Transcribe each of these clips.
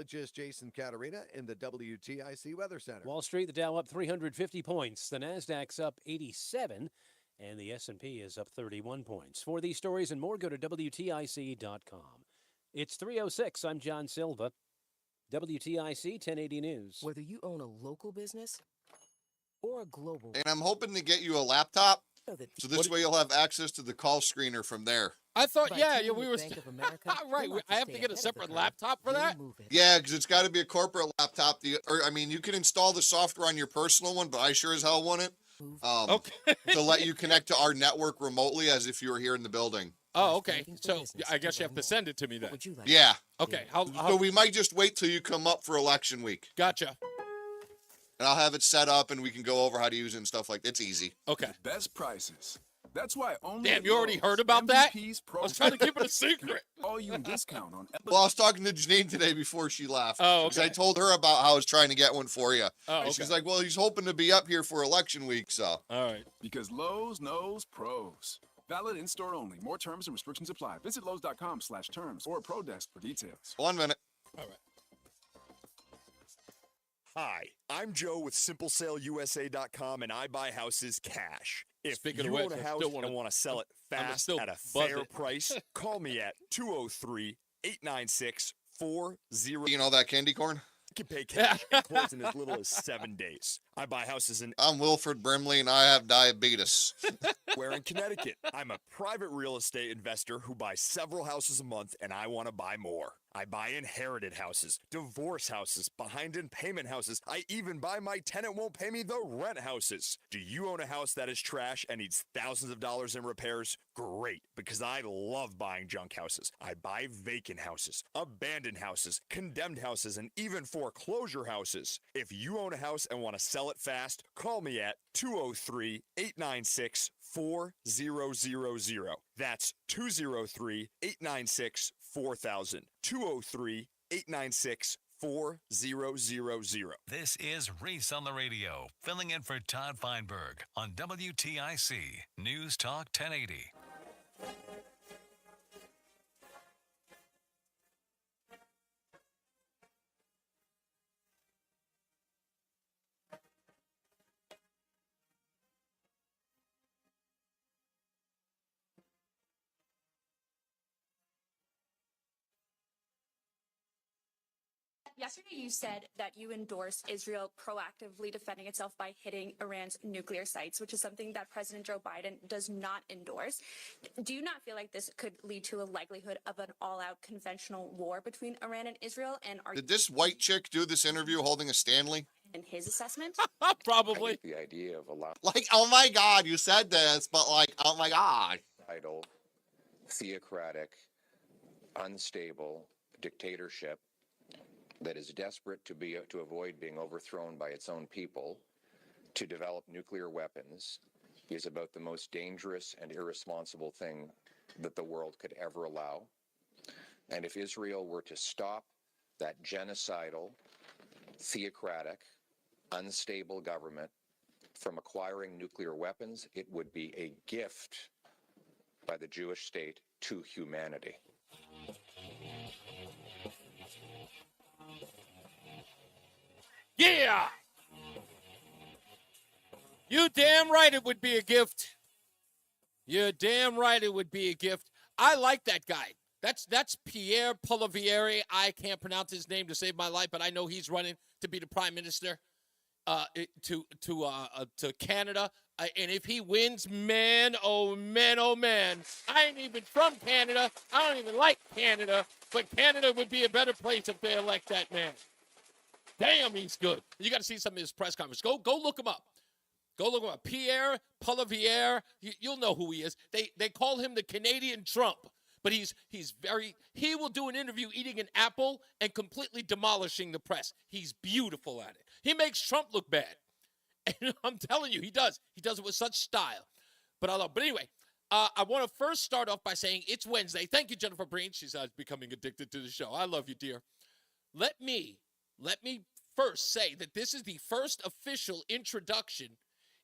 meteorologist Jason Caterina in the WTIC Weather Center. Wall Street, the Dow up 350 points. The Nasdaq's up 87, and the S&P is up 31 points. For these stories and more, go to WTIC.com. It's 3:06. I'm John Silva. WTIC 1080 News. Whether you own a local business or a global. And I'm hoping to get you a laptop, so this way you'll have access to the call screener from there. I thought, we were right. I have to get a separate laptop for that. Yeah, because it's got to be a corporate laptop. You can install the software on your personal one, but I sure as hell want it. To let you connect to our network remotely as if you were here in the building. Oh, okay. So I guess you have to send it to me then. Yeah. Okay. So we might just wait till you come up for election week. Gotcha. And I'll have it set up, and we can go over how to use it and stuff like that. It's easy. Okay. Best prices. That's why only. Damn, you already heard about that? I was trying to keep it a secret. All you discount on. Well, I was talking to Janine today before she left. Oh, okay. Because I told her about how I was trying to get one for you. Oh, okay. She's like, well, he's hoping to be up here for election week, so. All right. Because Lowe's knows pros. Valid in-store only. More terms and restrictions apply. Visit Lowe's.com/terms or Pro Desk for details. 1 minute. All right. Hi, I'm Joe with SimpleSaleUSA.com, and I buy houses cash. If Speaking you of which, own a I house still wanna- and want to sell it I'm fast still at a buzz fair it. price, call me at 203-896-40. You know that candy corn? You can pay cash and close in as little as 7 days. I buy houses in I'm Wilfred Brimley, and I have diabetes. where in Connecticut. I'm a private real estate investor who buys several houses a month, and I want to buy more. I buy inherited houses, divorce houses, behind-in-payment houses. I even buy my tenant won't pay me the rent houses. Do you own a house that is trash and needs thousands of dollars in repairs? Great, because I love buying junk houses. I buy vacant houses, abandoned houses, condemned houses, and even foreclosure houses. If you own a house and want to sell it fast, call me at 203-896-4000. That's 203-896-4000. 203-896-4000. This is Reese on the Radio, filling in for Todd Feinberg on WTIC News Talk 1080. Yesterday, you said that you endorse Israel proactively defending itself by hitting Iran's nuclear sites, which is something that President Joe Biden does not endorse. Do you not feel like this could lead to a likelihood of an all-out conventional war between Iran and Israel? And Did this white chick do this interview holding a Stanley? in his assessment? Probably. The idea of allowing Like, oh my God, you said this, but like, oh my God. idle, theocratic, unstable dictatorship that is desperate to avoid being overthrown by its own people to develop nuclear weapons is about the most dangerous and irresponsible thing that the world could ever allow. And if Israel were to stop that genocidal, theocratic, unstable government from acquiring nuclear weapons, it would be a gift by the Jewish state to humanity. Yeah! You damn right it would be a gift. You're damn right it would be a gift. I like that guy. That's Pierre Poilievre. I can't pronounce his name to save my life, but I know he's running to be the prime minister to Canada. And if he wins, man, oh man, oh man. I ain't even from Canada. I don't even like Canada, but Canada would be a better place if they elect that man. Damn, he's good. You got to see some of his press conference. Go look him up. Go look him up. Pierre Poilievre. You'll know who he is. They call him the Canadian Trump, but he will do an interview eating an apple and completely demolishing the press. He's beautiful at it. He makes Trump look bad. And I'm telling you, he does. He does it with such style. But I love. But anyway, I want to first start off by saying it's Wednesday. Thank you, Jennifer Breen. She's becoming addicted to the show. I love you, dear. Let me first say that this is the first official introduction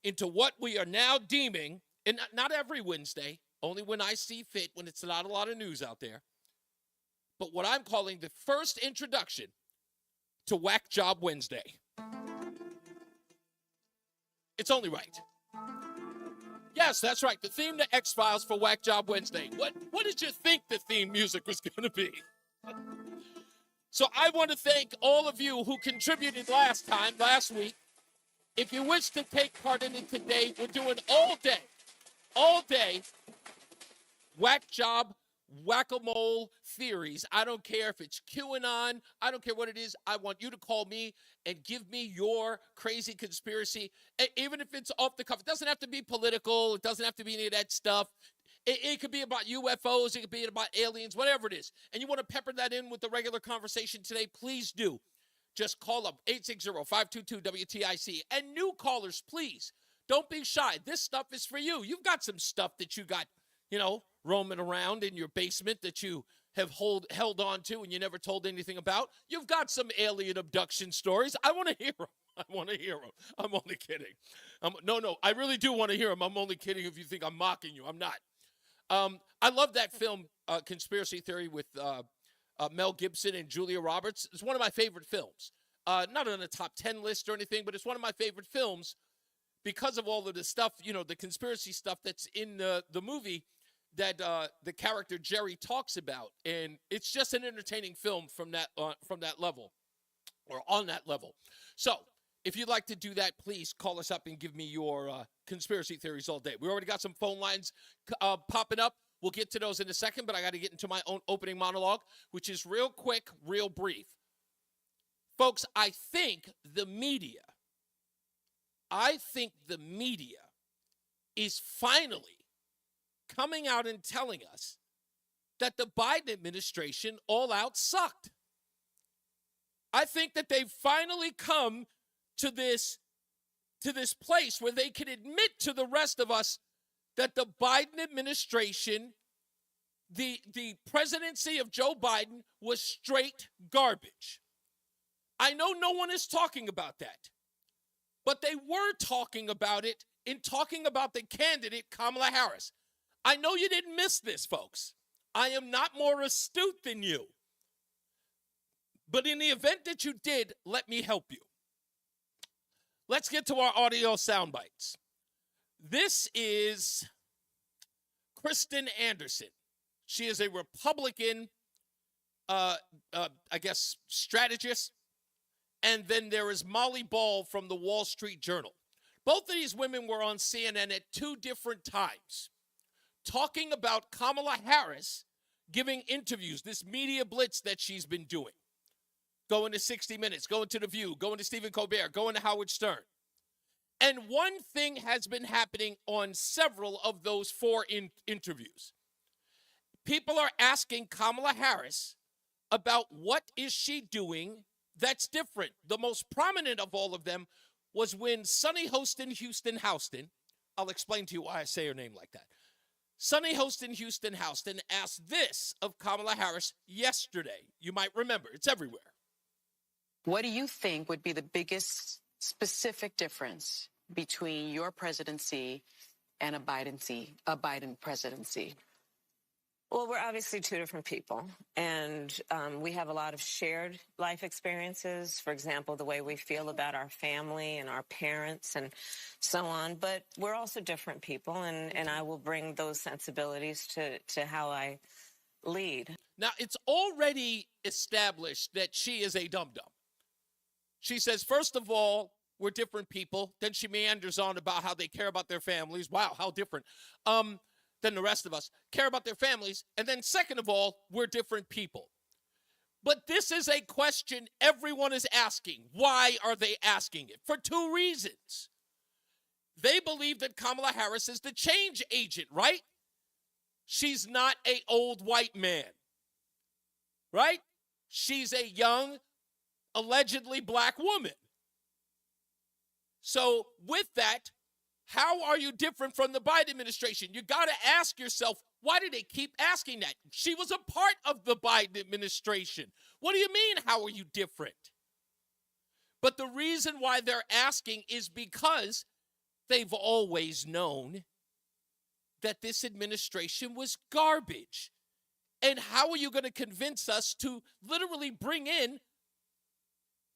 into what we are now deeming, and not every Wednesday, only when I see fit, when it's not a lot of news out there, but what I'm calling the first introduction to Whack Job Wednesday. It's only right. Yes, that's right. The theme to X-Files for Whack Job Wednesday. What did you think the theme music was going to be? So I want to thank all of you who contributed last week. If you wish to take part in it today, we're doing all day, Whack Job, Whack-a-Mole theories. I don't care if it's QAnon. I don't care what it is. I want you to call me and give me your crazy conspiracy, even if it's off the cuff. It doesn't have to be political. It doesn't have to be any of that stuff. It could be about UFOs. It could be about aliens, whatever it is. And you want to pepper that in with the regular conversation today, please do. Just call up 860-522-WTIC. And new callers, please, don't be shy. This stuff is for you. You've got some stuff that you got, roaming around in your basement that you have held on to and you never told anything about. You've got some alien abduction stories. I want to hear them. I'm only kidding. No, I really do want to hear them. I'm only kidding if you think I'm mocking you. I'm not. I love that film, Conspiracy Theory, with Mel Gibson and Julia Roberts. It's one of my favorite films. Not on a top 10 list or anything, but it's one of my favorite films because of all of the stuff, the conspiracy stuff that's in the movie that the character Jerry talks about. And it's just an entertaining film from that level, or on that level. So if you'd like to do that, please call us up and give me your conspiracy theories all day. We already got some phone lines popping up. We'll get to those in a second, but I got to get into my own opening monologue, which is real quick, real brief. Folks, I think the media is finally coming out and telling us that the Biden administration all out sucked. I think that they've finally come to this place where they can admit to the rest of us that the Biden administration, the presidency of Joe Biden, was straight garbage. I know no one is talking about that, but they were talking about it in talking about the candidate, Kamala Harris. I know you didn't miss this, folks. I am not more astute than you. But in the event that you did, let me help you. Let's get to our audio sound bites. This is Kristen Anderson. She is a Republican, strategist. And then there is Molly Ball from the Wall Street Journal. Both of these women were on CNN at two different times, talking about Kamala Harris giving interviews, this media blitz that she's been doing. Going to 60 Minutes, going to The View, going to Stephen Colbert, going to Howard Stern. And one thing has been happening on several of those four interviews. People are asking Kamala Harris about what is she doing that's different. The most prominent of all of them was when Sunny Houston, I'll explain to you why I say her name like that. Sunny Houston asked this of Kamala Harris yesterday. You might remember. It's everywhere. What do you think would be the biggest specific difference between your presidency and a Biden presidency? Well, we're obviously two different people, and we have a lot of shared life experiences. For example, the way we feel about our family and our parents and so on. But we're also different people, and I will bring those sensibilities to how I lead. Now, it's already established that she is a dum-dum. She says, first of all, we're different people. Then she meanders on about how they care about their families. Wow, how different. Than the rest of us, care about their families. And then second of all, we're different people. But this is a question everyone is asking. Why are they asking it? For two reasons. They believe that Kamala Harris is the change agent, right? She's not an old white man, right? She's a young, allegedly black woman. So with that, how are you different from the Biden administration? You got to ask yourself, why do they keep asking that? She was a part of the Biden administration. What do you mean, how are you different? But the reason why they're asking is because they've always known that this administration was garbage. And how are you going to convince us to literally bring in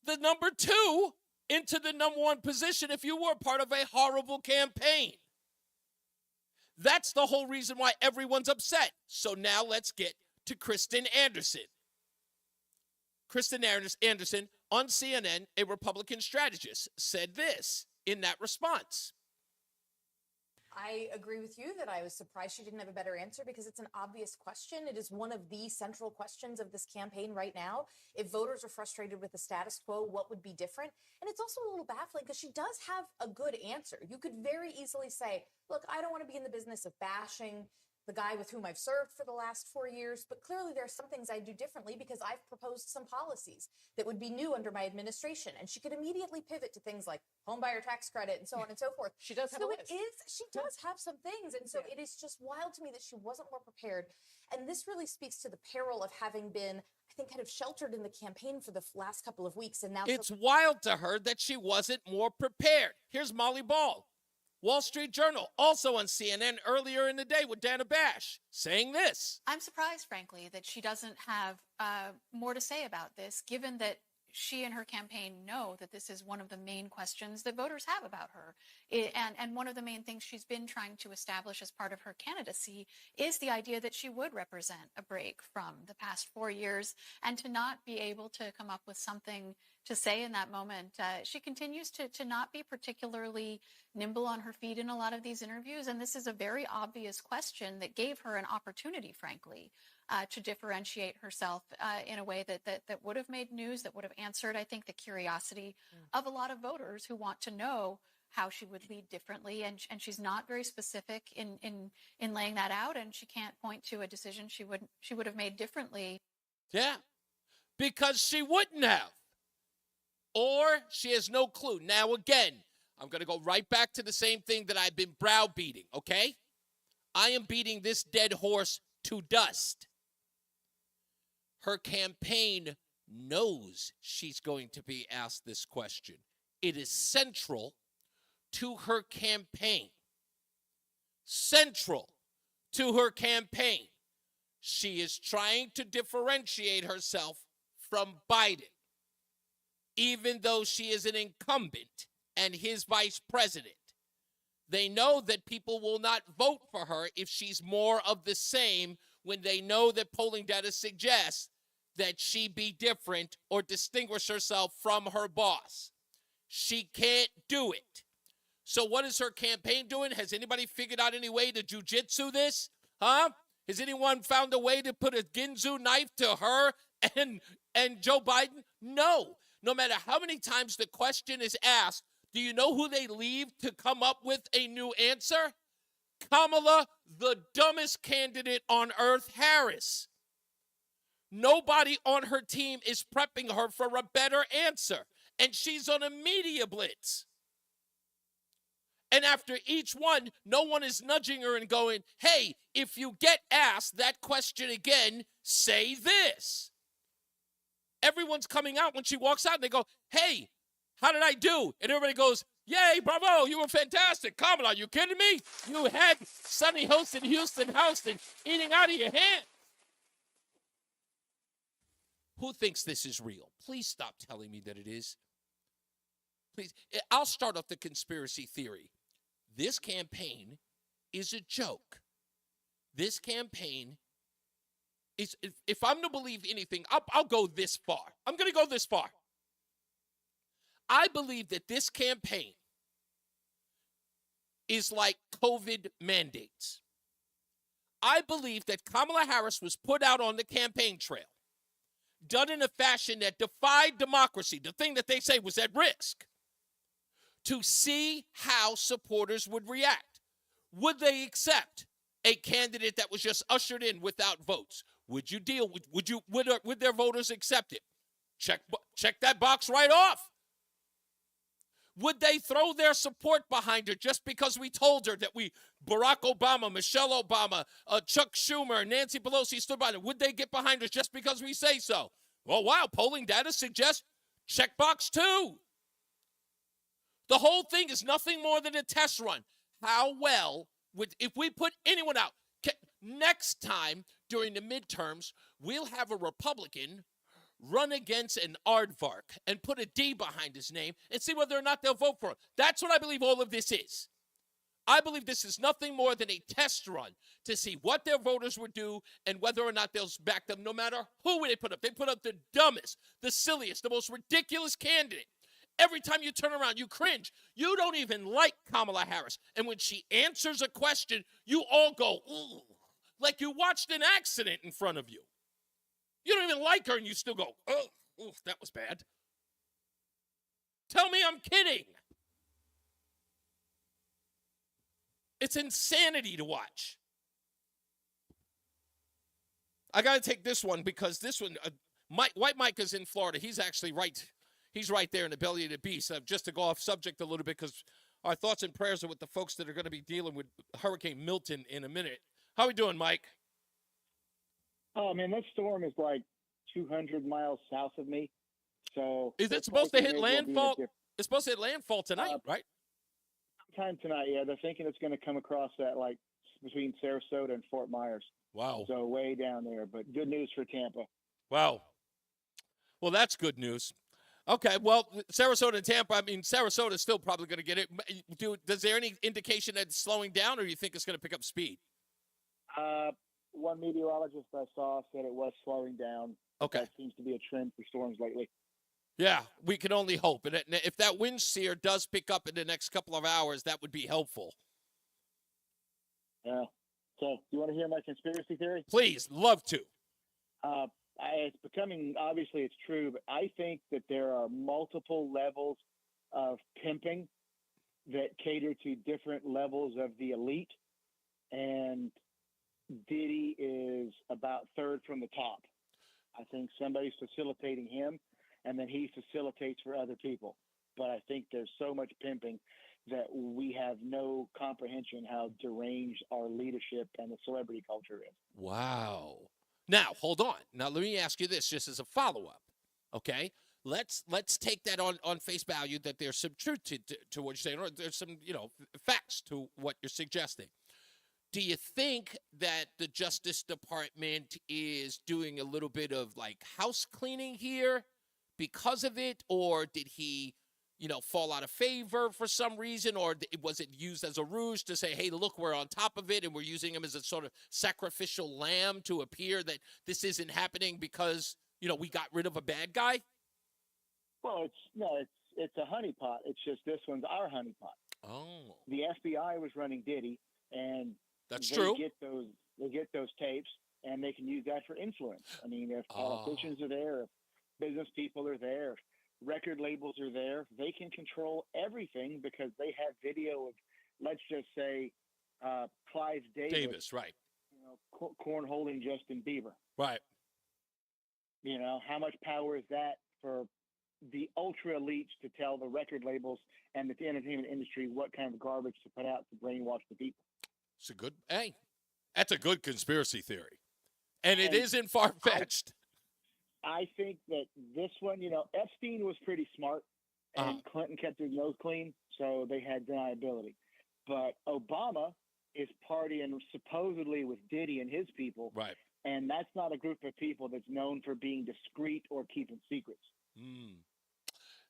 the number 2 into the number 1 position if you were part of a horrible campaign. That's the whole reason why everyone's upset. So now let's get to Kristen Anderson. Kristen Anderson on CNN, a Republican strategist, said this in that response. I agree with you that I was surprised she didn't have a better answer because it's an obvious question. It is one of the central questions of this campaign right now. If voters are frustrated with the status quo, what would be different? And it's also a little baffling because she does have a good answer. You could very easily say, look, I don't want to be in the business of bashing the guy with whom I've served for the last 4 years, but clearly there are some things I do differently because I've proposed some policies that would be new under my administration. And she could immediately pivot to things like home buyer tax credit and so on and so forth. She does have a list. She does have some things. And so it is just wild to me that she wasn't more prepared. And this really speaks to the peril of having been, I think, kind of sheltered in the campaign for the last couple of weeks. And now it's wild to her that she wasn't more prepared. Here's Molly Ball, Wall Street Journal, also on CNN earlier in the day with Dana Bash, saying this. I'm surprised, frankly, that she doesn't have more to say about this, given that she and her campaign know that this is one of the main questions that voters have about her. And one of the main things she's been trying to establish as part of her candidacy is the idea that she would represent a break from the past 4 years, and to not be able to come up with something to say in that moment. She continues to not be particularly nimble on her feet in a lot of these interviews. And this is a very obvious question that gave her an opportunity, frankly, to differentiate herself in a way that would have made news, that would have answered, I think, the curiosity of a lot of voters who want to know how she would lead differently. And she's not very specific in laying that out. And she can't point to a decision she would have made differently. Yeah, because she wouldn't have. Or she has no clue. Now, again, I'm going to go right back to the same thing that I've been browbeating, okay? I am beating this dead horse to dust. Her campaign knows she's going to be asked this question. It is central to her campaign. Central to her campaign. She is trying to differentiate herself from Biden, even though she is an incumbent and his vice president. They know that people will not vote for her if she's more of the same, when they know that polling data suggests that she be different or distinguish herself from her boss. She can't do it. So what is her campaign doing? Has anybody figured out any way to jujitsu this? Huh? Has anyone found a way to put a Ginzu knife to her and Joe Biden? No. No matter how many times the question is asked, do you know who they leave to come up with a new answer? Kamala, the dumbest candidate on earth, Harris. Nobody on her team is prepping her for a better answer. And she's on a media blitz. And after each one, no one is nudging her and going, hey, if you get asked that question again, say this. Everyone's coming out when she walks out and they go, hey, how did I do? And everybody goes, yay, bravo, you were fantastic. Kamala, are you kidding me? You had Sonny Houston, Houston eating out of your hand. Who thinks this is real? Please stop telling me that it is. Please, I'll start off the conspiracy theory. This campaign is a joke. This campaign is, if I'm to believe anything, I'll go this far. I'm going to go this far. I believe that this campaign is like COVID mandates. I believe that Kamala Harris was put out on the campaign trail, done in a fashion that defied democracy, the thing that they say was at risk, to see how supporters would react. Would they accept a candidate that was just ushered in without votes? Would you deal with, would their voters accept it? Check that box right off. Would they throw their support behind her just because we told her that Barack Obama, Michelle Obama, Chuck Schumer, Nancy Pelosi stood by her? Would they get behind her just because we say so? Well, wow, polling data suggests checkbox 2. The whole thing is nothing more than a test run. How well if we put anyone out? Next time during the midterms, we'll have a Republican run against an aardvark and put a D behind his name and see whether or not they'll vote for him. That's what I believe all of this is. I believe this is nothing more than a test run to see what their voters would do and whether or not they'll back them no matter who they put up. They put up the dumbest, the silliest, the most ridiculous candidate. Every time you turn around, you cringe. You don't even like Kamala Harris. And when she answers a question, you all go, ooh, like you watched an accident in front of you. You don't even like her and you still go, oh, that was bad. Tell me I'm kidding. It's insanity to watch. I got to take this one because this one, White Mike is in Florida. He's actually right. He's right there in the belly of the beast. Just to go off subject a little bit because our thoughts and prayers are with the folks that are going to be dealing with Hurricane Milton in a minute. How we doing, Mike? Oh, man, that storm is like 200 miles south of me. So is it supposed to hit landfall? It's supposed to hit landfall tonight, right? Sometime tonight, yeah. They're thinking it's going to come across that, like, between Sarasota and Fort Myers. Wow. So way down there, but good news for Tampa. Wow. Well, that's good news. Okay, well, Sarasota and Tampa, I mean, Sarasota is still probably going to get it. Is there any indication that it's slowing down, or you think it's going to pick up speed? One meteorologist I saw said it was slowing down. Okay. That seems to be a trend for storms lately. Yeah, we can only hope. And if that wind shear does pick up in the next couple of hours, that would be helpful. Yeah. So, do you want to hear my conspiracy theory? Please, love to. It's becoming, obviously it's true, but I think that there are multiple levels of pimping that cater to different levels of the elite. And Diddy is about third from the top. I think somebody's facilitating him, and then he facilitates for other people. But I think there's so much pimping that we have no comprehension how deranged our leadership and the celebrity culture is. Wow. Now, hold on. Now, let me ask you this just as a follow-up, okay? Let's take that on face value that there's some truth to what you're saying, or there's some, facts to what you're suggesting. Do you think that the Justice Department is doing a little bit of, like, house cleaning here because of it, or did he, fall out of favor for some reason, or was it used as a ruse to say, hey, look, we're on top of it, and we're using him as a sort of sacrificial lamb to appear that this isn't happening because, we got rid of a bad guy? Well, it's a honeypot. It's just this one's our honeypot. Oh. The FBI was running Diddy, and that's true. They get those tapes, and they can use that for influence. I mean, if politicians are there, if business people are there, if record labels are there, they can control everything because they have video of, let's just say, Clive Davis, right? Cornholing Justin Bieber, right? How much power is that for the ultra elites to tell the record labels and the entertainment industry what kind of garbage to put out to brainwash the people? That's a good conspiracy theory. And it isn't far-fetched. I think that this one, Epstein was pretty smart, and Clinton kept his nose clean, so they had deniability. But Obama is partying supposedly with Diddy and his people. Right. And that's not a group of people that's known for being discreet or keeping secrets.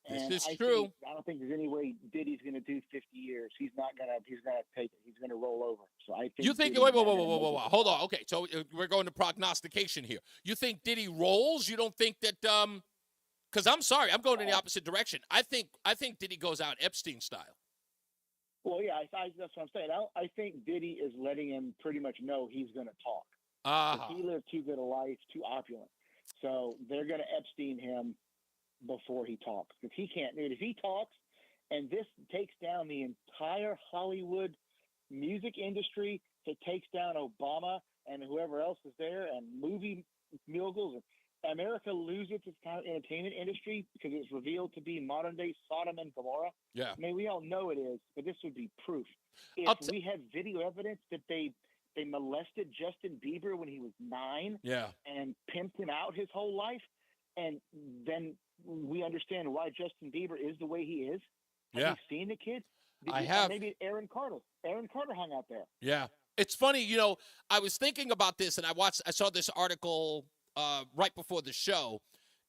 This is true. I don't think there's any way Diddy's going to do 50 years. He's not going to. He's going to take it. He's going to roll over. So I think. You think? Wait, whoa. Hold on. Okay, so we're going to prognostication here. You think Diddy rolls? You don't think that? Because I'm sorry, I'm going in the opposite direction. I think Diddy goes out Epstein style. Well, yeah, that's what I'm saying. I think Diddy is letting him pretty much know he's going to talk. He lived too good a life, too opulent. So they're going to Epstein him before he talks. If he can't do it, if he talks and this takes down the entire Hollywood music industry, it takes down Obama and whoever else is there and movie moguls, and America loses its entertainment industry because it's revealed to be modern day Sodom and Gomorrah. Yeah. I mean, we all know it is, but this would be proof. If we had video evidence that they molested Justin Bieber when he was 9 and pimped him out his whole life, and then we understand why Justin Bieber is the way he is. Have you seen the kid? I have. Maybe Aaron Carter. Aaron Carter hung out there. Yeah. It's funny, I was thinking about this, and I saw this article right before the show,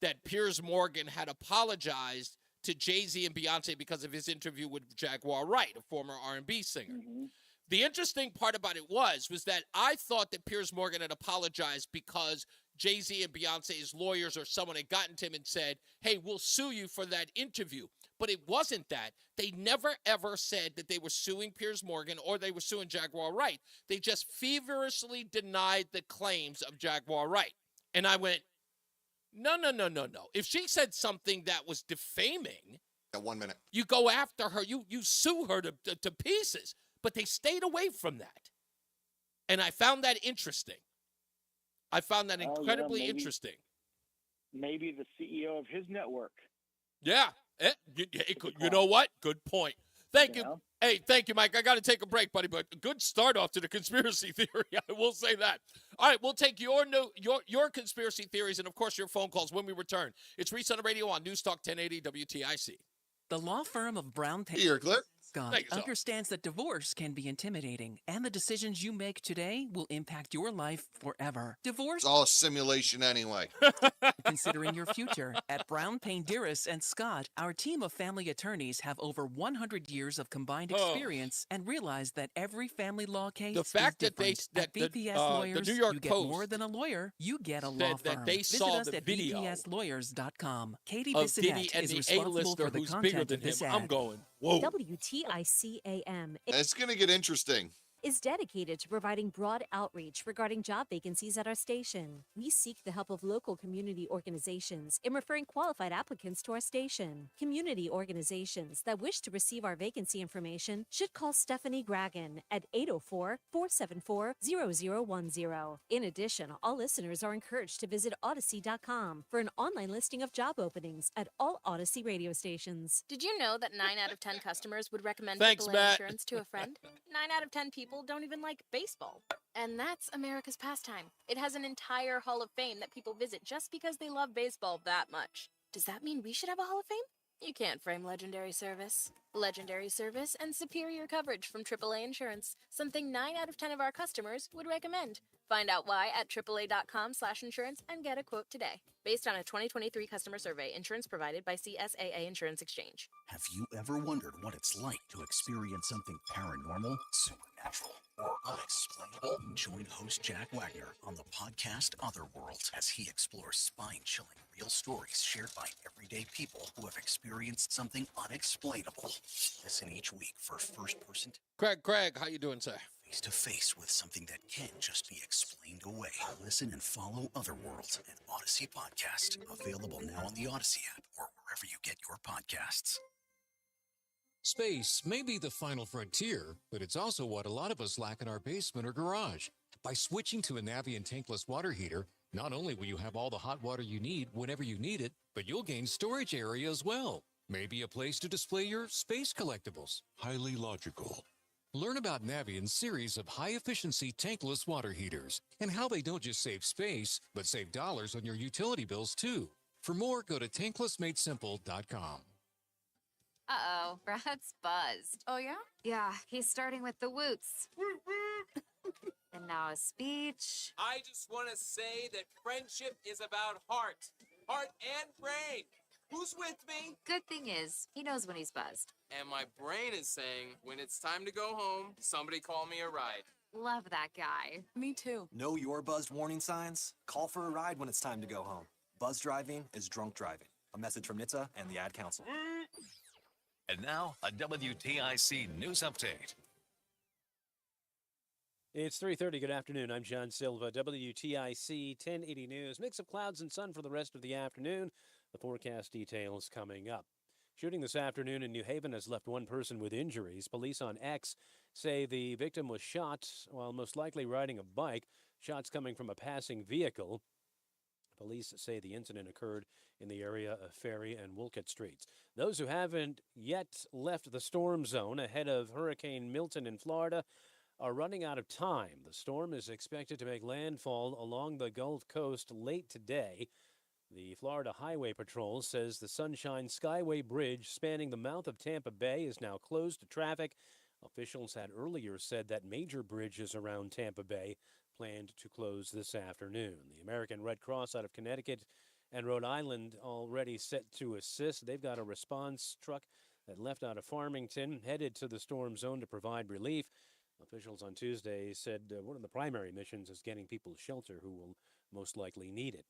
that Piers Morgan had apologized to Jay-Z and Beyonce because of his interview with Jaguar Wright, a former R&B singer. Mm-hmm. The interesting part about it was that I thought that Piers Morgan had apologized because Jay-Z and Beyonce's lawyers or someone had gotten to him and said, hey, we'll sue you for that interview. But it wasn't that. They never, ever said that they were suing Piers Morgan or they were suing Jaguar Wright. They just feverishly denied the claims of Jaguar Wright. And I went, no. If she said something that was defaming, 1 minute, you go after her, you sue her to pieces. But they stayed away from that. And I found that interesting. I found that incredibly interesting. Maybe the CEO of his network. Yeah. You know what? Good point. Thank you. Hey, thank you, Mike. I got to take a break, buddy, but good start off to the conspiracy theory. I will say that. All right, we'll take your conspiracy theories and, of course, your phone calls when we return. It's Reese on the Radio on NewsTalk 1080 WTIC. The law firm of Brown Here, Clip. Scott understands that divorce can be intimidating, and the decisions you make today will impact your life forever. Divorce It's all a simulation anyway. considering your future. At Brown, Payne, Dearest, and Scott, our team of family attorneys have over 100 years of combined experience and realize that every family law case the fact is that they different. that At BPS the Lawyers, New York you get Post more than a lawyer, you get a law said firm. that they Visit saw us the at video bpslawyers.com. Katie of Diddy Bissonette and is the responsible A-lister for the who's bigger content than of this him. ad. I'm going, whoa. WTIC-AM It's going to get interesting. is dedicated to providing broad outreach regarding job vacancies at our station. We seek the help of local community organizations in referring qualified applicants to our station. Community organizations that wish to receive our vacancy information should call Stephanie Gragan at 804-474-0010. In addition, all listeners are encouraged to visit Odyssey.com for an online listing of job openings at all Odyssey radio stations. Did you know that 9 out of 10 customers would recommend Thanks, AAA Matt. insurance to a friend? 9 out of 10 people don't even like baseball. And that's America's pastime. It has an entire Hall of Fame that people visit just because they love baseball that much. Does that mean we should have a Hall of Fame? You can't frame legendary service. Legendary service and superior coverage from AAA Insurance. Something 9 out of 10 of our customers would recommend. Find out why at AAA.com/insurance and get a quote today. Based on a 2023 customer survey, insurance provided by CSAA Insurance Exchange. Have you ever wondered what it's like to experience something paranormal, supernatural, or unexplainable? Join host Jack Wagner on the podcast Otherworld as he explores spine-chilling real stories shared by everyday people who have experienced something unexplainable. Listen each week for first-person Craig, how you doing, sir? face-to-face with something that can't just be explained away. Listen and follow Otherworld, an Odyssey podcast. Available now on the Odyssey app or wherever you get your podcasts. Space may be the final frontier, but it's also what a lot of us lack in our basement or garage. By switching to a Navien tankless water heater, not only will you have all the hot water you need whenever you need it, but you'll gain storage area as well. Maybe a place to display your space collectibles. Highly logical. Learn about Navient's series of high-efficiency tankless water heaters and how they don't just save space, but save dollars on your utility bills, too. For more, go to tanklessmadesimple.com. Uh-oh, Brad's buzzed. Oh, yeah? Yeah, he's starting with the woots. And now a speech. I just want to say that friendship is about heart and brain. Who's with me? Good thing is, he knows when he's buzzed. And my brain is saying, when it's time to go home, somebody call me a ride. Love that guy. Me too. Know your buzzed warning signs? Call for a ride when it's time to go home. Buzz driving is drunk driving. A message from NHTSA and the Ad Council. And now, a WTIC news update. It's 3:30. Good afternoon. I'm John Silva. WTIC 1080 News. Mix of clouds and sun for the rest of the afternoon. The forecast details coming up. Shooting this afternoon in New Haven has left one person with injuries. Police on X say the victim was shot while most likely riding a bike. Shots coming from a passing vehicle. Police say the incident occurred in the area of Ferry and Wolcott Streets. Those who haven't yet left the storm zone ahead of Hurricane Milton in Florida are running out of time. The storm is expected to make landfall along the Gulf Coast late today. The Florida Highway Patrol says the Sunshine Skyway Bridge spanning the mouth of Tampa Bay is now closed to traffic. Officials had earlier said that major bridges around Tampa Bay planned to close this afternoon. The American Red Cross out of Connecticut and Rhode Island already set to assist. They've got a response truck that left out of Farmington, headed to the storm zone to provide relief. Officials on Tuesday said one of the primary missions is getting people shelter who will most likely need it.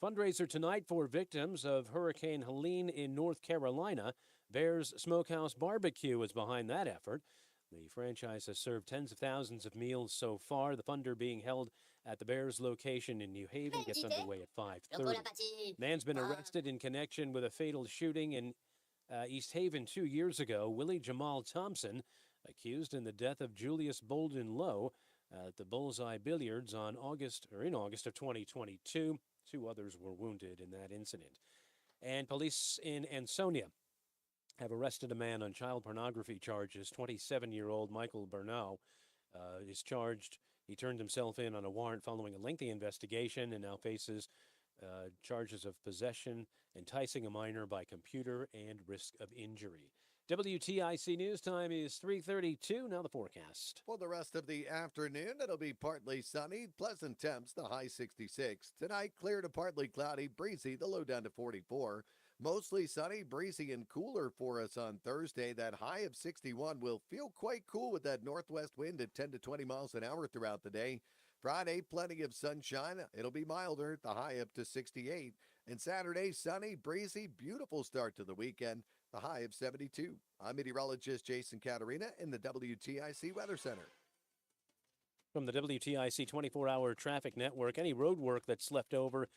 Fundraiser tonight for victims of Hurricane Helene in North Carolina. Bears Smokehouse Barbecue is behind that effort. The franchise has served tens of thousands of meals so far. The funder being held at the Bears location in New Haven gets underway at 5:30. Man's been arrested in connection with a fatal shooting in East Haven 2 years ago. Willie Jamal Thompson, accused in the death of Julius Bolden Lowe at the Bullseye Billiards in August of 2022. 2 others were wounded in that incident. And police in Ansonia have arrested a man on child pornography charges. 27-year-old Michael Bernal is charged. He turned himself in on a warrant following a lengthy investigation and now faces charges of possession, enticing a minor by computer, and risk of injury. WTIC News Time is 3:32. Now the forecast. For the rest of the afternoon, it'll be partly sunny, pleasant temps, the high 66. Tonight, clear to partly cloudy, breezy, the low down to 44. Mostly sunny, breezy, and cooler for us on Thursday. That high of 61 will feel quite cool with that northwest wind at 10 to 20 miles an hour throughout the day. Friday, plenty of sunshine. It'll be milder, the high up to 68. And Saturday, sunny, breezy, beautiful start to the weekend, the high of 72. I'm meteorologist Jason Caterina in the WTIC Weather Center. From the WTIC 24-hour traffic network, any road work that's left over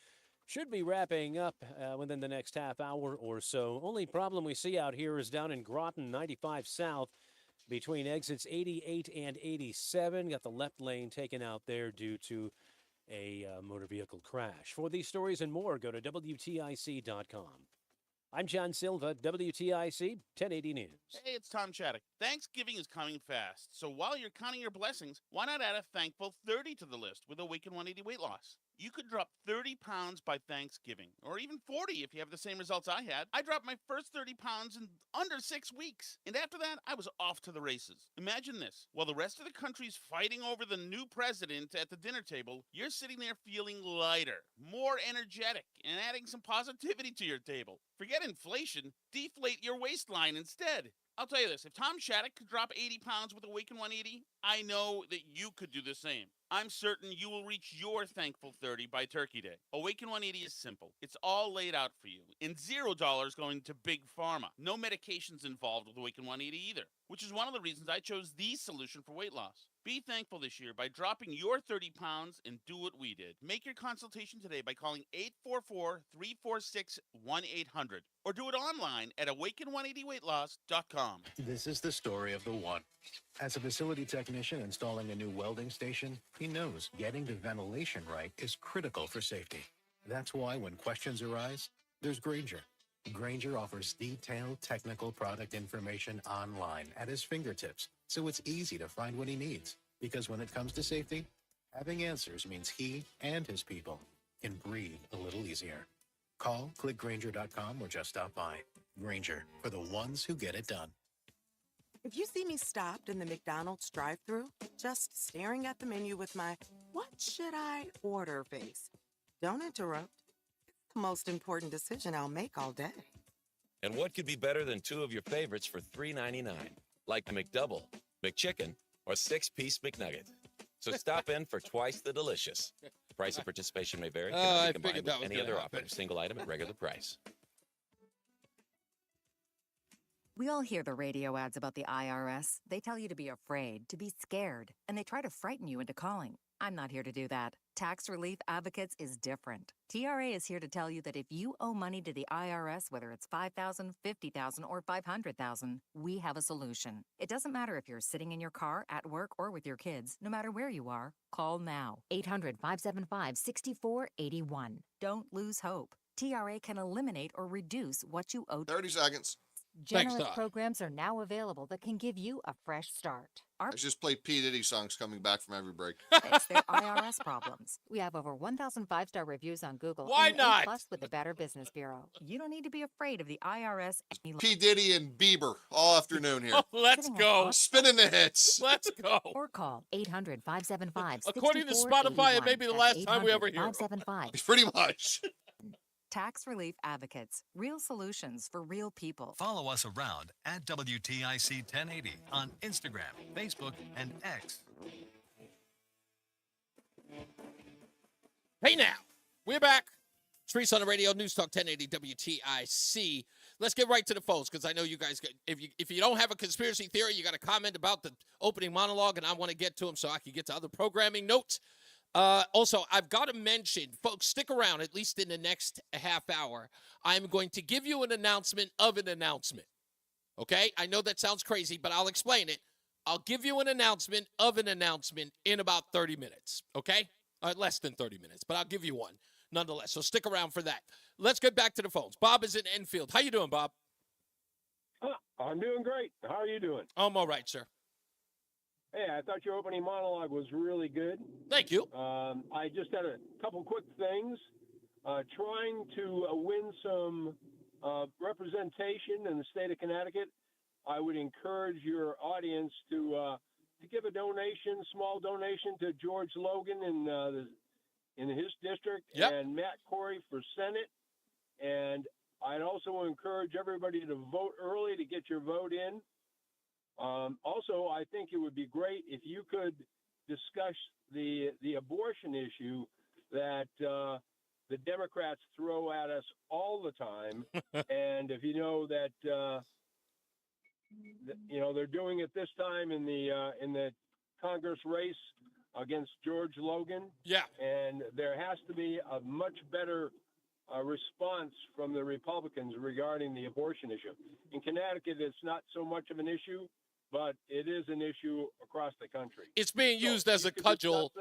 should be wrapping up within the next half hour or so. Only problem we see out here is down in Groton, 95 South, between exits 88 and 87. Got the left lane taken out there due to a motor vehicle crash. For these stories and more, go to WTIC.com. I'm John Silva, WTIC 1080 News. Hey, it's Tom Chaddock. Thanksgiving is coming fast, so while you're counting your blessings, why not add a thankful 30 to the list with Awaken 180 weight loss? You could drop 30 pounds by Thanksgiving, or even 40 if you have the same results I had. I dropped my first 30 pounds in under 6 weeks, and after that, I was off to the races. Imagine this. While the rest of the country's fighting over the new president at the dinner table, you're sitting there feeling lighter, more energetic, and adding some positivity to your table. Forget inflation. Deflate your waistline instead. I'll tell you this, if Tom Shattuck could drop 80 pounds with Awaken 180, I know that you could do the same. I'm certain you will reach your thankful 30 by Turkey Day. Awaken 180 is simple. It's all laid out for you, and $0 going to Big Pharma. No medications involved with Awaken 180 either, which is one of the reasons I chose the solution for weight loss. Be thankful this year by dropping your 30 pounds and do what we did. Make your consultation today by calling 844-346-1800 or do it online at awaken180weightloss.com. This is the story of the one. As a facility technician installing a new welding station, he knows getting the ventilation right is critical for safety. That's why when questions arise, there's Grainger. Grainger offers detailed technical product information online at his fingertips, so it's easy to find what he needs. Because when it comes to safety, having answers means he and his people can breathe a little easier. Call, click Grainger.com, or just stop by. Grainger, for the ones who get it done. If you see me stopped in the McDonald's drive-thru, just staring at the menu with my "what should I order" face, don't interrupt. It's the most important decision I'll make all day. And what could be better than 2 of your favorites for $3.99? Like the McDouble, McChicken, or 6-piece McNugget. So stop in for twice the delicious. Price of participation may vary. Cannot be combined with any other offer. Single item at regular price. We all hear the radio ads about the IRS. They tell you to be afraid, to be scared, and they try to frighten you into calling. I'm not here to do that. Tax Relief Advocates is different. TRA is here to tell you that if you owe money to the IRS, whether it's $5,000, $50,000, or $500,000, we have a solution. It doesn't matter if you're sitting in your car, at work, or with your kids. No matter where you are, call now. 800-575-6481. Don't lose hope. TRA can eliminate or reduce what you owe. 30 seconds. Generous programs are now available that can give you a fresh start. I just play P. Diddy songs coming back from every break. Fix their IRS problems. We have over 1,000 5-star reviews on Google. Why and not? A+ with the Better Business Bureau. You don't need to be afraid of the IRS any P. Diddy and Bieber all afternoon here. Oh, let's go. Spinning the hits. Let's go. Or call 800-575-6481. According to Spotify, it may be the last time we ever hear. 575. Pretty much. Tax Relief Advocates, real solutions for real people. Follow us around at WTIC 1080 on Instagram, Facebook, and X. Hey now, we're back. It's Reese on the Radio, News Talk 1080 WTIC. Let's get right to the phones because I know you guys, if you don't have a conspiracy theory, you got a comment about the opening monologue, and I want to get to them so I can get to other programming notes. Also, I've got to mention, folks, stick around at least in the next half hour. I'm going to give you an announcement of an announcement. Okay? I know that sounds crazy, but I'll explain it. I'll give you an announcement of an announcement in about 30 minutes. Okay? Less than 30 minutes, but I'll give you one nonetheless. So stick around for that. Let's get back to the phones. Bob is in Enfield. How you doing, Bob? I'm doing great. How are you doing? I'm all right, sir. Hey, I thought your opening monologue was really good. Thank you. I just had a couple quick things. Trying to win some representation in the state of Connecticut, I would encourage your audience to give a donation, small donation to George Logan in his district, and Matt Corey for Senate. And I'd also encourage everybody to vote early to get your vote in. Also, I think it would be great if you could discuss the abortion issue that the Democrats throw at us all the time. And if you know that, they're doing it this time in the Congress race against George Logan. Yeah. And there has to be a much better response from the Republicans regarding the abortion issue. In Connecticut, it's not so much of an issue, but it is an issue across the country. It's being used as a cudgel.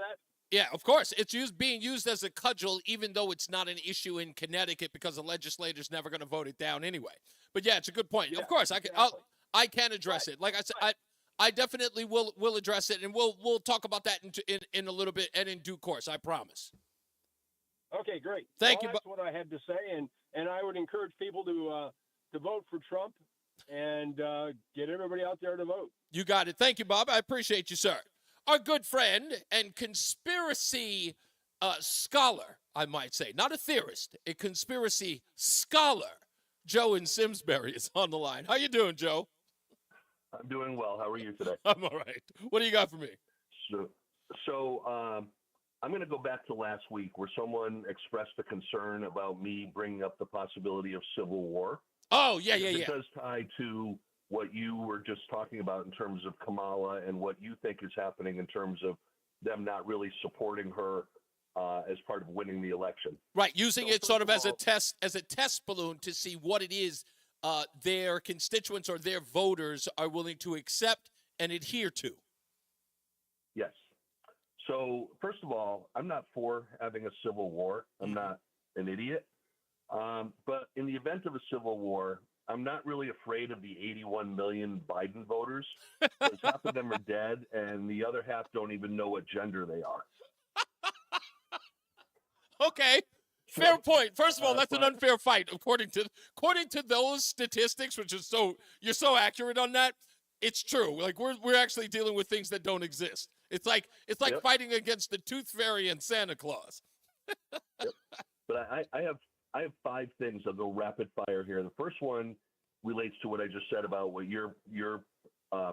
Yeah, of course. It's being used as a cudgel, even though it's not an issue in Connecticut because the legislator's never going to vote it down anyway. But yeah, it's a good point. Yeah, of course, I can address it. Like I said, I definitely will address it, and we'll talk about that in a little bit and in due course. I promise. Okay, great. Thank you. That's what I had to say, and I would encourage people to vote for Trump and get everybody out there to vote. You got it. Thank you, Bob. I appreciate you, sir. Our good friend and conspiracy scholar, I might say, not a theorist, a conspiracy scholar, Joe in Simsbury is on the line. How you doing, Joe? I'm doing well. How are you today? I'm all right. What do you got for me? So I'm going to go back to last week where someone expressed a concern about me bringing up the possibility of civil war. Oh, yeah. It does tie to what you were just talking about in terms of Kamala and what you think is happening in terms of them not really supporting her as part of winning the election. Right, using it sort of as a test balloon to see what it is their constituents or their voters are willing to accept and adhere to. Yes. So, first of all, I'm not for having a civil war. I'm not an idiot. But in the event of a civil war, I'm not really afraid of the 81 million Biden voters. Because half of them are dead, and the other half don't even know what gender they are. Okay, fair point. First of all, that's an unfair fight, according to those statistics, which is you're so accurate on that. It's true. Like we're actually dealing with things that don't exist. It's like fighting against the Tooth Fairy and Santa Claus. Yep. But I have 5 things. I'll go rapid fire here. The first one relates to what I just said about what your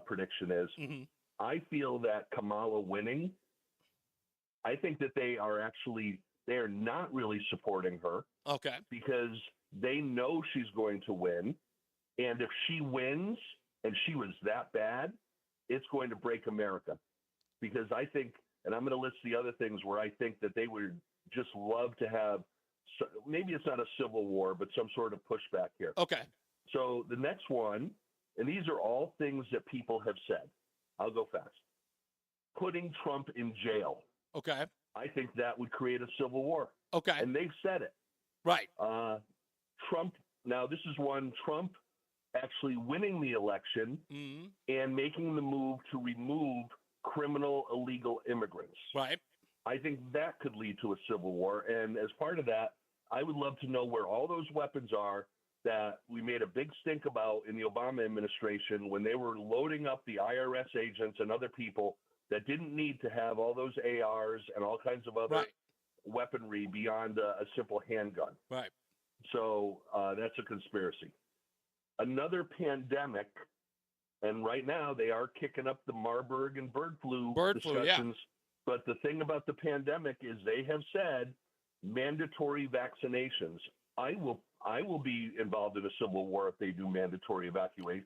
prediction is. Mm-hmm. I feel that Kamala winning, I think that they are not really supporting her. Okay. Because they know she's going to win. And if she wins and she was that bad, it's going to break America. Because I think, and I'm going to list the other things where I think that they would just love to have, maybe it's not a civil war, but some sort of pushback here. Okay. So the next one, and these are all things that people have said. I'll go fast. Putting Trump in jail. Okay. I think that would create a civil war. Okay. And they've said it. Right. Trump, now this is one, Trump actually winning the election and making the move to remove criminal illegal immigrants. Right. I think that could lead to a civil war. And as part of that, I would love to know where all those weapons are that we made a big stink about in the Obama administration when they were loading up the IRS agents and other people that didn't need to have all those ARs and all kinds of other weaponry beyond a simple handgun. Right. So that's a conspiracy. Another pandemic, and right now they are kicking up the Marburg and bird flu discussions. But the thing about the pandemic is they have said mandatory vaccinations. I will be involved in a civil war if they do mandatory vaccinations.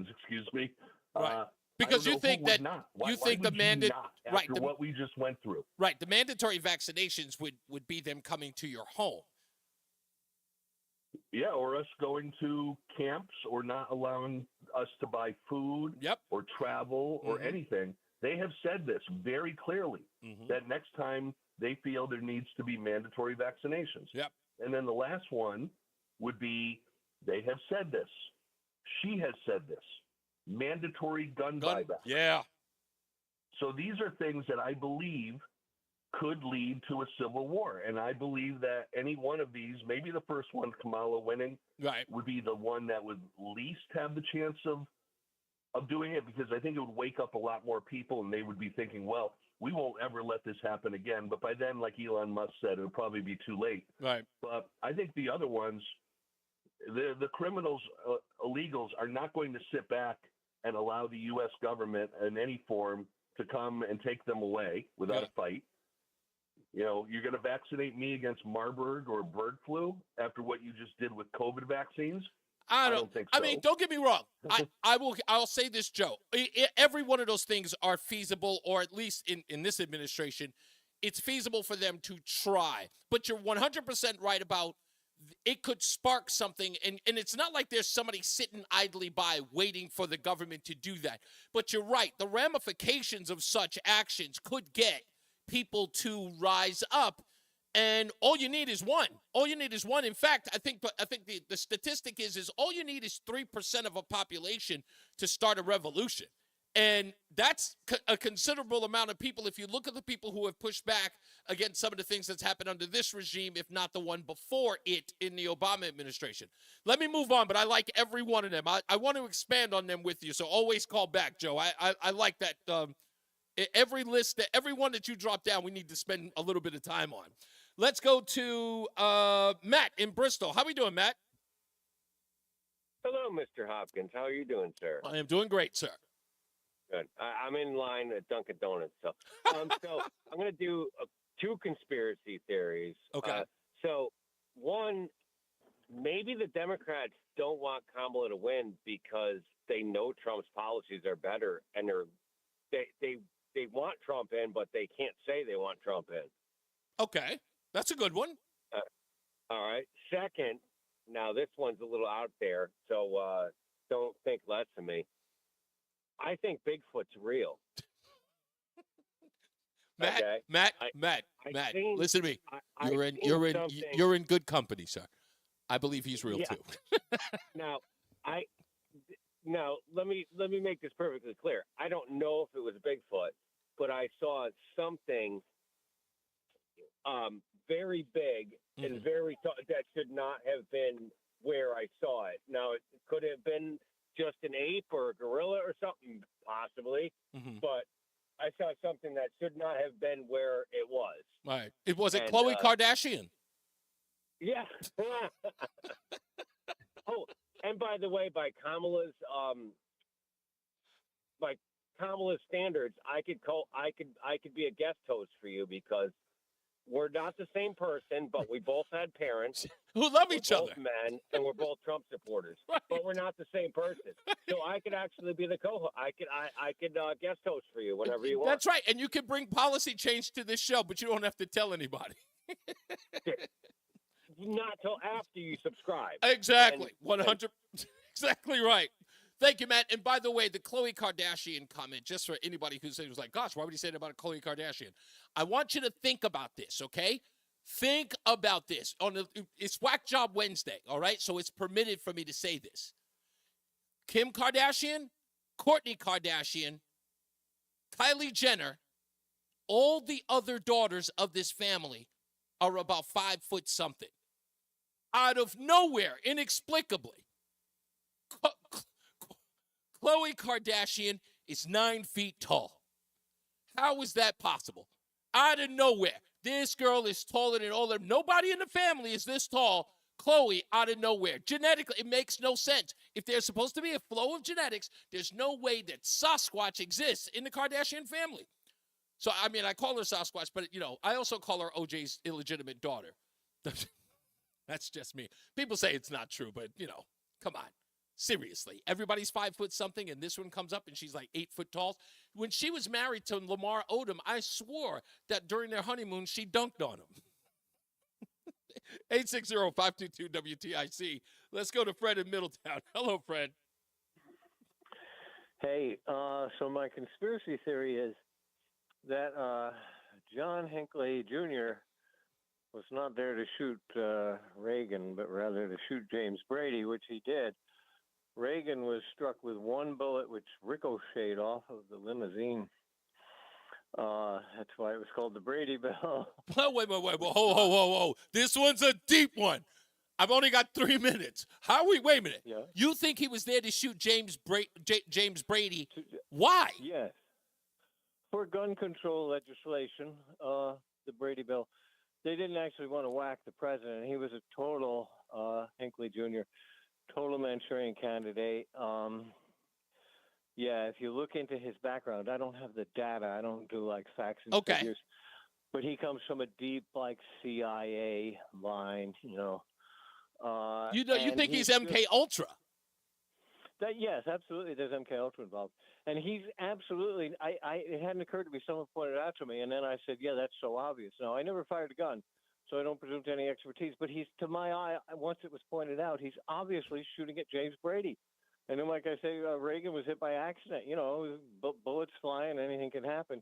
Excuse me. Right. Because you think that after what we just went through. Right. The mandatory vaccinations would be them coming to your home. Yeah, or us going to camps or not allowing us to buy food or travel or anything. They have said this very clearly that next time they feel there needs to be mandatory vaccinations. Yep. And then the last one would be they have said this. She has said this. Mandatory gun buyback. Yeah. So these are things that I believe could lead to a civil war. And I believe that any one of these, maybe the first one, Kamala winning, would be the one that would least have the chance of doing it, because I think it would wake up a lot more people and they would be thinking, well, we won't ever let this happen again. But by then, like Elon Musk said, it would probably be too late. Right. But I think the other ones, the criminals, illegals are not going to sit back and allow the U.S. government in any form to come and take them away without a fight. You know, you're going to vaccinate me against Marburg or bird flu after what you just did with COVID vaccines? I don't think so. I mean, don't get me wrong. I'll say this, Joe. Every one of those things are feasible, or at least in this administration, it's feasible for them to try. But you're 100% right about it could spark something. And it's not like there's somebody sitting idly by waiting for the government to do that. But you're right. The ramifications of such actions could get people to rise up. And all you need is one. All you need is one. In fact, I think the statistic is all you need is 3% of a population to start a revolution. And that's a considerable amount of people. If you look at the people who have pushed back against some of the things that's happened under this regime, if not the one before it in the Obama administration. Let me move on, but I like every one of them. I want to expand on them with you, so always call back, Joe. I like that. Every one that you drop down, we need to spend a little bit of time on. Let's go to Matt in Bristol. How are we doing, Matt? Hello, Mr. Hopkins. How are you doing, sir? I am doing great, sir. Good. I'm in line at Dunkin' Donuts. So I'm going to do two conspiracy theories. Okay. So one, maybe the Democrats don't want Kamala to win because they know Trump's policies are better, and they want Trump in, but they can't say they want Trump in. Okay. That's a good one. All right. Second, now this one's a little out there, so don't think less of me. I think Bigfoot's real. Matt, okay? Matt, listen to me. You're in good company, sir. I believe he's real too. Now let me make this perfectly clear. I don't know if it was Bigfoot, but I saw something very big and very tall that should not have been where I saw it. Now, it could have been just an ape or a gorilla or something, possibly, but I saw something that should not have been where it was. Right. It was Khloe Kardashian. Yeah. Oh, and by the way, by Kamala's standards, I could be a guest host for you because we're not the same person, but we both had parents who love each other. Both men, and we're both Trump supporters. Right. But we're not the same person. So I could actually be the co-host. I could guest host for you whenever you want. That's right, and you can bring policy change to this show, but you don't have to tell anybody. Not till after you subscribe. Exactly, 100. Exactly right. Thank you, Matt. And by the way, the Khloe Kardashian comment, just for anybody who was like, gosh, why would he say that about Khloe Kardashian? I want you to think about this, okay? Think about this. It's Whack Job Wednesday, all right? So it's permitted for me to say this. Kim Kardashian, Kourtney Kardashian, Kylie Jenner, all the other daughters of this family are about 5 foot something. Out of nowhere, inexplicably, Khloe Kardashian is 9 feet tall. How is that possible? Out of nowhere. This girl is taller than all of them. Nobody in the family is this tall. Chloe, out of nowhere. Genetically, it makes no sense. If there's supposed to be a flow of genetics, there's no way that Sasquatch exists in the Kardashian family. So, I mean, I call her Sasquatch, but, I also call her OJ's illegitimate daughter. That's just me. People say it's not true, but, come on. Seriously. Everybody's 5 foot something, and this one comes up, and she's like 8 foot tall. When she was married to Lamar Odom, I swore that during their honeymoon, she dunked on him. 860-522-WTIC. Let's go to Fred in Middletown. Hello, Fred. Hey, so my conspiracy theory is that John Hinckley Jr. was not there to shoot Reagan, but rather to shoot James Brady, which he did. Reagan was struck with one bullet, which ricocheted off of the limousine. That's why it was called the Brady Bell. Wait. Ho. This one's a deep one. I've only got 3 minutes. Wait a minute. Yeah. You think he was there to shoot James Brady? Why? Yes. For gun control legislation, the Brady Bill, they didn't actually want to whack the president. He was a total, Hinckley Jr., total Manchurian candidate. Yeah, if you look into his background, I don't have the data. I don't do facts and figures. But he comes from a deep CIA line, You think he's MK Ultra? Yes, absolutely. There's MK Ultra involved, and he's absolutely. It hadn't occurred to me. Someone pointed out to me, and then I said, "Yeah, that's so obvious." Now, I never fired a gun, so I don't presume to any expertise. But he's, to my eye, once it was pointed out, he's obviously shooting at James Brady. And then, like I say, Reagan was hit by accident. Bullets flying, anything can happen.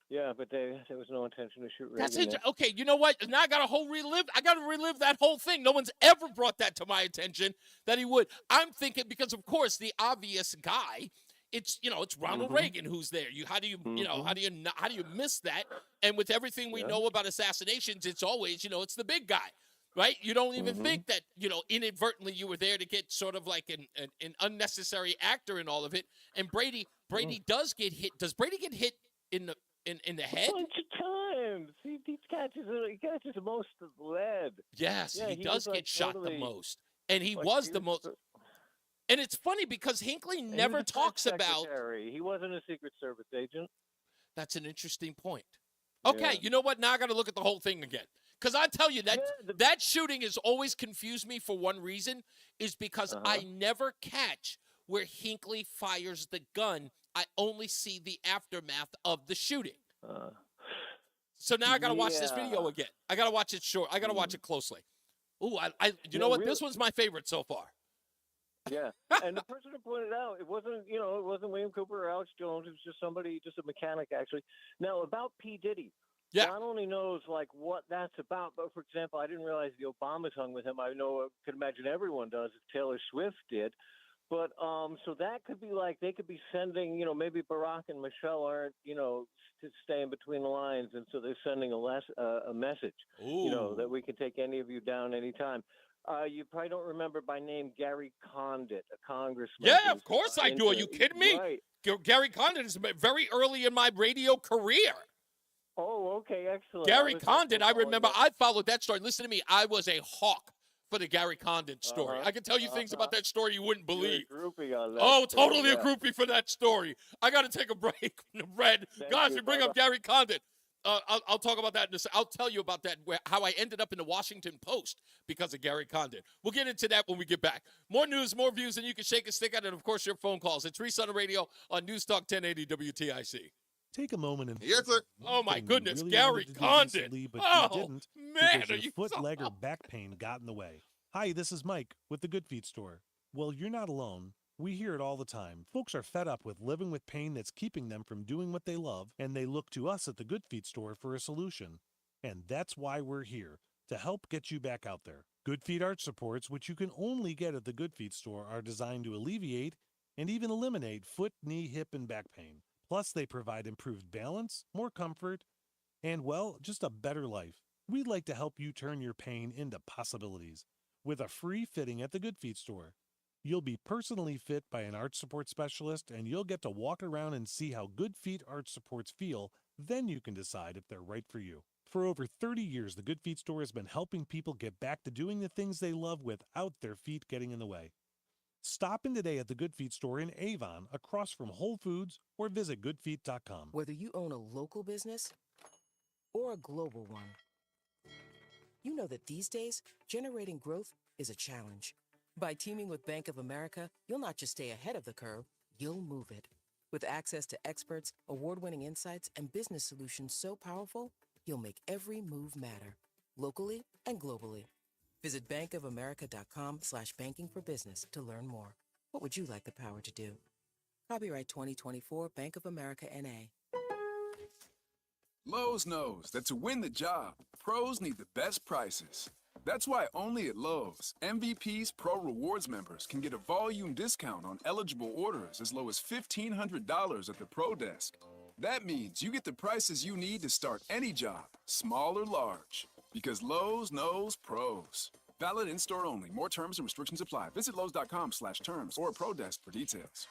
Yeah, but there was no intention to shoot Reagan. That's it. Okay, you know what? Now I got to relive that whole thing. No one's ever brought that to my attention that he would. I'm thinking because, of course, the obvious guy. It's Ronald Reagan who's there. How do you miss that? And with everything we know about assassinations, it's always it's the big guy. Right? You don't even think that, inadvertently you were there to get sort of like an unnecessary actor in all of it. And Brady does get hit. Does Brady get hit in the head? A bunch of times. He catches most of the lead. Yes, he does get shot the most. And he was the most. And it's funny because Hinckley never talks about. He wasn't a Secret Service agent. That's an interesting point. Okay, you know what? Now I got to look at the whole thing again. Because I tell you that shooting has always confused me for one reason, is because I never catch where Hinckley fires the gun. I only see the aftermath of the shooting. So now I got to watch this video again. I got to watch it short. I got to watch it closely. Ooh, you know what? Really? This one's my favorite so far. Yeah, and the person who pointed out, it wasn't William Cooper or Alex Jones. It was just somebody, just a mechanic, actually. Now, about P. Diddy. Yeah. Not only knows what that's about, but for example, I didn't realize the Obamas hung with him. I could imagine everyone does. Taylor Swift did, but so that could be they could be sending, maybe Barack and Michelle aren't, staying between the lines, and so they're sending a message, that we can take any of you down anytime. You probably don't remember by name Gary Condit, a congressman. Yeah, of course I do. Are you kidding me? Right. Gary Condit is very early in my radio career. Oh, okay, excellent. Gary Condit, I remember. I followed that story. Listen to me. I was a hawk for the Gary Condit story. I can tell you things about that story you wouldn't believe. You're a groupie on that. Oh, totally a groupie for that story. I got to take a break. Red, guys, we bring up Gary Condit. I'll talk about that. I'll tell you about that, how I ended up in the Washington Post because of Gary Condit. We'll get into that when we get back. More news, more views than you can shake a stick at, and, of course, your phone calls. It's Reese on the Radio on NewsTalk 1080 WTIC. Take a moment and oh my goodness, really Gary Condit! But oh you didn't man, because your foot, leg, or back pain got in the way. Hi, this is Mike with the Good Feet Store. Well, you're not alone. We hear it all the time. Folks are fed up with living with pain that's keeping them from doing what they love, and they look to us at the Good Feet Store for a solution. And that's why we're here, to help get you back out there. Good Feet arch supports, which you can only get at the Good Feet Store, are designed to alleviate and even eliminate foot, knee, hip, and back pain. Plus, they provide improved balance, more comfort, and, well, just a better life. We'd like to help you turn your pain into possibilities with a free fitting at the Good Feet Store. You'll be personally fit by an arch support specialist, and you'll get to walk around and see how Good Feet arch supports feel. Then you can decide if they're right for you. For over 30 years, the Good Feet store has been helping people get back to doing the things they love without their feet getting in the way. Stop in today at the Good Feet store in Avon, across from Whole Foods, or visit goodfeet.com. Whether you own a local business or a global one, you know that these days, generating growth is a challenge. By teaming with Bank of America, you'll not just stay ahead of the curve, you'll move it. With access to experts, award-winning insights, and business solutions so powerful, you'll make every move matter, locally and globally. Visit bankofamerica.com/banking for business to learn more. What would you like the power to do? Copyright 2024 Bank of America N.A. Lowe's knows that to win the job, pros need the best prices. That's why only at Lowe's, MVP's Pro Rewards members can get a volume discount on eligible orders as low as $1,500 at the Pro Desk. That means you get the prices you need to start any job, small or large. Because Lowe's knows pros. Valid in-store only. More terms and restrictions apply. Visit Lowe's.com/terms or Pro Desk for details.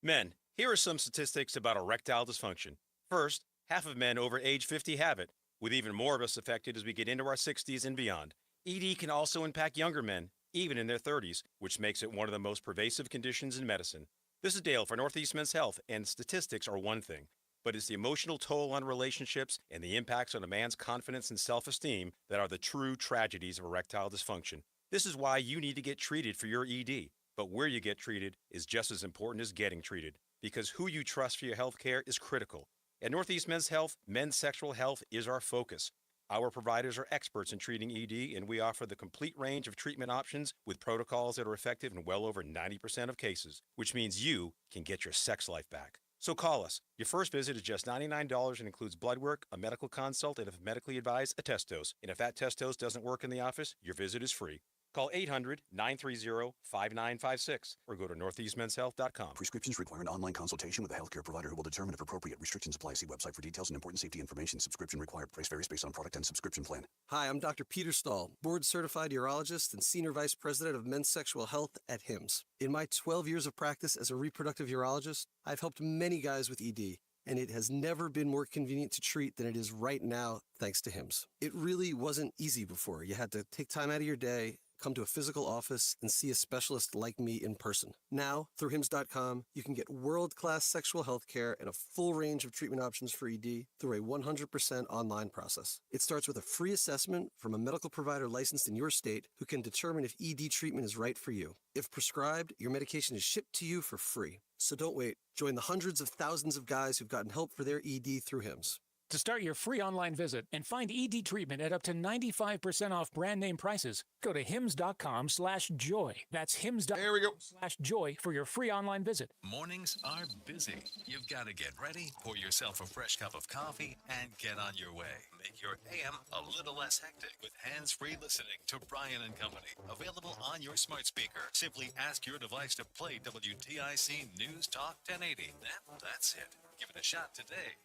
Men, here are some statistics about erectile dysfunction. First, half of men over age 50 have it, with even more of us affected as we get into our 60s and beyond. ED can also impact younger men, even in their 30s, which makes it one of the most pervasive conditions in medicine. This is Dale for Northeast Men's Health, and statistics are one thing, but it's the emotional toll on relationships and the impacts on a man's confidence and self-esteem that are the true tragedies of erectile dysfunction. This is why you need to get treated for your ED, but where you get treated is just as important as getting treated, because who you trust for your health care is critical. At Northeast Men's Health, men's sexual health is our focus. Our providers are experts in treating ED, and we offer the complete range of treatment options with protocols that are effective in well over 90% of cases, which means you can get your sex life back. So call us. Your first visit is just $99 and includes blood work, a medical consult, and if medically advised, a test dose. And if that test dose doesn't work in the office, your visit is free. Call 800-930-5956 or go to northeastmenshealth.com. Prescriptions require an online consultation with a healthcare provider who will determine if appropriate. Restrictions apply. See website for details and important safety information. Subscription required. Price varies based on product and subscription plan. Hi, I'm Dr. Peter Stahl, board-certified urologist and senior vice president of men's sexual health at HIMSS. In my 12 years of practice as a reproductive urologist, I've helped many guys with ED, and it has never been more convenient to treat than it is right now, thanks to HIMSS. It really wasn't easy before. You had to take time out of your day, come to a physical office, and see a specialist like me in person. Now, through HIMSS.com, you can get world-class sexual health care and a full range of treatment options for ED through a 100% online process. It starts with a free assessment from a medical provider licensed in your state who can determine if ED treatment is right for you. If prescribed, your medication is shipped to you for free. So don't wait. Join the hundreds of thousands of guys who've gotten help for their ED through HIMSS. To start your free online visit and find ED treatment at up to 95% off brand name prices, go to hims.com/joy. That's hims.com/joy for your free online visit. Mornings are busy. You've got to get ready, pour yourself a fresh cup of coffee, and get on your way. Make your AM a little less hectic with hands-free listening to Brian and Company. Available on your smart speaker. Simply ask your device to play WTIC News Talk 1080. That's it. Give it a shot today.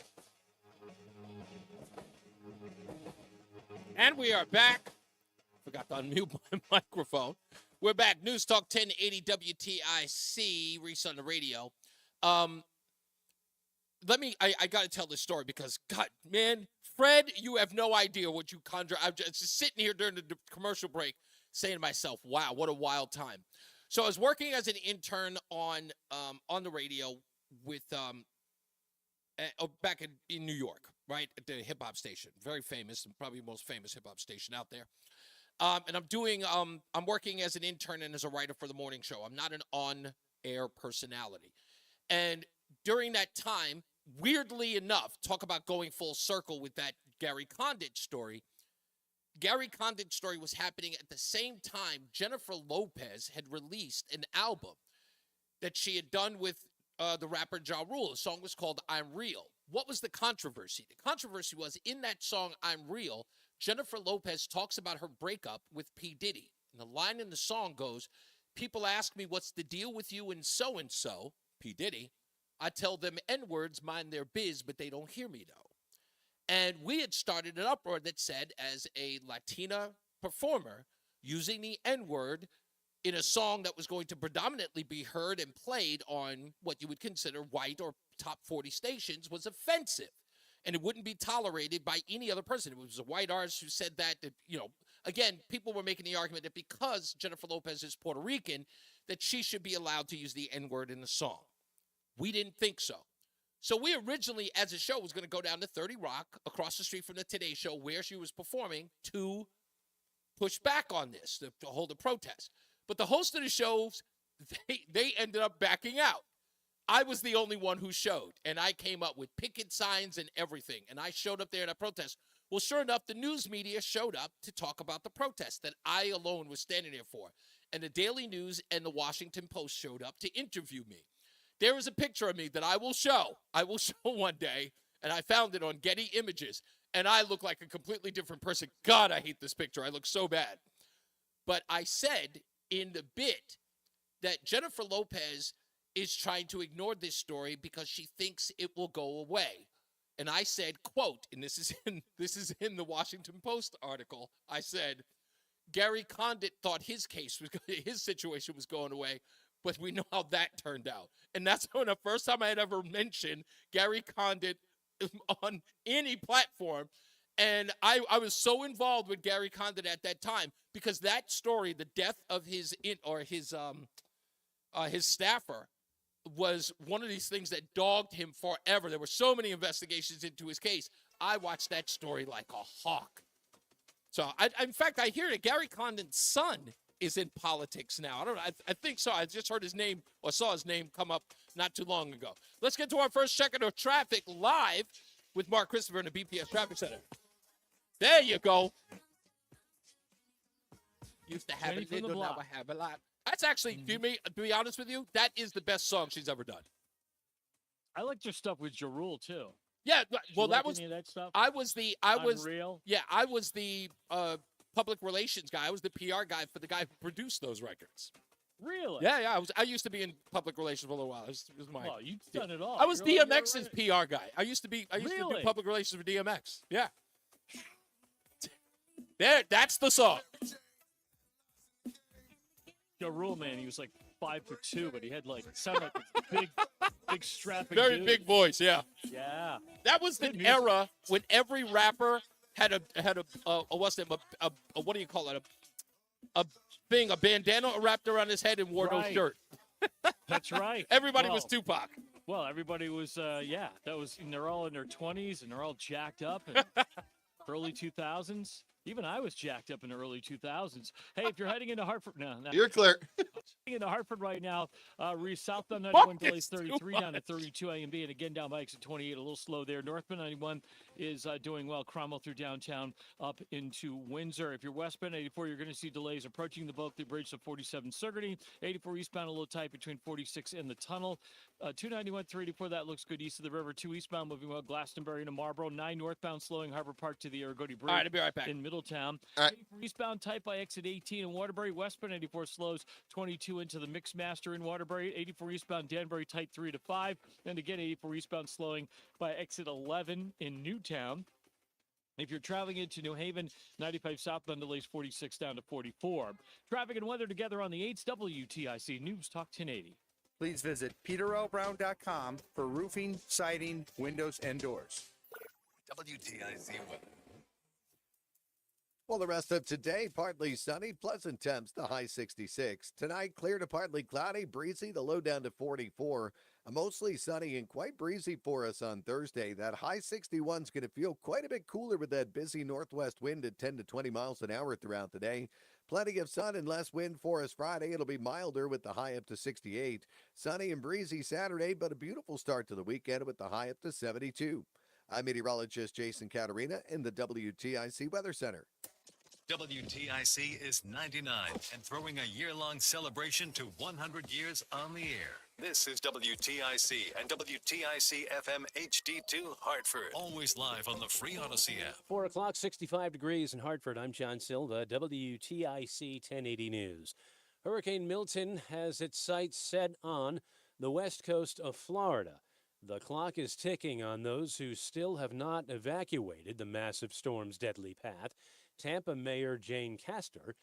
And we are back. Forgot to unmute my microphone. We're back. News Talk 1080 WTIC, Reese on the radio. I got to tell this story because, God, man, Fred, you have no idea what you conjure. I'm just sitting here during the commercial break saying to myself, wow, what a wild time. So I was working as an intern on the radio with back in New York, right, at the hip-hop station. Very famous, and probably the most famous hip-hop station out there. And I'm working as an intern and as a writer for the morning show. I'm not an on-air personality. And during that time, weirdly enough, talk about going full circle with that Gary Condit story. Gary Condit story was happening at the same time Jennifer Lopez had released an album that she had done with the rapper Ja Rule. The song was called I'm Real. What was the controversy? The controversy was in that song I'm Real, Jennifer Lopez talks about her breakup with P. Diddy. And the line in the song goes, people ask me what's the deal with you and so, P. Diddy. I tell them N-words, mind their biz, but they don't hear me though. And we had started an uproar that said, as a Latina performer, using the N-word in a song that was going to predominantly be heard and played on what you would consider white or top 40 stations was offensive, and it wouldn't be tolerated by any other person. It was a white artist who said that, again, people were making the argument that because Jennifer Lopez is Puerto Rican, that she should be allowed to use the N-word in the song. We didn't think so. So we originally, as a show, was going to go down to 30 Rock, across the street from the Today Show, where she was performing, to push back on this, to hold a protest. But the host of the shows, they ended up backing out. I was the only one who showed, and I came up with picket signs and everything, and I showed up there at a protest. Well, sure enough, the news media showed up to talk about the protest that I alone was standing there for, and the Daily News and the Washington Post showed up to interview me. There is a picture of me that I will show one day, and I found it on Getty Images, and I look like a completely different person. God, I hate this picture. I look so bad. But I said in the bit that Jennifer Lopez is trying to ignore this story because she thinks it will go away. And I said, quote, and this is in the Washington Post article, I said, Gary Condit thought his situation was going away, but we know how that turned out. And that's the first time I had ever mentioned Gary Condit on any platform. And I was so involved with Gary Condit at that time because that story, the death of his staffer, was one of these things that dogged him forever. There were so many investigations into his case. I watched that story like a hawk. So, in fact, I hear that Gary Condit's son is in politics now. I don't know. I think so. I just heard his name or saw his name come up not too long ago. Let's get to our first check of traffic live with Mark Christopher in the BPS Traffic Center. There you go. Used to have it little, now I have a lot. That's actually, to be honest with you, that is the best song she's ever done. I liked your stuff with Jarul too. Yeah, well, that stuff? I was the public relations guy. I was the PR guy for the guy who produced those records. Really? Yeah. I used to be in public relations for a little while. It was my. Well, you've done it all. I was DMX's PR guy. I used to do public relations for DMX. Yeah. There, that's the song. Joe Rule, man, he was like 5'2", but he had sounded like a big strapping very dude. big voice. Yeah. Yeah. That was the era when every rapper had a what do you call it? A bandana wrapped around his head and wore no shirt. That's right. Everybody was Tupac. Well, everybody was, that was, and they're all in their 20s and they're all jacked up and early 2000s. Even I was jacked up in the early 2000s. Hey, if you're heading into Hartford, no. You're clear. Into Hartford right now, Reese southbound 91 delays 33 down to 32 A and B, and again down by exit 28, a little slow there. Northbound 91 is doing well. Cromwell through downtown up into Windsor. If you're westbound 84, you're going to see delays approaching the Bulkley Bridge to 47 Sigourney. 84 eastbound a little tight between 46 and the tunnel. 291 384, that looks good east of the river. 2 eastbound moving well, Glastonbury to Marlboro. 9 northbound slowing Harbor Park to the Aragodi Bridge. All right, I'll be right back. In Middletown. All right. 84 eastbound tight by exit 18 in Waterbury. Westbound 84 slows 22 into the Mixmaster in Waterbury. 84 eastbound Danbury tight 3 to 5. And again, 84 eastbound slowing by exit 11 in Newtown. If you're traveling into New Haven, 95 southbound delays 46 down to 44. Traffic and weather together on the 8s WTIC News Talk 1080. Please visit peterlbrown.com for roofing, siding, windows, and doors. WTIC weather. Well, the rest of today, partly sunny, pleasant temps, the high 66. Tonight, clear to partly cloudy, breezy, the low down to 44. Mostly sunny and quite breezy for us on Thursday. That high 61 is going to feel quite a bit cooler with that busy northwest wind at 10 to 20 miles an hour throughout the day. Plenty of sun and less wind for us Friday. It'll be milder with the high up to 68. Sunny and breezy Saturday, but a beautiful start to the weekend with the high up to 72. I'm meteorologist Jason Caterina in the WTIC Weather Center. WTIC is 99 and throwing a year-long celebration to 100 years on the air. This is WTIC and WTIC FM HD2 Hartford. Always live on the free Odyssey app. 4 o'clock, 65 degrees in Hartford. I'm John Silva, WTIC 1080 News. Hurricane Milton has its sights set on the west coast of Florida. The clock is ticking on those who still have not evacuated the massive storm's deadly path. Tampa Mayor Jane Castor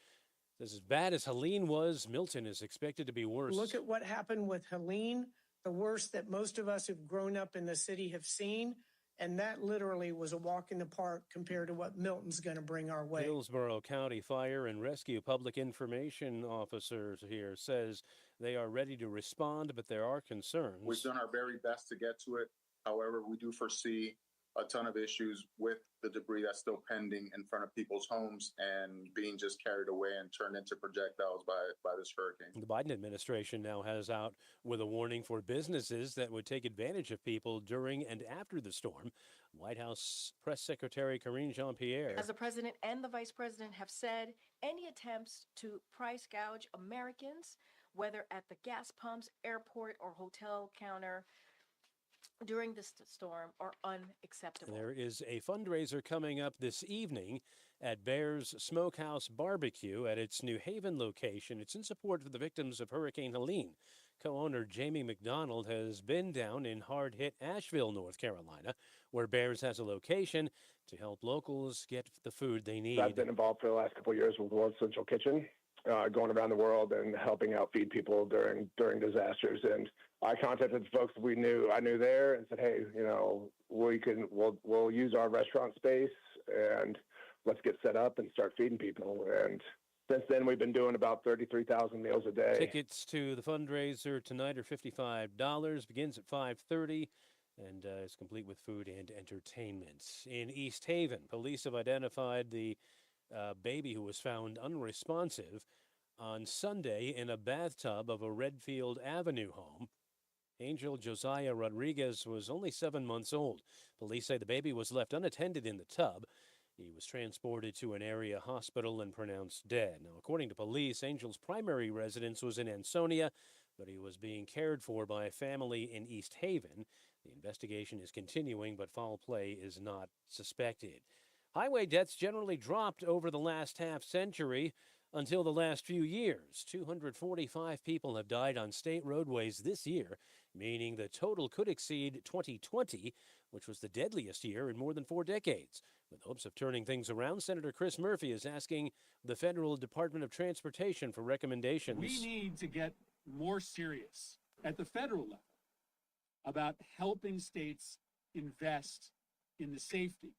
says as bad as Helene was, Milton is expected to be worse. Look at what happened with Helene. the worst that most of us who've grown up in the city have seen. And that literally was a walk in the park compared to what Milton's going to bring our way. Hillsborough County Fire and Rescue Public Information Officers here says they are ready to respond, but there are concerns. We've done our very best to get to it. However, we do foresee a ton of issues with the debris that's still pending in front of people's homes and being just carried away and turned into projectiles by this hurricane. The Biden administration now has out with a warning for businesses that would take advantage of people during and after the storm. White House Press Secretary Karine Jean-Pierre. As the president and the vice president have said, any attempts to price gouge Americans, whether at the gas pumps, airport, or hotel counter, during this storm are unacceptable. There is a fundraiser coming up this evening at Bear's Smokehouse Barbecue at its New Haven location. It's in support of the victims of Hurricane Helene. Co-owner Jamie McDonald has been down in hard-hit Asheville, North Carolina, where Bear's has a location to help locals get the food they need. I've been involved for the last couple of years with World Central Kitchen, going around the world and helping out feed people during disasters. And I contacted the folks I knew there and said, hey, we'll use our restaurant space and let's get set up and start feeding people. And since then, we've been doing about 33,000 meals a day. Tickets to the fundraiser tonight are $55, begins at 5:30, and is complete with food and entertainment. In East Haven, police have identified the baby who was found unresponsive on Sunday in a bathtub of a Redfield Avenue home. Angel Josiah Rodriguez was only 7 months old. Police say the baby was left unattended in the tub. He was transported to an area hospital and pronounced dead. Now, according to police, Angel's primary residence was in Ansonia, but he was being cared for by a family in East Haven. The investigation is continuing, but foul play is not suspected. Highway deaths generally dropped over the last half-century until the last few years. 245 people have died on state roadways this year, meaning the total could exceed 2020, which was the deadliest year in more than 4 decades. With hopes of turning things around, Senator Chris Murphy is asking the Federal Department of Transportation for recommendations. We need to get more serious at the federal level about helping states invest in the safety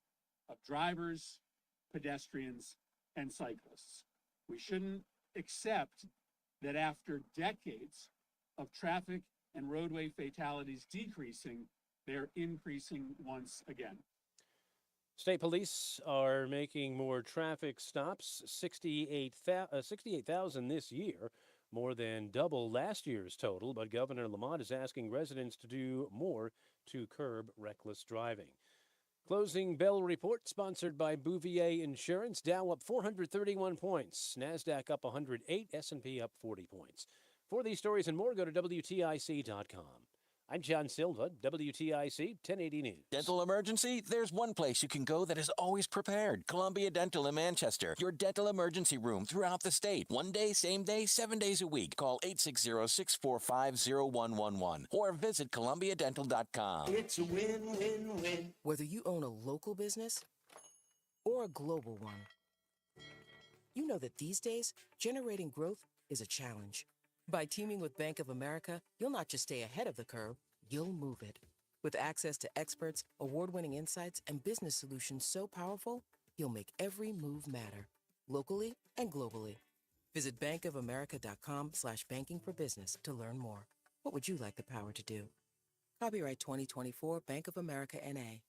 of drivers, pedestrians, and cyclists. We shouldn't accept that after decades of traffic and roadway fatalities decreasing, they're increasing once again. State police are making more traffic stops, 68,000 this year, more than double last year's total, but Governor Lamont is asking residents to do more to curb reckless driving. Closing bell report sponsored by Bouvier Insurance. Dow up 431 points. NASDAQ up 108. S&P up 40 points. For these stories and more, go to WTIC.com. I'm John Silva, WTIC 1080 News. Dental emergency? There's one place you can go that is always prepared. Columbia Dental in Manchester. Your dental emergency room throughout the state. 1 day, same day, 7 days a week. Call 860-645-0111 or visit columbiadental.com. It's a win-win-win. Whether you own a local business or a global one, you know that these days, generating growth is a challenge. By teaming with Bank of America, you'll not just stay ahead of the curve, you'll move it. With access to experts, award-winning insights, and business solutions so powerful, you'll make every move matter, locally and globally. Visit bankofamerica.com/banking for business to learn more. What would you like the power to do? Copyright 2024 Bank of America N.A.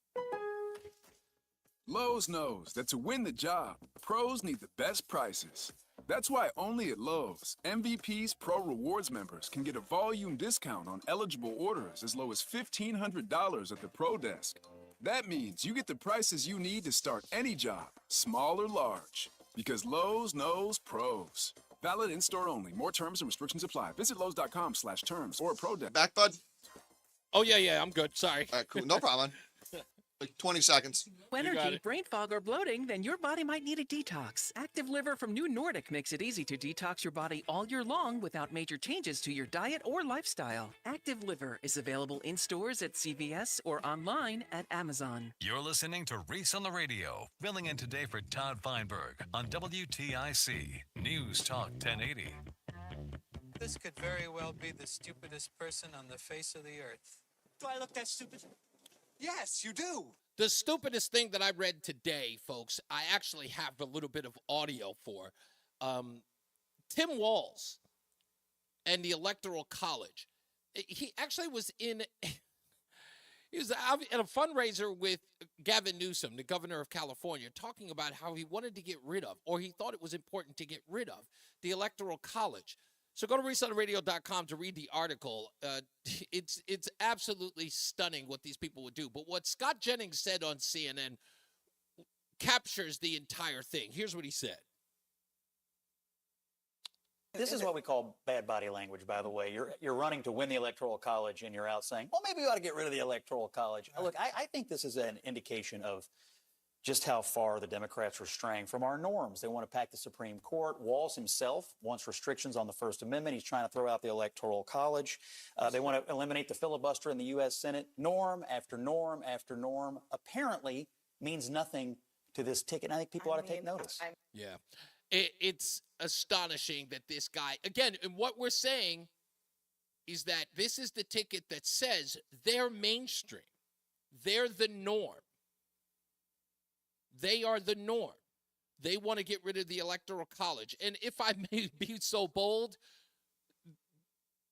Lowe's knows that to win the job, pros need the best prices. That's why only at Lowe's, MVP's Pro Rewards members can get a volume discount on eligible orders as low as $1,500 at the Pro Desk. That means you get the prices you need to start any job, small or large. Because Lowe's knows pros. Valid in-store only. More terms and restrictions apply. Visit Lowe's.com/terms or Pro Desk. Back, bud? Oh, yeah, I'm good. Sorry. All right, cool. No problem. Like 20 seconds. Energy, brain fog, or bloating, then your body might need a detox. Active Liver from New Nordic makes it easy to detox your body all year long without major changes to your diet or lifestyle. Active Liver is available in stores at CVS or online at Amazon. You're listening to Reese on the Radio, filling in today for Todd Feinberg on WTIC News Talk 1080. This could very well be the stupidest person on the face of the earth. Do I look that stupid? Yes, you do. The stupidest thing that I read today, folks, I actually have a little bit of audio for. Tim Walz and the Electoral College. He actually was in he was at a fundraiser with Gavin Newsom, the governor of California, talking about how he wanted to get rid of, or he thought it was important to get rid of, the Electoral College. So go to ReeseOnTheRadio.com to read the article. It's absolutely stunning what these people would do. But what Scott Jennings said on CNN captures the entire thing. Here's what he said. This is what we call bad body language, by the way. You're running to win the Electoral College, and you're out saying, well, maybe we ought to get rid of the Electoral College. Look, I think this is an indication of just how far the Democrats are straying from our norms. They want to pack the Supreme Court. Walz himself wants restrictions on the First Amendment. He's trying to throw out the Electoral College. They want to eliminate the filibuster in the U.S. Senate. Norm after norm after norm apparently means nothing to this ticket. And I think people ought to take notice. Yeah. It's astonishing that this guy, again, and what we're saying is that this is the ticket that says they're mainstream. They're the norm. They are the norm. They want to get rid of the Electoral College. And if I may be so bold,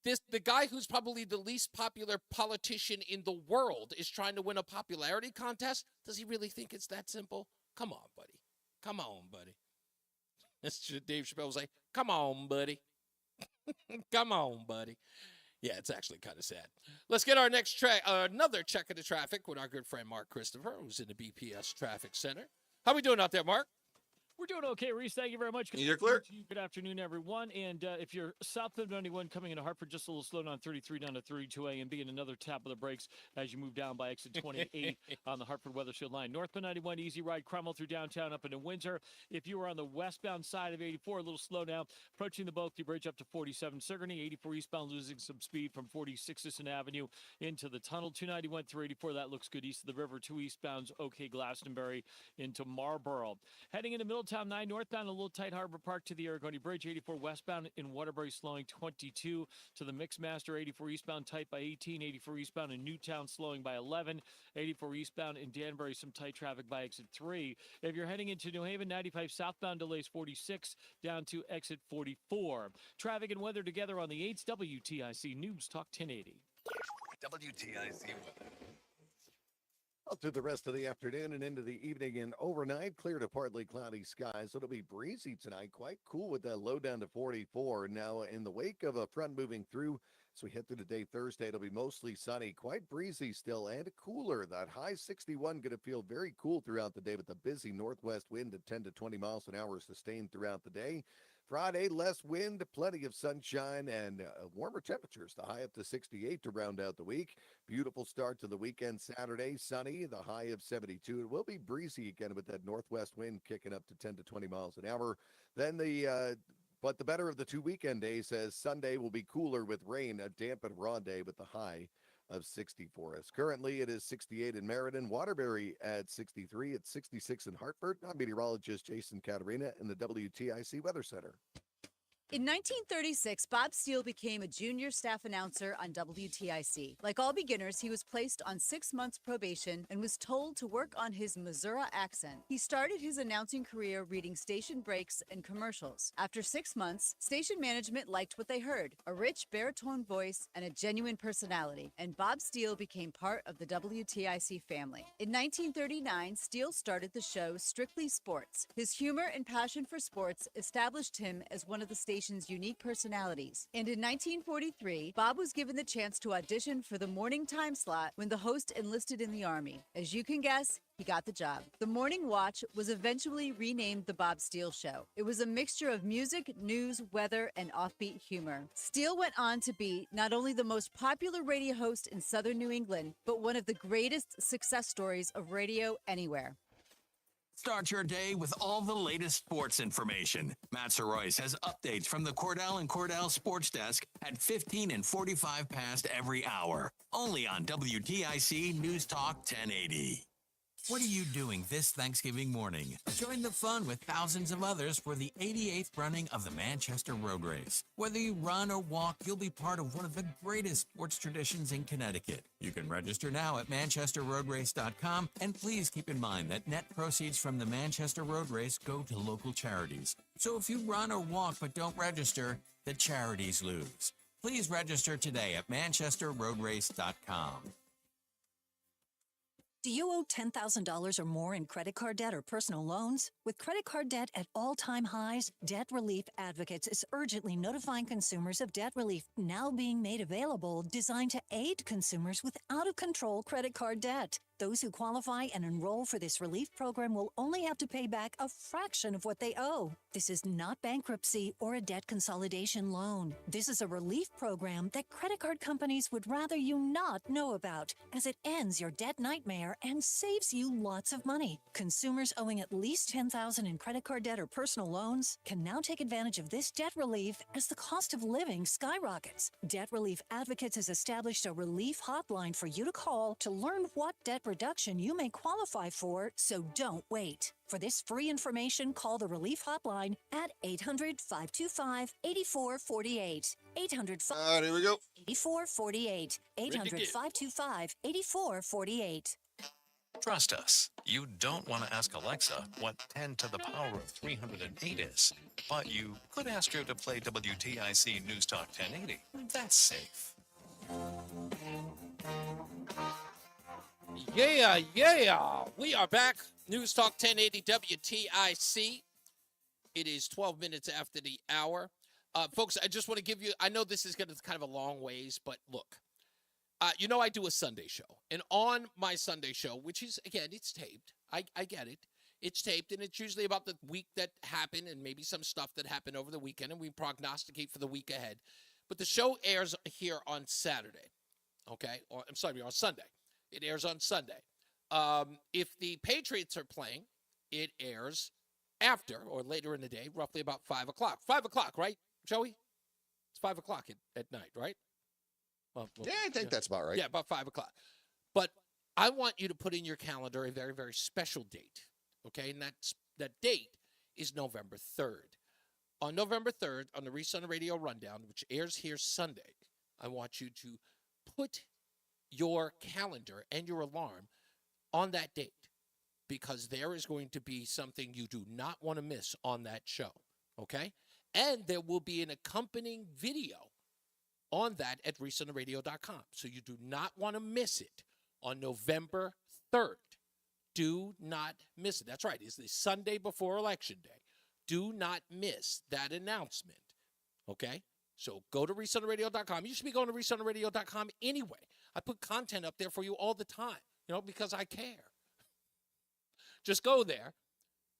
the guy who's probably the least popular politician in the world is trying to win a popularity contest. Does he really think it's that simple? Come on, buddy. Come on, buddy. That's what Dave Chappelle was like, come on, buddy. Come on, buddy. Yeah, it's actually kind of sad. Let's get our next another check of the traffic with our good friend Mark Christopher, who's in the BPS Traffic Center. How we doing out there, Mark? We're doing okay, Reese. Thank you very much. You're clear. Good afternoon, everyone. And if you're south of 91 coming into Hartford, just a little slow down 33 down to 32 A and B, and another tap of the brakes as you move down by exit 28 on the Hartford Weathersfield line. Northbound 91, easy ride, Cromwell through downtown up into Windsor. If you were on the westbound side of 84, a little slow now, approaching the Bulkley Bridge up to 47 Sigourney, 84 eastbound losing some speed from 46 Sisson Avenue into the tunnel. 291 through 84, that looks good east of the river. 2 eastbounds, okay, Glastonbury into Marlboro. Heading into Middletown 9 northbound, a little tight Harbor Park to the Aragoni Bridge. 84 westbound in Waterbury slowing 22 to the Mixmaster. 84 eastbound tight by 18. 84 eastbound in Newtown slowing by 11. 84 eastbound in Danbury, some tight traffic by exit 3. If you're heading into New Haven, 95 southbound delays 46 down to exit 44. Traffic and weather together on the 8th. WTIC News Talk 1080. WTIC weather. Up to the rest of the afternoon and into the evening and overnight, clear to partly cloudy skies. It'll be breezy tonight, quite cool with that low down to 44. Now, in the wake of a front moving through, as we head through the day Thursday, it'll be mostly sunny, quite breezy still and cooler. That high 61 going to feel very cool throughout the day with a busy northwest wind at 10 to 20 miles an hour sustained throughout the day. Friday, less wind, plenty of sunshine, and warmer temperatures. The high up to 68 to round out the week. Beautiful start to the weekend Saturday. Sunny, the high of 72. It will be breezy again with that northwest wind kicking up to 10 to 20 miles an hour. Then but the better of the 2 weekend days says Sunday will be cooler with rain, a damp and raw day with the high of 60 for us. Currently, it is 68 in Meriden, Waterbury at 63, at 66 in Hartford. I'm meteorologist Jason Caterina in the WTIC Weather Center. In 1936, Bob Steele became a junior staff announcer on WTIC. Like all beginners, he was placed on 6 months probation and was told to work on his Missouri accent. He started his announcing career reading station breaks and commercials. After 6 months, station management liked what they heard, a rich baritone voice and a genuine personality, and Bob Steele became part of the WTIC family. In 1939, Steele started the show Strictly Sports. His humor and passion for sports established him as one of the station's unique personalities. And in 1943, Bob was given the chance to audition for the morning time slot when the host enlisted in the Army. As you can guess, he got the job. The Morning Watch was eventually renamed The Bob Steele Show. It was a mixture of music, news, weather, and offbeat humor. Steele went on to be not only the most popular radio host in southern New England, but one of the greatest success stories of radio anywhere. Start your day with all the latest sports information. Matt Soroyce has updates from the Cordell and Cordell Sports Desk at 15 and 45 past every hour. Only on WTIC News Talk 1080. What are you doing this Thanksgiving morning? Join the fun with thousands of others for the 88th running of the Manchester Road Race. Whether you run or walk, you'll be part of one of the greatest sports traditions in Connecticut. You can register now at manchesterroadrace.com, and please keep in mind that net proceeds from the Manchester Road Race go to local charities. So if you run or walk but don't register, the charities lose. Please register today at manchesterroadrace.com. Do you owe $10,000 or more in credit card debt or personal loans? With credit card debt at all-time highs, Debt Relief Advocates is urgently notifying consumers of debt relief now being made available, designed to aid consumers with out-of-control credit card debt. Those who qualify and enroll for this relief program will only have to pay back a fraction of what they owe. This is not bankruptcy or a debt consolidation loan. This is a relief program that credit card companies would rather you not know about, as it ends your debt nightmare and saves you lots of money. Consumers owing at least $10,000 in credit card debt or personal loans can now take advantage of this debt relief as the cost of living skyrockets. Debt Relief Advocates has established a relief hotline for you to call to learn what debt reduction you may qualify for, so don't wait. For this free information, call the Relief Hotline at 800-525-8448. 800-525-8448. Here we go. 8448. 800-525-8448. Trust us, you don't want to ask Alexa what 10 to the power of 308 is, but you could ask her to play WTIC News Talk 1080. That's safe. Yeah. We are back. News Talk 1080 WTIC. It is 12 minutes after the hour. Folks, I just want to give you, I know this is going to kind of a long ways, but look. You know I do a Sunday show. And on my Sunday show, which is, again, it's taped. I get it. It's taped, and it's usually about the week that happened and maybe some stuff that happened over the weekend, and we prognosticate for the week ahead. But the show airs here on Saturday, okay? Or I'm sorry, on Sunday. It airs on Sunday. If the Patriots are playing, it airs after or later in the day, roughly about 5 o'clock. 5 o'clock, right, Joey? It's 5 o'clock at night, right? Well, Yeah, I think that's about right. Yeah, about 5 o'clock. But I want you to put in your calendar a very, very special date, okay? And that date is November 3rd. On November 3rd, on the Reese On The Radio Rundown, which airs here Sunday, I want you to put your calendar and your alarm on that date, because there is going to be something you do not want to miss on that show, okay? And there will be an accompanying video on that at reasonoradio.com. So you do not want to miss it on November 3rd. Do not miss it. That's right. It's the Sunday before Election Day. Do not miss that announcement, okay? So go to reasonoradio.com. You should be going to reasonoradio.com anyway. I put content up there for you all the time, because I care. Just go there.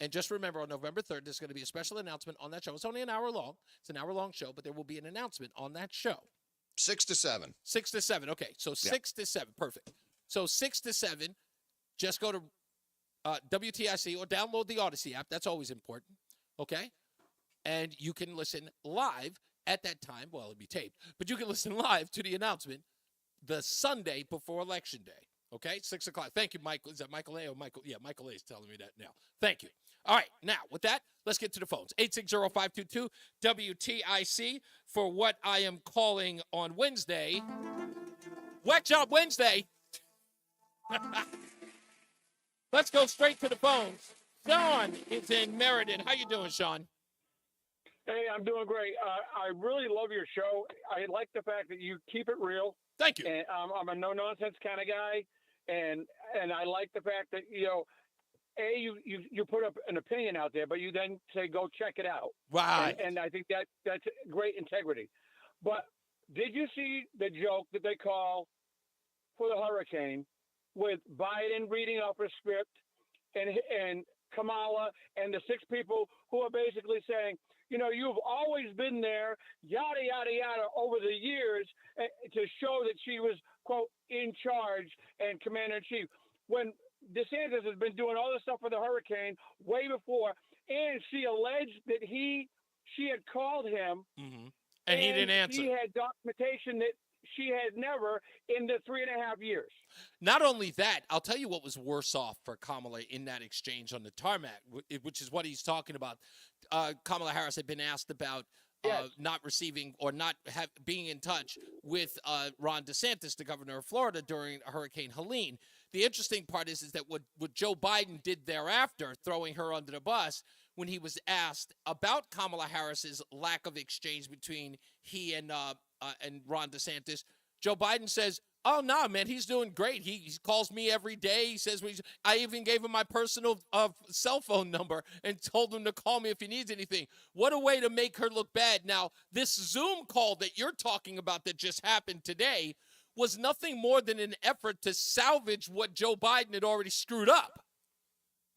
And just remember, on November 3rd, there's going to be a special announcement on that show. It's only an hour long. It's an hour-long show, but there will be an announcement on that show. 6 to 7. 6 to 7. Okay, so 6 to 7. Perfect. So 6 to 7, just go to WTIC or download the Odyssey app. That's always important, okay? And you can listen live at that time. Well, it'll be taped, but you can listen live to the announcement the Sunday before Election Day. Okay, 6 o'clock. Thank you, Michael. Is that Michael A or Michael? Yeah, Michael A is telling me that now. Thank you. All right, now, with that, let's get to the phones. 860-522-WTIC for what I am calling on Wednesday, Wet Job Wednesday. Let's go straight to the phones. Sean is in Meriden. How you doing, Sean? Hey, I'm doing great. I really love your show. I like the fact that you keep it real. Thank you. And I'm a no-nonsense kind of guy, and I like the fact that, you put up an opinion out there, but you then say, go check it out. Right. And I think that's great integrity. But did you see the joke that they call for the hurricane with Biden reading off a script and Kamala and the 6 people who are basically saying, you've always been there, yada, yada, yada, over the years to show that she was, quote, in charge and commander-in-chief. When DeSantis has been doing all this stuff for the hurricane way before, and she alleged that she had called him. Mm-hmm. And he didn't answer. He had documentation that she has never in the 3.5 years. Not only that, I'll tell you what was worse off for Kamala in that exchange on the tarmac, which is what he's talking about. Kamala Harris had been asked about not receiving or not being in touch with Ron DeSantis, the governor of Florida, during Hurricane Helene. The interesting part is that what Joe Biden did thereafter, throwing her under the bus, when he was asked about Kamala Harris's lack of exchange between he and Ron DeSantis, Joe Biden says, "Oh, no, man, he's doing great. He calls me every day. He says, I even gave him my personal cell phone number and told him to call me if he needs anything." What a way to make her look bad. Now, this Zoom call that you're talking about that just happened today was nothing more than an effort to salvage what Joe Biden had already screwed up.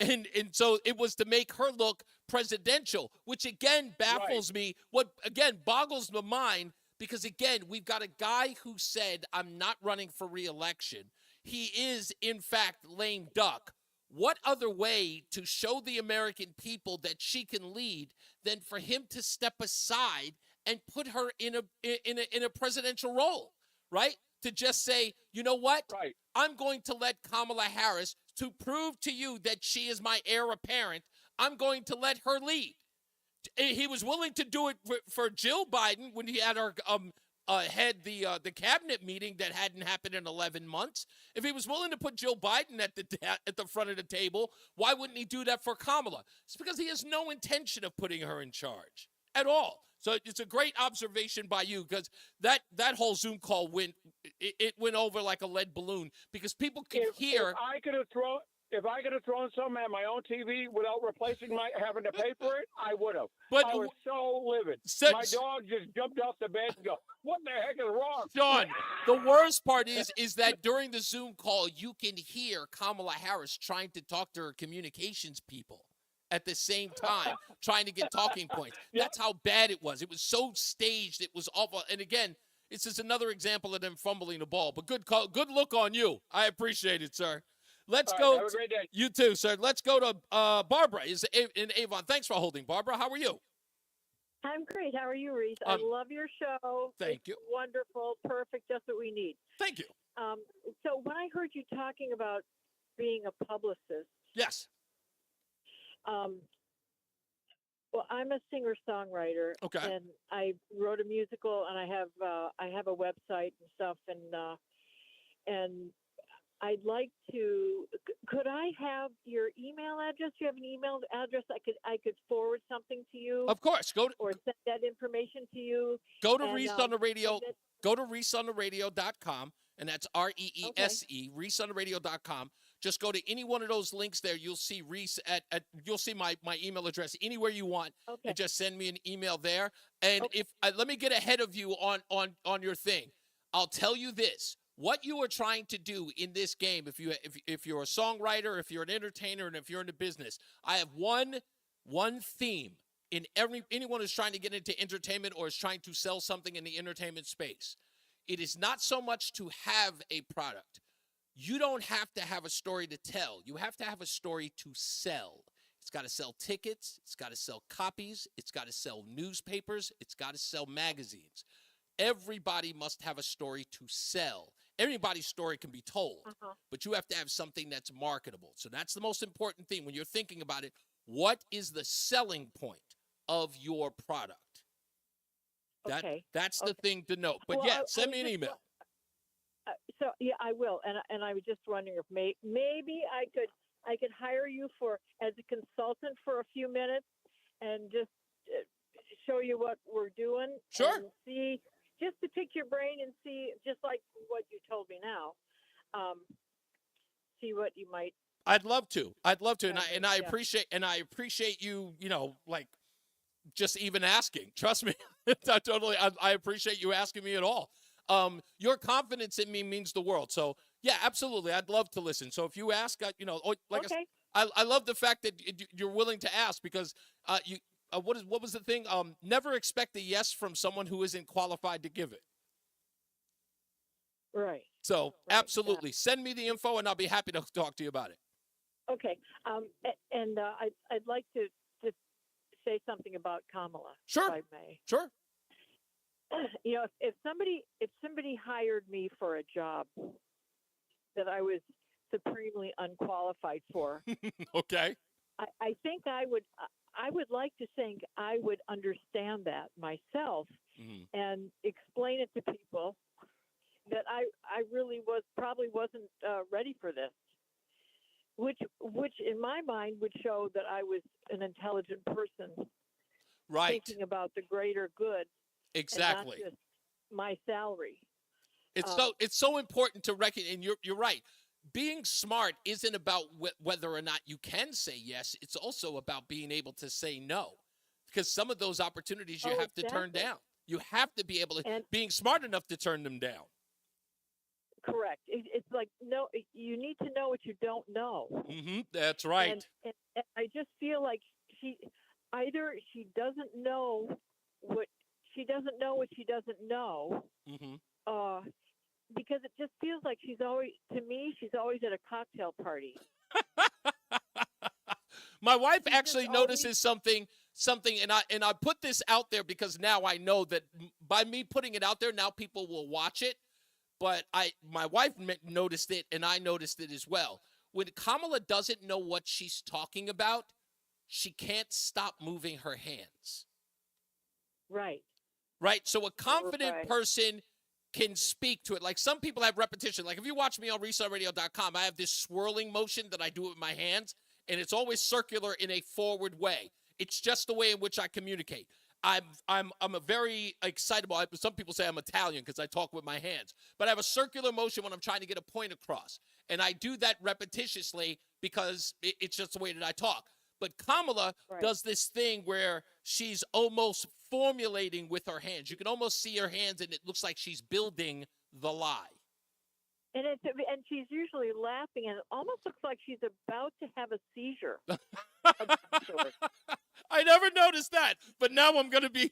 And so it was to make her look presidential, which, again, baffles me. What, again, boggles my mind. Because, again, we've got a guy who said, "I'm not running for re-election." He is, in fact, lame duck. What other way to show the American people that she can lead than for him to step aside and put her in a presidential role, right? To just say, you know what? Right. I'm going to let Kamala Harris, to prove to you that she is my heir apparent, I'm going to let her lead. He was willing to do it for Jill Biden when he had her the cabinet meeting that hadn't happened in 11 months. If he was willing to put Jill Biden at the front of the table, why wouldn't he do that for Kamala? It's because he has no intention of putting her in charge at all. So it's a great observation by you, because that whole Zoom call went over like a lead balloon, because people could hear. If I could have thrown something at my own TV without having to pay for it, I would have. But I was so livid. My dog just jumped off the bed and go, "What the heck is wrong?" Sean, the worst part is that during the Zoom call, you can hear Kamala Harris trying to talk to her communications people at the same time, trying to get talking points. That's how bad it was. It was so staged. It was awful. And again, this is another example of them fumbling the ball. But good look on you. I appreciate it, sir. Let's go. Have a great day. You too, sir. Let's go to Barbara in Avon. Thanks for holding, Barbara. How are you? I'm great. How are you, Reese? I love your show. Thank you. Wonderful. Perfect. Just what we need. Thank you. So when I heard you talking about being a publicist. Yes. Well, I'm a singer-songwriter. Okay. And I wrote a musical, and I have a website and stuff, and I'd like to. Could I have your email address? Do you have an email address I could forward something to you? Of course. Or send that information to you. Go to Reese on the Radio. Go to ReeseOnTheRadio.com, and that's REESE. ReeseOnTheRadio.com. Just go to any one of those links there. You'll see Reese you'll see my email address anywhere you want. Okay. And just send me an email there. And let me get ahead of you on your thing. I'll tell you this. What you are trying to do in this game, if you're a songwriter, if you're an entertainer, and if you're in the business, I have one theme in anyone who's trying to get into entertainment or is trying to sell something in the entertainment space. It is not so much to have a product. You don't have to have a story to tell. You have to have a story to sell. It's got to sell tickets. It's got to sell copies. It's got to sell newspapers. It's got to sell magazines. Everybody must have a story to sell. Everybody's story can be told, but you have to have something that's marketable. So that's the most important thing when you're thinking about it. What is the selling point of your product? That's the thing to know. But send me an email. So yeah, I will. And I was just wondering if maybe I could hire you as a consultant for a few minutes and just show you what we're doing. Sure. And see. Just to pick your brain and see, just like what you told me now, see what you might. I'd love to, and I appreciate you. Like just even asking. Trust me, I appreciate you asking me at all. Your confidence in me means the world. So yeah, absolutely, I'd love to listen. So if you ask, I love the fact that you're willing to ask because you. What was the thing? Never expect a yes from someone who isn't qualified to give it. Right. So absolutely, send me the info, and I'll be happy to talk to you about it. Okay. And I'd like to say something about Kamala. Sure. If I may. Sure. you know, if somebody hired me for a job that I was supremely unqualified for, Okay. I think I would like to think I would understand that myself and explain it to people that I really probably wasn't ready for this, which in my mind would show that I was an intelligent person, Right. thinking about the greater good, Exactly. and not just my salary. It's so important to recognize, and you're right. Being smart isn't about whether or not you can say yes. It's also about being able to say no, because some of those opportunities you have to turn down. You have to be able to, being smart enough to turn them down. Correct. It's like, no, you need to know what you don't know. That's right. And I just feel like she doesn't know what she doesn't know. Because it just feels like she's always at a cocktail party. My wife actually notices something, and I put this out there because now I know that by me putting it out there, now people will watch it. But my wife noticed it, and I noticed it as well. When Kamala doesn't know what she's talking about, she can't stop moving her hands. Right. Right. So a confident person can speak to it. Like some people have repetition. Like if you watch me on ReeseOnRadio.com, I have this swirling motion that I do with my hands, and it's always circular in a forward way. It's just the way in which I communicate. I'm a very excitable. Some people say I'm Italian because I talk with my hands, but I have a circular motion when I'm trying to get a point across, and I do that repetitiously because it's just the way that I talk. But Kamala does this thing where she's almost formulating with her hands. You can almost see her hands, and it looks like she's building the lie. And she's usually laughing, and it almost looks like she's about to have a seizure. I never noticed that, but now I'm gonna be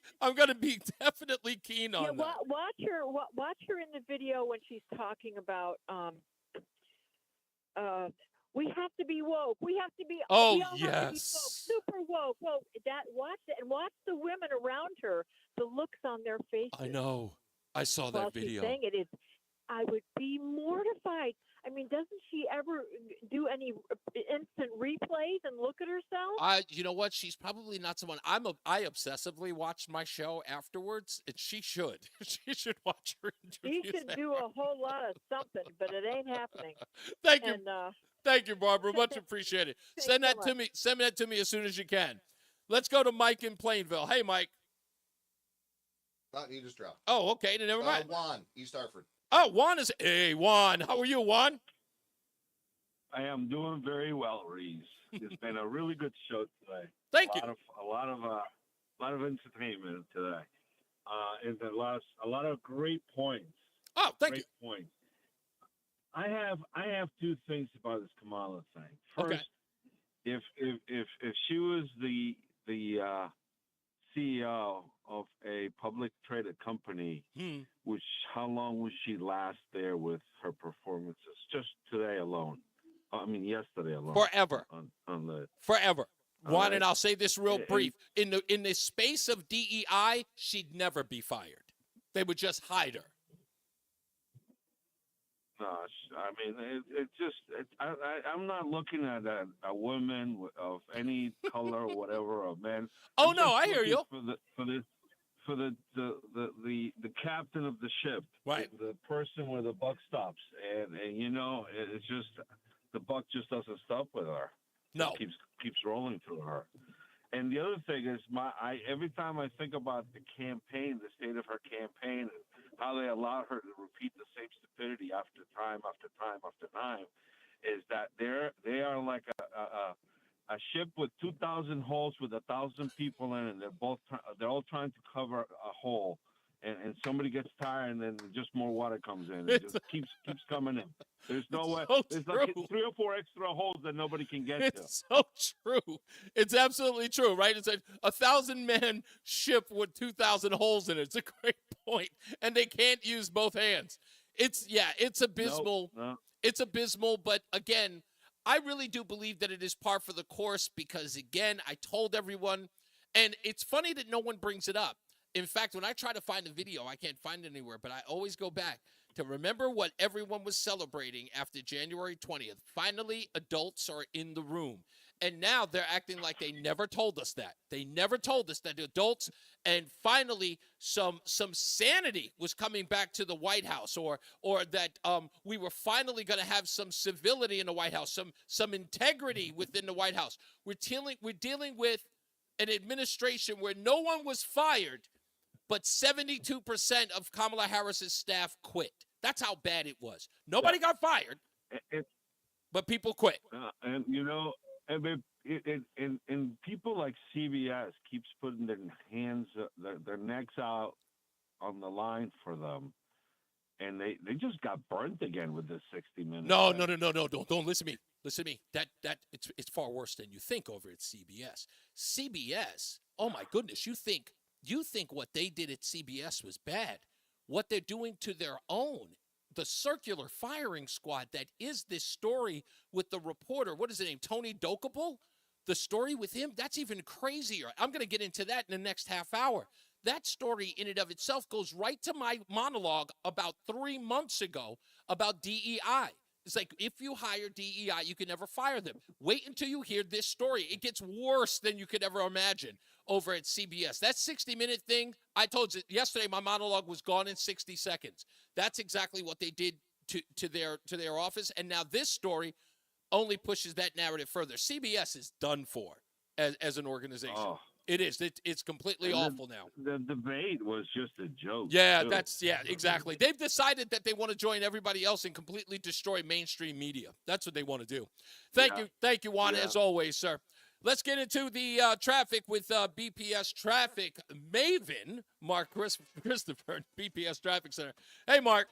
definitely keen on that. Watch her in the video when she's talking about we have to be woke. We have to be. Oh, we all have to be woke, yes. super woke. Well, watch it and watch the women around her. The looks on their faces. I know. I saw that video. She's saying it is. I would be mortified. I mean, doesn't she ever do any instant replays and look at herself? You know what? She's probably not someone. I obsessively watched my show afterwards, and she should. She should watch her interviews. She should do a whole lot of something, but it ain't happening. Thank you. Thank you, Barbara. Much appreciated. Send that to me. Send that to me as soon as you can. Let's go to Mike in Plainville. Hey, Mike. He just dropped. Oh, okay. Never mind. Juan, East Hartford. Oh, Juan is. Hey, Juan. How are you, Juan? I am doing very well, Reese. It's been a really good show today. Thank you. A lot of entertainment today. And a lot of great points. Oh, thank you. Great points. I have two things about this Kamala thing. First, if she was the CEO of a public traded company, how long would she last there with her performances? Just today alone. I mean, yesterday alone. Forever. Forever. Juan, right. and I'll say this real brief. In the space of DEI, she'd never be fired. They would just hide her. No, I mean, I'm not looking at a woman of any color or whatever, or man. Oh, no, I hear you. For the captain of the ship, right? The person where the buck stops, and you know, it's just the buck just doesn't stop with her. No, it keeps rolling through her. And the other thing is, every time I think about the campaign, the state of her campaign, and how they allowed her to repeat the same stupidity after time after time after time, is that they are like a ship with 2,000 holes with 1,000 people in it. They're all trying to cover a hole, and somebody gets tired, and then just more water comes in. It just keeps coming in. There's no way. There's like 3 or 4 extra holes that nobody can get to. It's so true. It's absolutely true, right? It's a 1,000-man ship with 2,000 holes in it. It's a great point, and they can't use both hands. It's abysmal. No. It's abysmal, but again, I really do believe that it is par for the course because, again, I told everyone, and it's funny that no one brings it up. In fact, when I try to find the video, I can't find it anywhere, but I always go back to remember what everyone was celebrating after January 20th. Finally, adults are in the room. And now they're acting like they never told us that. They never told us that the adults, and finally some sanity was coming back to the White House, or that we were finally going to have some civility in the White House, some integrity within the White House. We're dealing with an administration where no one was fired, but 72% of Kamala Harris's staff quit. That's how bad it was. Nobody got fired, but people quit. And you know, and people like CBS keeps putting their hands, their necks out on the line for them, and they just got burnt again with this 60 Minutes. No, don't listen to me. Listen to me. That it's far worse than you think over at CBS. CBS. Oh my goodness, you think what they did at CBS was bad. What they're doing to their own, the circular firing squad that is this story with the reporter, what is his name, Tony Dokable? The story with him, that's even crazier. I'm going to get into that in the next half hour. That story in and of itself goes right to my monologue about 3 months ago about DEI. It's like, if you hire DEI, you can never fire them. Wait until you hear this story. It gets worse than you could ever imagine over at CBS. That 60-minute thing, I told you yesterday, my monologue was gone in 60 seconds. That's exactly what they did to their office. And now this story only pushes that narrative further. CBS is done for as an organization. Oh. It is. It's completely awful now. The debate was just a joke. Yeah, too. Exactly. They've decided that they want to join everybody else and completely destroy mainstream media. That's what they want to do. Thank you, Juan, as always, sir. Let's get into the traffic with BPS Traffic Maven, Mark Christopher, BPS Traffic Center. Hey, Mark.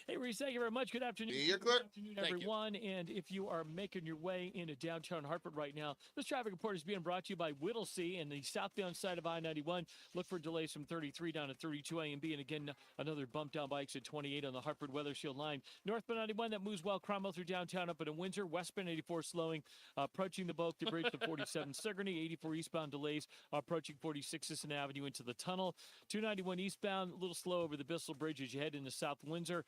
Hey, Reese, thank you very much. Good afternoon. You're clear. Good afternoon, everyone. And if you are making your way into downtown Hartford right now, this traffic report is being brought to you by Whittlesey and the southbound side of I-91. Look for delays from 33 down to 32 A and B. And again, another bump down by exit 28 on the Hartford Weather Shield line. Northbound 91, that moves well. Cromwell through downtown up into Windsor. Westbound 84 slowing, approaching the Boak Bridge to 47 Sigourney. 84 eastbound delays, approaching 46 Sisson Avenue into the tunnel. 291 eastbound, a little slow over the Bissell Bridge as you head into South Windsor.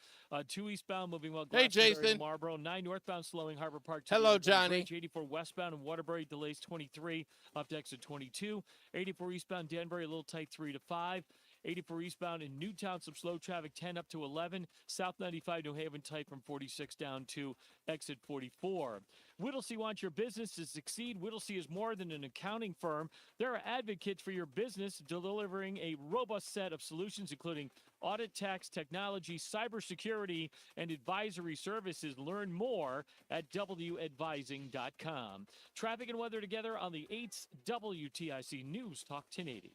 2 eastbound moving well. Hey, Jason. Marlboro. 9 northbound slowing Harbor Park. Hello, Johnny. 84 westbound and Waterbury delays 23 up to exit 22. 84 eastbound Danbury a little tight 3 to 5. 84 eastbound in Newtown, some slow traffic 10 up to 11. South 95 New Haven tight from 46 down to exit 44. Whittlesey wants your business to succeed. Whittlesey is more than an accounting firm. They're advocates for your business, delivering a robust set of solutions, including audit, tax, technology, cybersecurity, and advisory services. Learn more at WAdvising.com. Traffic and weather together on the 8th WTIC News Talk 1080.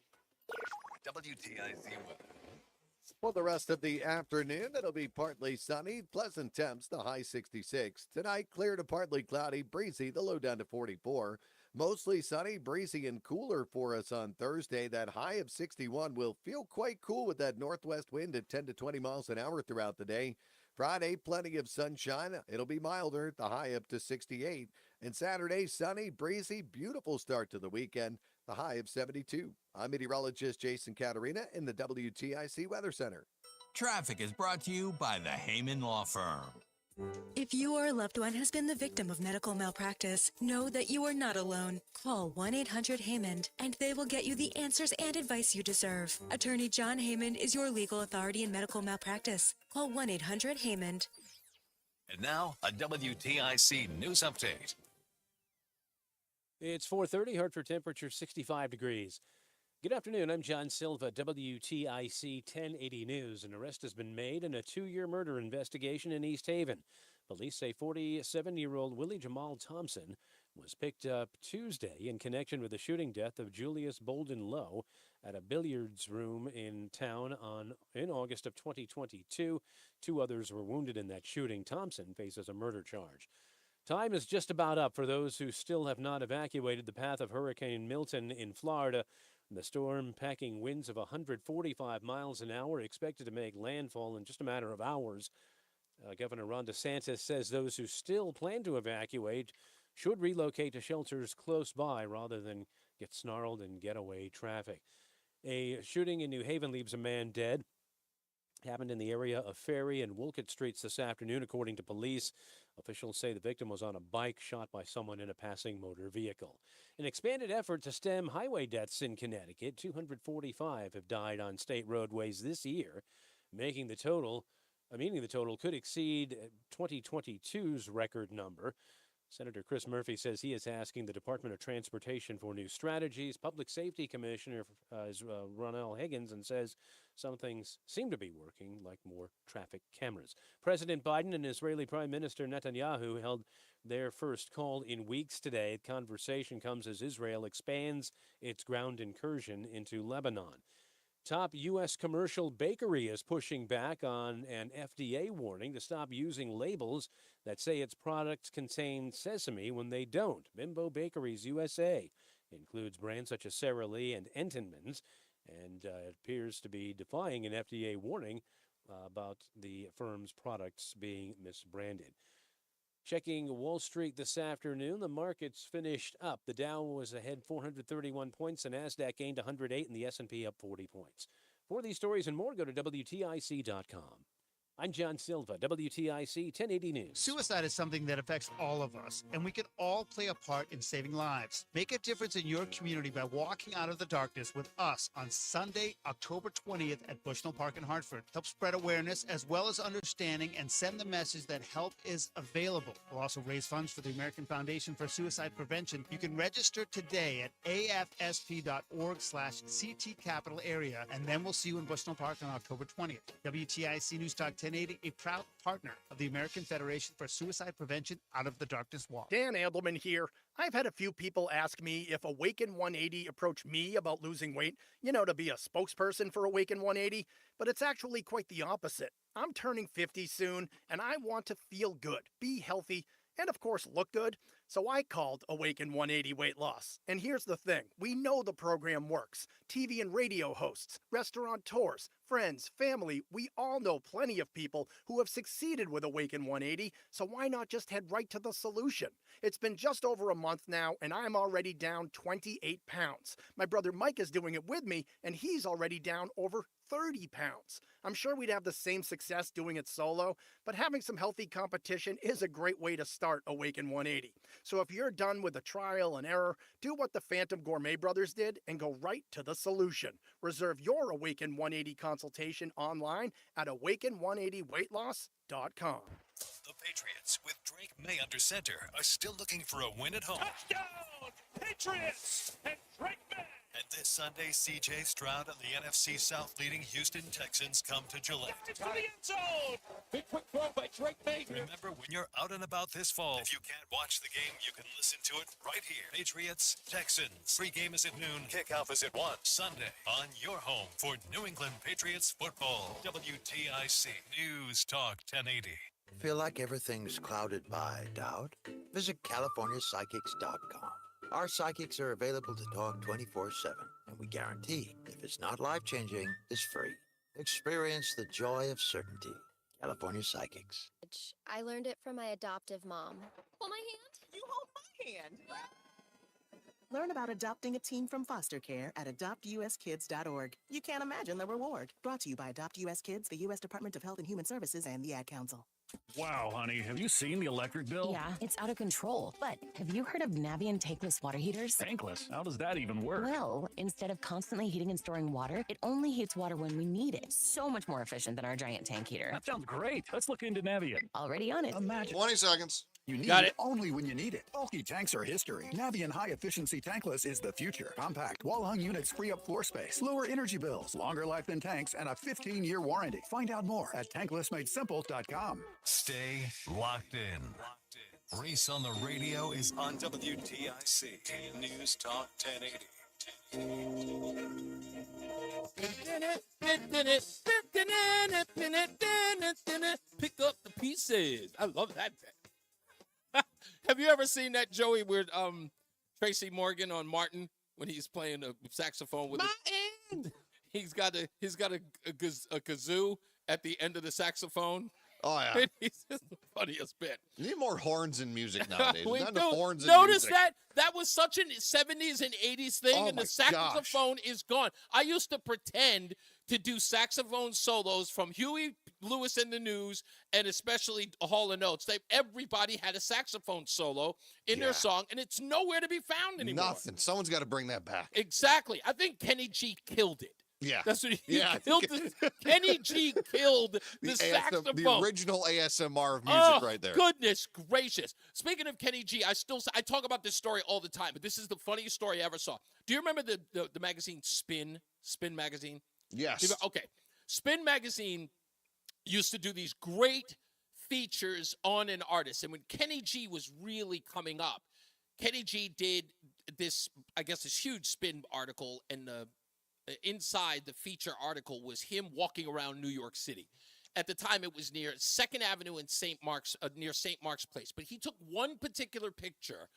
WTIC weather. For the rest of the afternoon, it'll be partly sunny, pleasant temps, the high 66. Tonight, clear to partly cloudy, breezy, the low down to 44. Mostly sunny, breezy, and cooler for us on Thursday. That high of 61 will feel quite cool with that northwest wind at 10 to 20 miles an hour throughout the day. Friday, plenty of sunshine. It'll be milder, the high up to 68. And Saturday, sunny, breezy, beautiful start to the weekend, the high of 72. I'm meteorologist Jason Caterina in the WTIC Weather Center. Traffic is brought to you by the Heyman Law Firm. If you or a loved one has been the victim of medical malpractice, know that you are not alone. Call 1-800-HEYMAN and they will get you the answers and advice you deserve. Attorney John Heyman is your legal authority in medical malpractice. Call 1-800-HEYMAN. And now, a WTIC news update. It's 4:30, Hartford temperature 65 degrees. Good afternoon, I'm John Silva, WTIC 1080 News. An arrest has been made in a 2-year murder investigation in East Haven. Police say 47-year-old Willie Jamal Thompson was picked up Tuesday in connection with the shooting death of Julius Bolden Lowe at a billiards room in town in August of 2022. 2 others were wounded in that shooting. Thompson faces a murder charge. Time is just about up for those who still have not evacuated the path of Hurricane Milton in Florida. The storm, packing winds of 145 miles an hour, expected to make landfall in just a matter of hours. Governor Ron DeSantis says those who still plan to evacuate should relocate to shelters close by rather than get snarled in getaway traffic. A shooting in New Haven leaves a man dead. Happened in the area of Ferry and Wolcott Streets this afternoon, according to police. Officials say the victim was on a bike shot by someone in a passing motor vehicle. An expanded effort to stem highway deaths in Connecticut. 245 have died on state roadways this year, meaning the total could exceed 2022's record number. Senator Chris Murphy says he is asking the Department of Transportation for new strategies. Public Safety Commissioner is Ronell Higgins and says some things seem to be working, like more traffic cameras. President Biden and Israeli Prime Minister Netanyahu held their first call in weeks today. The conversation comes as Israel expands its ground incursion into Lebanon. Top U.S. commercial bakery is pushing back on an FDA warning to stop using labels that say its products contain sesame when they don't. Bimbo Bakeries USA includes brands such as Sara Lee and Entenmann's, and it appears to be defying an FDA warning about the firm's products being misbranded. Checking Wall Street this afternoon, the markets finished up. The Dow was ahead 431 points, the NASDAQ gained 108, and the S&P up 40 points. For these stories and more, go to WTIC.com. I'm John Silva, WTIC 1080 News. Suicide is something that affects all of us, and we can all play a part in saving lives. Make a difference in your community by walking out of the darkness with us on Sunday, October 20th at Bushnell Park in Hartford. Help spread awareness as well as understanding and send the message that help is available. We'll also raise funds for the American Foundation for Suicide Prevention. You can register today at afsp.org/CT Capital Area, and then we'll see you in Bushnell Park on October 20th. WTIC NewsTalk 1080, a proud partner of the American Federation for Suicide Prevention. Out of the Darkness Walk. Dan Andelman here. I've had a few people ask me if Awaken 180 approached me about losing weight, to be a spokesperson for Awaken 180, but it's actually quite the opposite. I'm turning 50 soon, and I want to feel good, be healthy, and of course look good. So I called Awaken 180 Weight Loss. And here's the thing. We know the program works. TV and radio hosts, restaurateurs, friends, family, we all know plenty of people who have succeeded with Awaken 180, so why not just head right to the solution? It's been just over a month now, and I'm already down 28 pounds. My brother Mike is doing it with me, and he's already down over 30 pounds. I'm sure we'd have the same success doing it solo, but having some healthy competition is a great way to start Awaken 180. So if you're done with the trial and error, do what the Phantom Gourmet Brothers did and go right to the solution. Reserve your Awaken 180 consultation online at awaken180weightloss.com. The Patriots, with Drake May under center, are still looking for a win at home. Touchdown, Patriots, and Drake May. And this Sunday, C.J. Stroud and the NFC South leading Houston Texans come to Gillette. It's to the end zone. Big quick throw by Drake May. Remember, when you're out and about this fall, if you can't watch the game, you can listen to it right here. Patriots, Texans. Pre-game is at noon. Kickoff is at 1. Sunday on your home for New England Patriots football. WTIC News Talk 1080. Feel like everything's clouded by doubt? Visit CaliforniaPsychics.com. Our psychics are available to talk 24/7, and we guarantee if it's not life-changing, it's free. Experience the joy of certainty. California Psychics. I learned it from my adoptive mom. Hold my hand. You hold my hand. Learn about adopting a teen from foster care at adoptuskids.org. You can't imagine the reward. Brought to you by Adopt US Kids, the U.S. Department of Health and Human Services, and the Ad Council. Wow, honey, have you seen the electric bill? Yeah, it's out of control. But have you heard of Navien tankless water heaters? Tankless? How does that even work? Well, instead of constantly heating and storing water, it only heats water when we need it. So much more efficient than our giant tank heater. That sounds great. Let's look into Navien. Already on it. Imagine. 20 seconds. You need it only when you need it. Bulky tanks are history. Navien High Efficiency Tankless is the future. Compact, wall-hung units free up floor space, lower energy bills, longer life than tanks, and a 15-year warranty. Find out more at tanklessmadesimple.com. Stay locked in. Reese on the Radio is on WTIC News Talk 1080. Pick up the pieces. I love that. Have you ever seen that, Joey, with Tracy Morgan on Martin when he's playing a saxophone with He's got a kazoo at the end of the saxophone. Oh, yeah. And he's just the funniest bit. You need more horns in music nowadays. We Not do. enough horns in Notice music. that was such a 70s and 80s thing, Oh and the my saxophone is gone. I used to pretend to do saxophone solos from Huey Lewis and the News, and especially Hall & Oates. Everybody had a saxophone solo in their song, and it's nowhere to be found anymore. Nothing. Someone's got to bring that back. Exactly. I think Kenny G killed it. Yeah. That's what he Yeah, I killed. think Kenny G killed the saxophone. The original ASMR of music right there. Goodness gracious. Speaking of Kenny G, I talk about this story all the time, but this is the funniest story I ever saw. Do you remember the magazine Spin magazine? Yes. Okay. Spin magazine used to do these great features on an artist. And when Kenny G was really coming up, Kenny G did this, I guess, this huge Spin article, and inside the feature article was him walking around New York City. At the time, it was near 2nd Avenue and St. Mark's, near St. Mark's Place. But he took one particular picture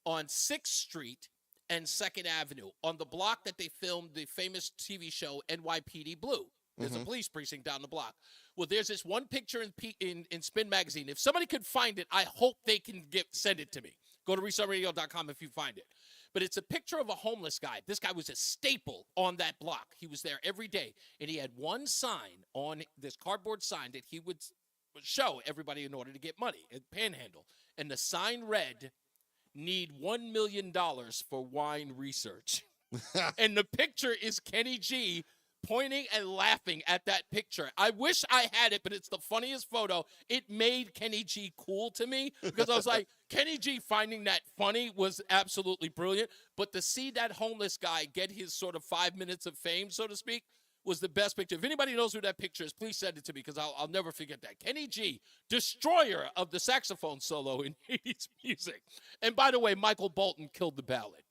on 6th Street and 2nd Avenue on the block that they filmed the famous TV show NYPD Blue. There's a police precinct down the block. Well, there's this one picture in Spin magazine. If somebody could find it, I hope they can send it to me. Go to ReeseOnRadio.com if you find it. But it's a picture of a homeless guy. This guy was a staple on that block. He was there every day. And he had one sign on this cardboard sign that he would show everybody in order to get money, a panhandle. And the sign read, "Need $1 million for wine research." And the picture is Kenny G pointing and laughing at that picture. I wish I had it, but it's the funniest photo. It made Kenny G cool to me because I was like, Kenny G finding that funny was absolutely brilliant. But to see that homeless guy get his sort of 5 minutes of fame, so to speak, was the best picture. If anybody knows who that picture is, please send it to me because I'll never forget that. Kenny G, destroyer of the saxophone solo in 80s music. And by the way, Michael Bolton killed the ballad.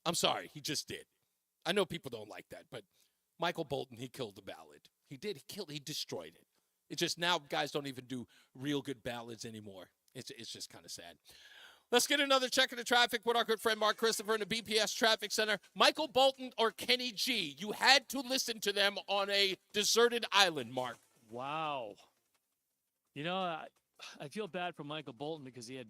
I'm sorry, he just did. I know people don't like that, but Michael Bolton, he killed the ballad. He did. He destroyed it. It's just now guys don't even do real good ballads anymore. It's just kind of sad. Let's get another check of the traffic with our good friend Mark Christopher in the BPS Traffic Center. Michael Bolton or Kenny G? You had to listen to them on a deserted island, Mark. Wow. You know, I feel bad for Michael Bolton because he had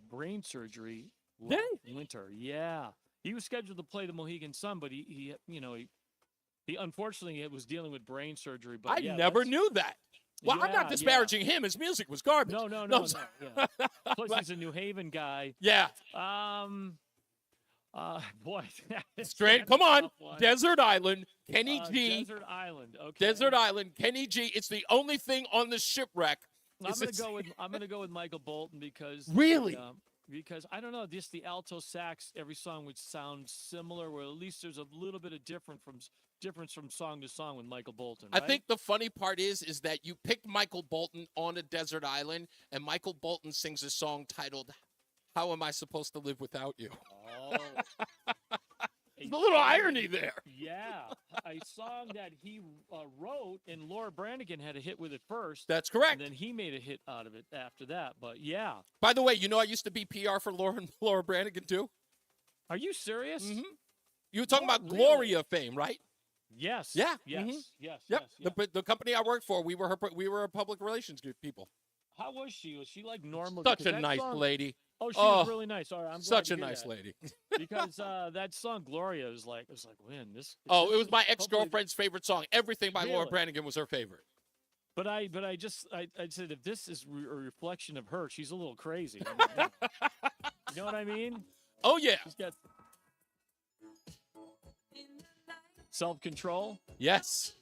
brain surgery last winter. Yeah. He was scheduled to play the Mohegan Sun, but he unfortunately was dealing with brain surgery. But I never knew that. Well, I'm not disparaging him. His music was garbage. No. Yeah. Plus, he's a New Haven guy. Yeah. Boy. Straight. Come on. Desert Island. Kenny G. Desert Island. Okay. Desert Island. Kenny G. It's the only thing on the shipwreck. I'm gonna go with Michael Bolton because really. Because I don't know, just the alto sax, every song would sound similar, where at least there's a little bit of difference from song to song with Michael Bolton. Right? I think the funny part is that you picked Michael Bolton on a desert island, and Michael Bolton sings a song titled "How Am I Supposed to Live Without You?" Oh, there's a little irony there. Yeah, a song that he wrote, and Laura Branigan had a hit with it first. That's correct. And then he made a hit out of it after that. But yeah. By the way, you know I used to be PR for Laura Branigan too. Are you serious? Mm-hmm. You were talking about Gloria fame, right? Yes. Yeah. Yes. Mm-hmm. Yes. Yep. Yes. The company I worked for, we were a public relations people. How was she? Was she like normal? Such a nice lady. Oh, she was really nice. All right, I'm such glad a to hear nice that. lady. Because that song Gloria was like, when this. Oh, it was my ex-girlfriend's favorite song. Everything by Laura Really? Branigan was her favorite. But I said if this is a reflection of her, she's a little crazy. I mean, you know what I mean? Oh yeah. She's got self-control. Yes.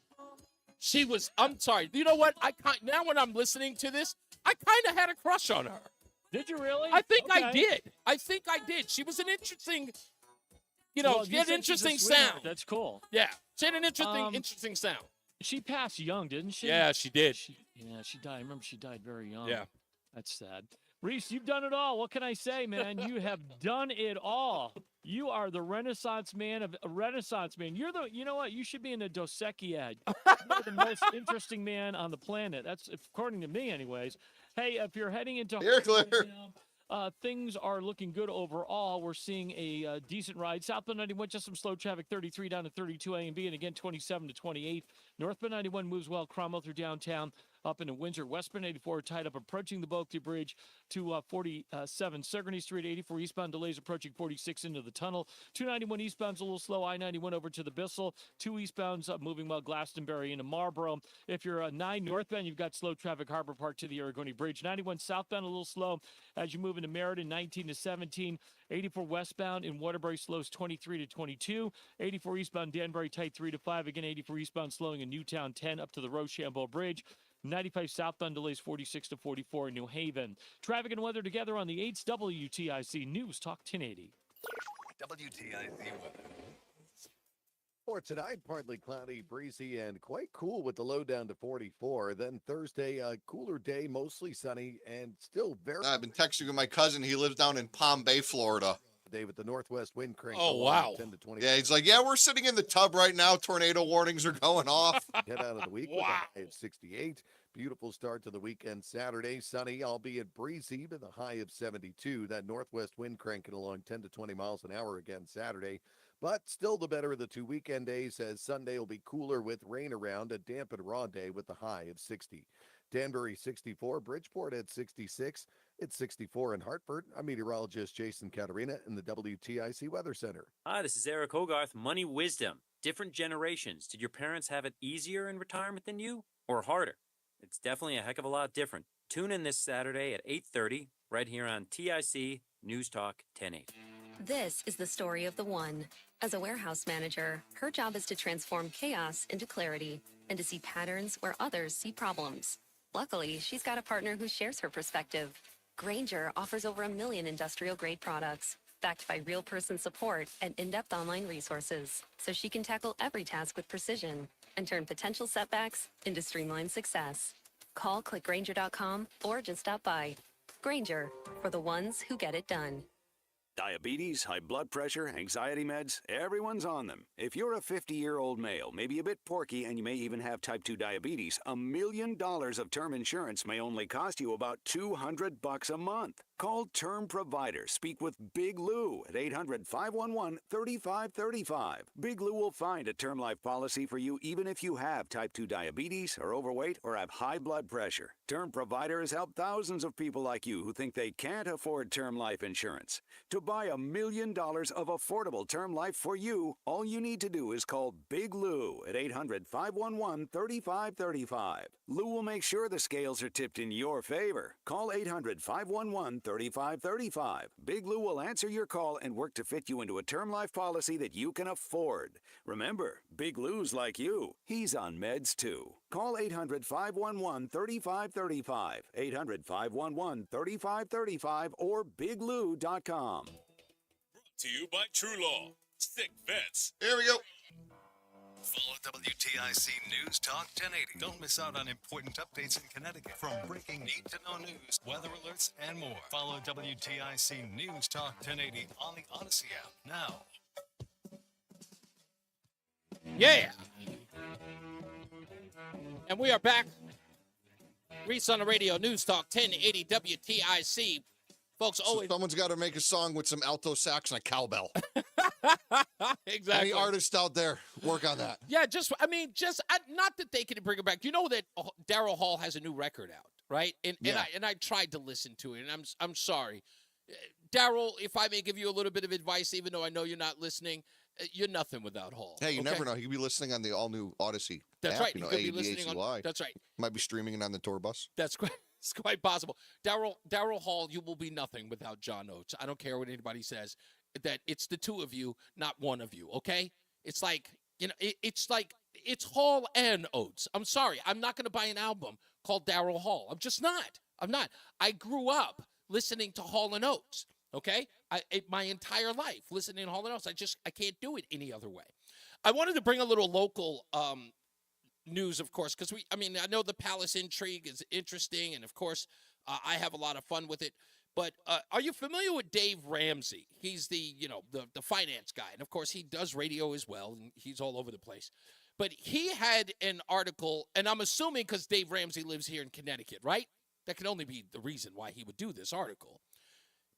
She was. I'm sorry. You know what? Now when I'm listening to this, I kind of had a crush on her. Did you really? I think I Okay. did. I think I did. She was an interesting. Well, she had an interesting sound. That's cool. Yeah, she had an interesting sound. She passed young, didn't she? Yeah, she did. She died. I remember she died very young. Yeah. That's sad. Reese, you've done it all. What can I say, man? You have done it all. You are the Renaissance man of a Renaissance man. You know what? You should be in a Dos Equis ad. You're the most interesting man on the planet. That's according to me, anyways. Hey, if you're heading into things are looking good overall. We're seeing a decent ride. Southbound 91, just some slow traffic, 33 down to 32 A and B, and again 27 to 28 Northbound 91 moves well. Cromwell through downtown up into Windsor. Westbound 84 tied up approaching the Bulkley Bridge to 47 Sigourney Street. 84 eastbound delays approaching 46 into the tunnel. 291 eastbound's a little slow. I-91 over to the Bissell. 2 eastbound's moving well. Glastonbury into Marlboro. If you're 9 northbound, you've got slow traffic Harbor Park to the Aragoni Bridge. 91 southbound a little slow as you move into Meriden. 19 to 17. 84 westbound in Waterbury slows 23 to 22. 84 eastbound Danbury tight 3 to 5. Again, 84 eastbound slowing in Newtown 10 up to the Rochambeau Bridge. 95 southbound delays 46 to 44 in New Haven. Traffic and weather together on the 8th WTIC News Talk 1080. WTIC weather. For tonight, partly cloudy, breezy, and quite cool with the low down to 44. Then Thursday, a cooler day, mostly sunny, and still very... I've been texting with my cousin. He lives down in Palm Bay, Florida. Day with the northwest wind crank. Oh, wow. 10 to 20. Yeah, he's like, yeah, we're sitting in the tub right now. Tornado warnings are going off. Head out of the week with a high of 68. Beautiful start to the weekend Saturday. Sunny, albeit breezy, with a high of 72. That northwest wind cranking along 10 to 20 miles an hour again Saturday. But still the better of the 2 weekend days, as Sunday will be cooler with rain around, a damp and raw day with a high of 60. Danbury 64, Bridgeport at 66. It's 64 in Hartford. I'm meteorologist Jason Caterina in the WTIC Weather Center. Hi, this is Eric Hogarth. Money wisdom. Different generations. Did your parents have it easier in retirement than you, or harder? It's definitely a heck of a lot different. Tune in this Saturday at 8:30 right here on TIC News Talk 1080. This is the story of the one. As a warehouse manager, her job is to transform chaos into clarity and to see patterns where others see problems. Luckily, she's got a partner who shares her perspective. Grainger offers over 1 million industrial-grade products, backed by real person support and in-depth online resources, so she can tackle every task with precision and turn potential setbacks into streamlined success. Call clickgrainger.com or just stop by. Grainger, for the ones who get it done. Diabetes, high blood pressure, anxiety meds, everyone's on them. If you're a 50-year-old male, maybe a bit porky, and you may even have type 2 diabetes, $1 million of term insurance may only cost you about $200 a month. Call Term Provider. Speak with Big Lou at 800-511-3535. Big Lou will find a term life policy for you even if you have type 2 diabetes, are overweight, or have high blood pressure. Term Provider has helped thousands of people like you who think they can't afford term life insurance. To buy $1 million of affordable term life for you, all you need to do is call Big Lou at 800-511-3535. Lou will make sure the scales are tipped in your favor. Call 800-511-3535. Big Lou will answer your call and work to fit you into a term life policy that you can afford. Remember, Big Lou's like you. He's on meds too. Call 800-511-3535, 800-511-3535, or biglou.com. Brought to you by True Law. Sick vets. Here we go. Follow WTIC News Talk 1080. Don't miss out on important updates in Connecticut. From breaking need-to-know news, weather alerts, and more. Follow WTIC News Talk 1080 on the Odyssey app now. Yeah. And we are back. Reese on the Radio, News Talk 1080 WTIC. Folks, always. Someone's got to make a song with some alto sax and a cowbell. Exactly. Any artist out there, work on that. Yeah, not that they can bring it back. You know that Daryl Hall has a new record out, right? And I tried to listen to it, and I'm sorry. Daryl, if I may give you a little bit of advice, even though I know you're not listening, you're nothing without Hall. Hey, you never know. He could be listening on the all-new Odyssey That's app, right. You know, He could be listening on. That's right. Might be streaming it on the tour bus. That's quite. It's quite possible. Daryl Hall, you will be nothing without John Oates. I don't care what anybody says. That it's the two of you, not one of you. Okay? It's like it's Hall and Oates. I'm sorry. I'm not going to buy an album called Daryl Hall. I'm just not. I'm not. I grew up listening to Hall and Oates. Okay? My entire life listening to Hall and Oates. I can't do it any other way. I wanted to bring a little local news, of course, because I know the Palace intrigue is interesting, and of course, I have a lot of fun with it. But are you familiar with Dave Ramsey? He's the finance guy, and of course, he does radio as well, and he's all over the place. But he had an article, and I'm assuming because Dave Ramsey lives here in Connecticut, right? That can only be the reason why he would do this article.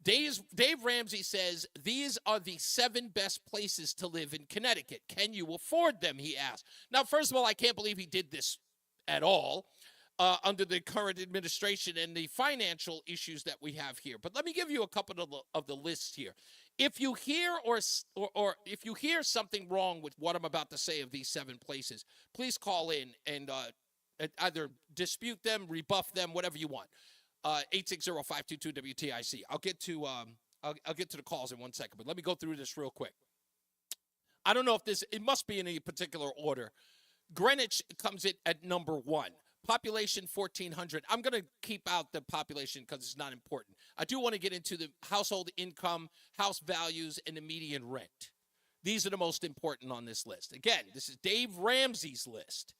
Dave Ramsey says, these are the 7 best places to live in Connecticut. Can you afford them, he asked. Now, first of all, I can't believe he did this at all under the current administration and the financial issues that we have here. But let me give you a couple of the lists here. If you hear or if you hear something wrong with what I'm about to say of these 7 places, please call in and either dispute them, rebuff them, whatever you want. 860-522-WTIC. I'll get to the calls in 1 second, but let me go through this real quick. I don't know if it must be in any particular order. Greenwich comes in at number 1. Population 1,400. I'm going to keep out the population because it's not important. I do want to get into the household income, house values, and the median rent. These are the most important on this list. Again, this is Dave Ramsey's list.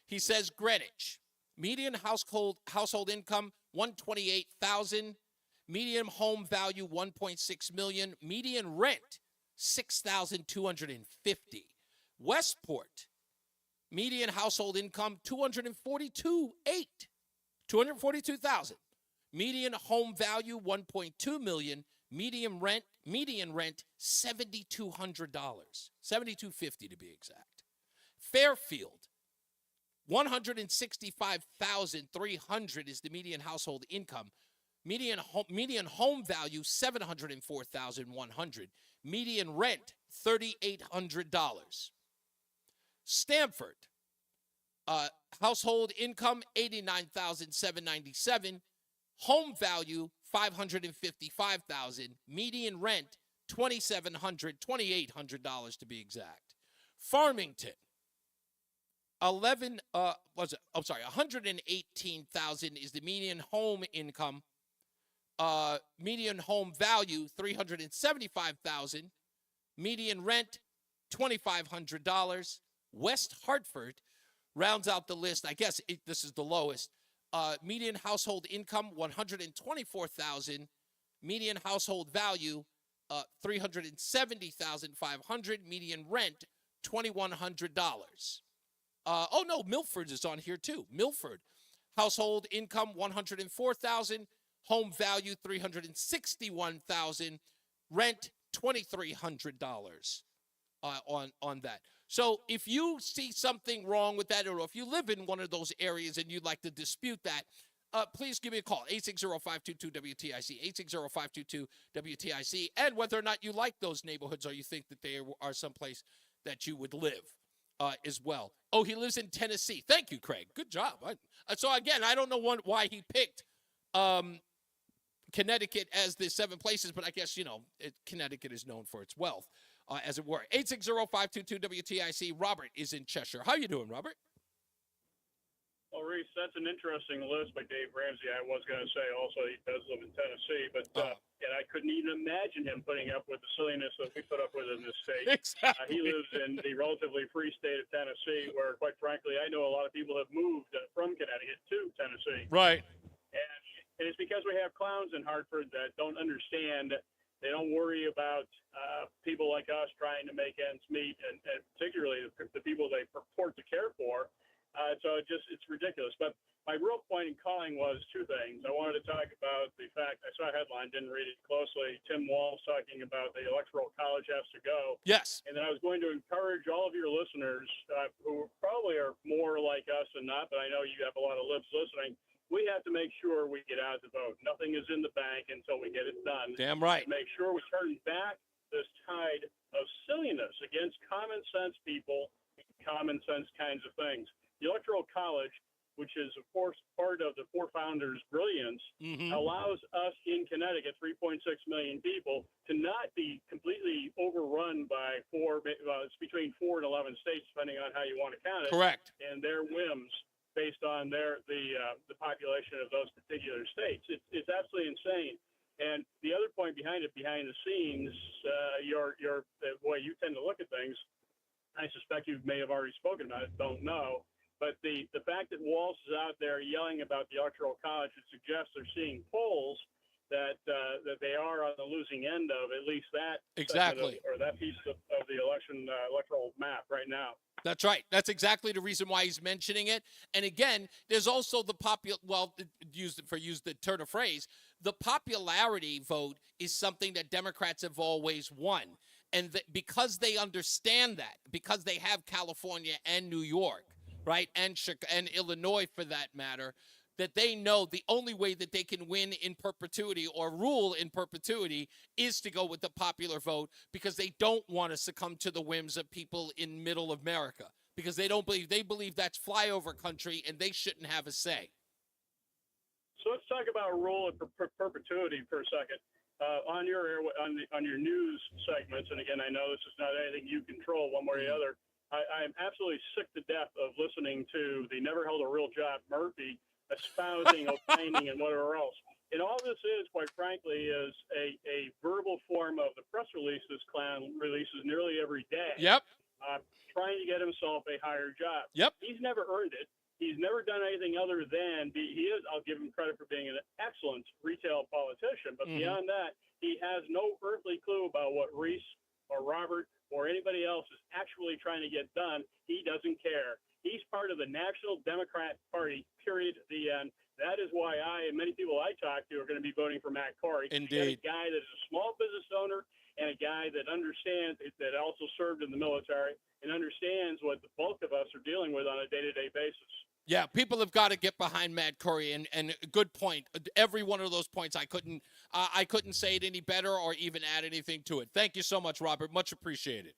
He says Greenwich, median household income, $128,000. Median home value, $1.6 million. Median rent, $6,250. Westport, median household income, $242,000. Median home value, $1.2 million. Median rent, $7,200. $7,250 to be exact. Fairfield, $165,300 is the median household income. Median home value, $704,100. Median rent, $3,800. Stamford, household income, $89,797. Home value, $555,000. Median rent, $2,800 to be exact. Farmington, $118,000 is the median home income. Median home value, $375,000. Median rent, $2,500. West Hartford rounds out the list. I guess this is the lowest. Median household income, $124,000. Median household value, $370,500. Median rent, $2,100. No, Milford is on here too. Milford, household income, $104,000. Home value, $361,000. Rent, $2,300 on that. So if you see something wrong with that, or if you live in one of those areas and you'd like to dispute that, please give me a call, 860-522-WTIC, 860-522-WTIC, and whether or not you like those neighborhoods or you think that they are someplace that you would live as well. Oh, he lives in Tennessee. Thank you, Craig. Good job. So, again, I don't know why he picked Connecticut as the 7 places, but I guess, Connecticut is known for its wealth, as it were. 860-522-WTIC. Robert is in Cheshire. How you doing, Robert? Well, Reese, that's an interesting list by Dave Ramsey. I was going to say also he does live in Tennessee, but and I couldn't even imagine him putting up with the silliness that we put up with in this state. Exactly. He lives in the relatively free state of Tennessee, where, quite frankly, I know a lot of people have moved from Connecticut to Tennessee. Right. And it's because we have clowns in Hartford that don't understand. They don't worry about people like us trying to make ends meet, and particularly the people they purport to care for. So it's ridiculous. But my real point in calling was 2 things. I wanted to talk about the fact, I saw a headline, didn't read it closely, Tim Walz talking about the Electoral College has to go. Yes. And then I was going to encourage all of your listeners who probably are more like us than not, but I know you have a lot of lips listening. We have to make sure we get out the vote. Nothing is in the bank until we get it done. Damn right. And make sure we turn back this tide of silliness against common sense people, common sense kinds of things. The Electoral College, which is, of course, part of the 4 founders' brilliance, allows us in Connecticut, 3.6 million people, to not be completely overrun by it's between 4 and 11 states, depending on how you want to count it. Correct. And their whims based on the population of those particular states. It's absolutely insane. And the other point behind it, behind the scenes, the way you tend to look at things, I suspect you may have already spoken about it, don't know. But the fact that Walz is out there yelling about the Electoral College, it suggests they're seeing polls that they are on the losing end of at least that Exactly. or that piece of the electoral map right now. That's right. That's exactly the reason why he's mentioning it. And again, there's also the use the turn of phrase, the popularity vote is something that Democrats have always won. And because they understand that, because they have California and New York, right, and Illinois for that matter, that they know the only way that they can win in perpetuity or rule in perpetuity is to go with the popular vote, because they don't want to succumb to the whims of people in middle America, because they believe that's flyover country and they shouldn't have a say. So let's talk about rule in perpetuity for a second. On your news segments, and again, I know this is not anything you control one way or the other. I'm absolutely sick to death of listening to the never held a real job Murphy espousing, opining, and whatever else. And all this is, quite frankly, is a verbal form of the press release this clown releases nearly every day. Yep. Trying to get himself a higher job. Yep. He's never earned it. He's never done anything other than I'll give him credit for being an excellent retail politician, but beyond that, he has no earthly clue about what Reese or Robert or anybody else is actually trying to get done. He doesn't care. He's part of the National Democrat Party, period, the end. That is why I and many people I talk to are going to be voting for Matt Corey. Indeed. A guy that is a small business owner and a guy that understands, that also served in the military and understands what the bulk of us are dealing with on a day-to-day basis. Yeah, people have got to get behind Matt Corey, and good point. Every one of those points, I couldn't say it any better or even add anything to it. Thank you so much, Robert. Much appreciated.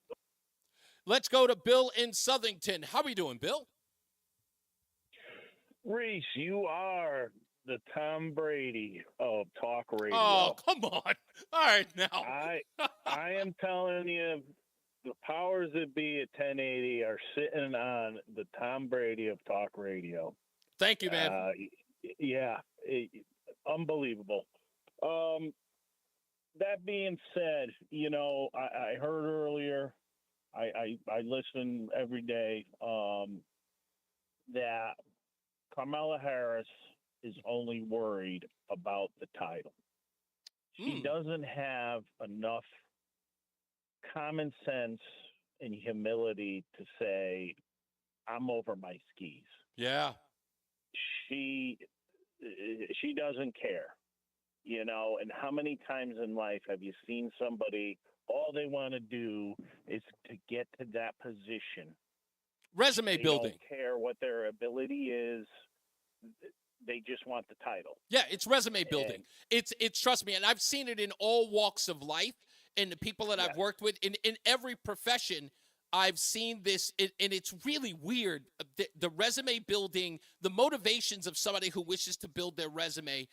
Let's go to Bill in Southington. How are we doing, Bill? Reese, you are the Tom Brady of talk radio. Oh, come on. All right, now. I am telling you, the powers that be at 1080 are sitting on the Tom Brady of talk radio. Thank you, man. Unbelievable. That being said, I heard earlier, I listen every day, that Kamala Harris is only worried about the title. She doesn't have enough common sense and humility to say, I'm over my skis. Yeah. She doesn't care, and how many times in life have you seen somebody, all they want to do is to get to that position. Resume building. They don't care what their ability is. They just want the title. Yeah, it's resume building. It's trust me, and I've seen it in all walks of life, and the people that I've worked with in every profession. I've seen this, and it's really weird. The resume building, the motivations of somebody who wishes to build their resume,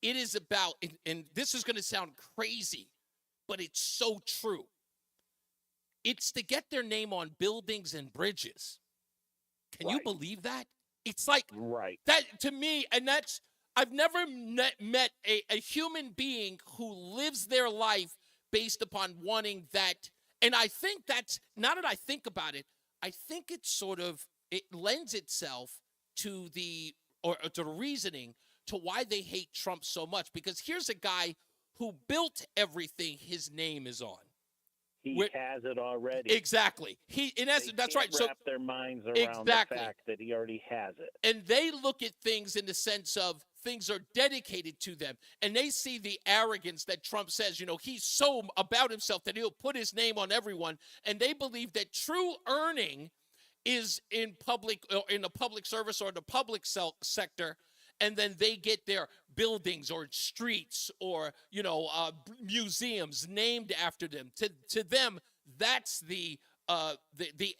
it is about, and this is going to sound crazy, but it's so true. It's to get their name on buildings and bridges. Can you believe that? It's like that to me, and I've never met a human being who lives their life based upon wanting that. And I think that's, now that I think about it, I think it lends itself to the reasoning to why they hate Trump so much. Because here's a guy who built everything his name is on. He has it already. Exactly. That's right. So wrap their minds around the fact that he already has it. And they look at things in the sense of things are dedicated to them. And they see the arrogance that Trump says, he's so about himself that he'll put his name on everyone. And they believe that true earning is in the public service or the public sector. And then they get their buildings or streets or, museums named after them. To them, that's the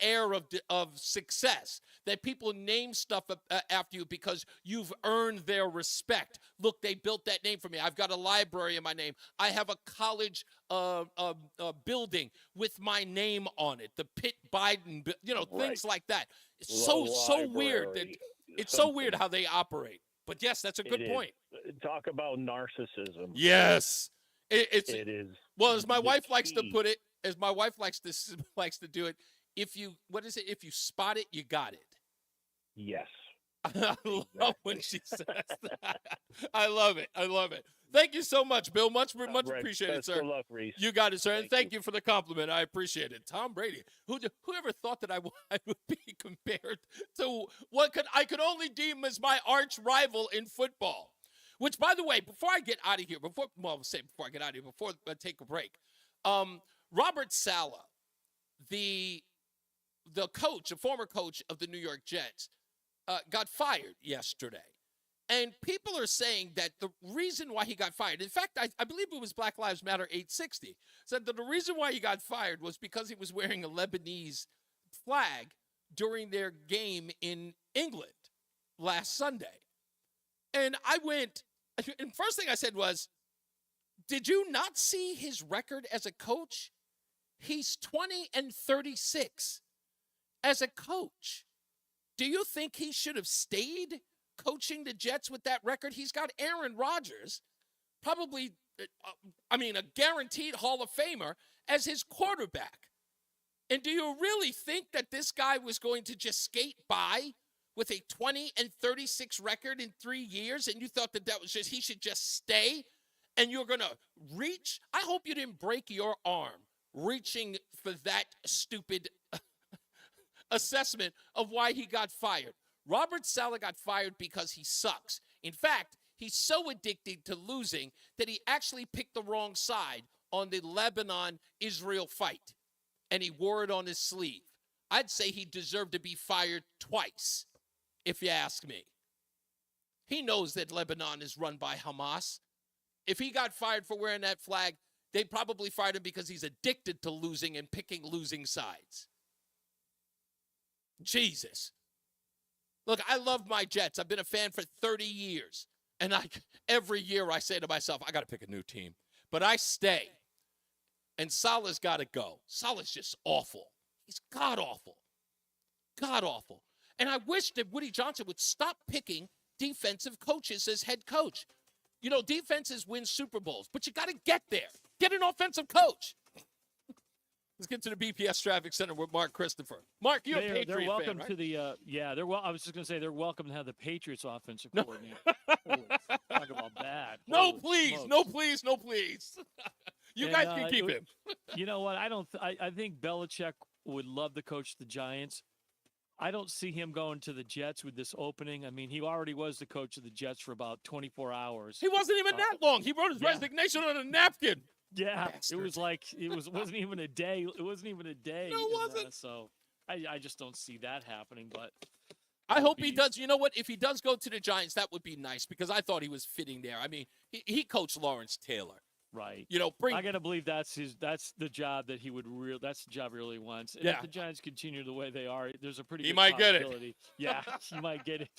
air of success, that people name stuff after you because you've earned their respect. Look, they built that name for me. I've got a library in my name. I have a college building with my name on it. The Pitt Biden, things like that. It's so weird that it's so weird how they operate. But yes, that's a good point. Talk about narcissism. Yes, it is. Well, as my wife likes to put it, as my wife likes to do it, if you spot it, you got it. Yes. I love when she says that. I love it. Thank you so much, Bill. Much Right. appreciated, Best sir. of luck, Reese. You got it, sir. And thank you for the compliment. I appreciate it. Tom Brady. Whoever thought that I would be compared to what I could only deem as my arch rival in football? Which, by the way, before I get out of here, before I take a break, Robert Saleh, the former coach of the New York Jets, got fired yesterday. And people are saying that the reason why he got fired, in fact, I believe it was Black Lives Matter 860, said that the reason why he got fired was because he was wearing a Lebanese flag during their game in England last Sunday. And first thing I said was, did you not see his record as a coach? He's 20-36 as a coach. Do you think he should have stayed coaching the Jets with that record? He's got Aaron Rodgers, probably, a guaranteed Hall of Famer, as his quarterback. And do you really think that this guy was going to just skate by with a 20-36 record in 3 years, and you thought that was just, he should just stay, and you're going to reach? I hope you didn't break your arm reaching for that stupid assessment of why he got fired. Robert Saleh got fired because he sucks. In fact, he's so addicted to losing that he actually picked the wrong side on the Lebanon-Israel fight, and he wore it on his sleeve. I'd say he deserved to be fired twice, if you ask me. He knows that Lebanon is run by Hamas. If he got fired for wearing that flag, they probably fired him because he's addicted to losing and picking losing sides. Jesus. Look, I love my Jets. I've been a fan for 30 years. And every year I say to myself, I got to pick a new team. But I stay. And Saleh's got to go. Saleh's just awful. He's god-awful. God-awful. And I wish that Woody Johnson would stop picking defensive coaches as head coach. You know, defenses win Super Bowls, but you got to get there. Get an offensive coach. Let's get to the BPS Traffic Center with Mark Christopher. Mark, you're a Patriot they're welcome fan, right? to the I was just going to say they're welcome to have the Patriots offensive coordinator. Talk about that. No, Holy please. smokes. No, please. No, please. You guys can keep him. You know what? I think Belichick would love to coach the Giants. I don't see him going to the Jets with this opening. I mean, he already was the coach of the Jets for about 24 hours. He wasn't even that long. He wrote his resignation on a napkin. Yeah, Bastard. it was like wasn't even a day. It wasn't even a day. No, it wasn't. So I just don't see that happening. But I hope he does. You know what? If he does go to the Giants, that would be nice because I thought he was fitting there. I mean, he coached Lawrence Taylor. Right. You know, I gotta believe that's the job that he would that's the job he really wants. And if the Giants continue the way they are, there's a pretty good possibility. Yeah, he might get it.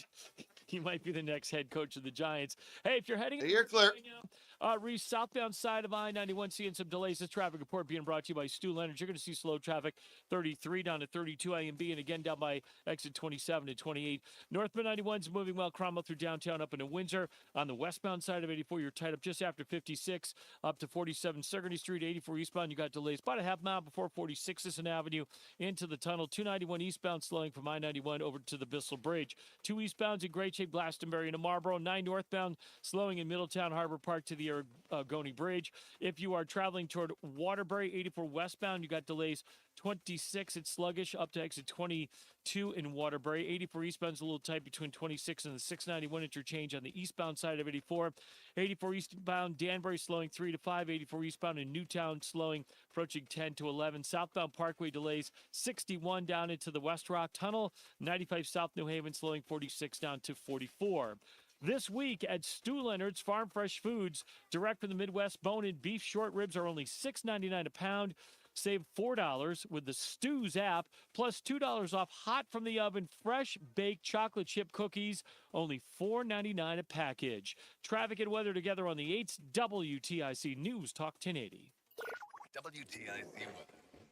He might be the next head coach of the Giants. Hey, if you're heading you're clear. Right now, Reese, southbound side of I-91, seeing some delays. This traffic report being brought to you by Stu Leonard. You're going to see slow traffic 33 down to 32 A and B, and again down by exit 27 to 28. Northbound 91's moving well. Cromwell through downtown up into Windsor. On the westbound side of 84, you're tied up just after 56 up to 47 Sigourney Street. 84 eastbound, you got delays about a half mile before 46 Sisson Avenue into the tunnel. 291 eastbound slowing from I-91 over to the Bissell Bridge. 2 eastbounds in great shape, Glastonbury into Marlboro. 9 northbound slowing in Middletown Harbor Park to the Aragoni Bridge. If you are traveling toward Waterbury, 84 westbound, you got delays 26. It's sluggish up to exit 22 in Waterbury. 84 eastbound's a little tight between 26 and the 691 interchange on the eastbound side of 84. 84 eastbound Danbury slowing 3 to 5. 84 eastbound in Newtown slowing approaching 10 to 11. Southbound Parkway delays 61 down into the West Rock Tunnel. 95 South New Haven slowing 46 down to 44. This week at Stu Leonard's Farm Fresh Foods, direct from the Midwest, bone-in beef short ribs are only $6.99 a pound. Save $4 with the Stu's app, plus $2 off hot from the oven, fresh baked chocolate chip cookies, only $4.99 a package. Traffic and weather together on the 8th, WTIC News Talk 1080. WTIC weather.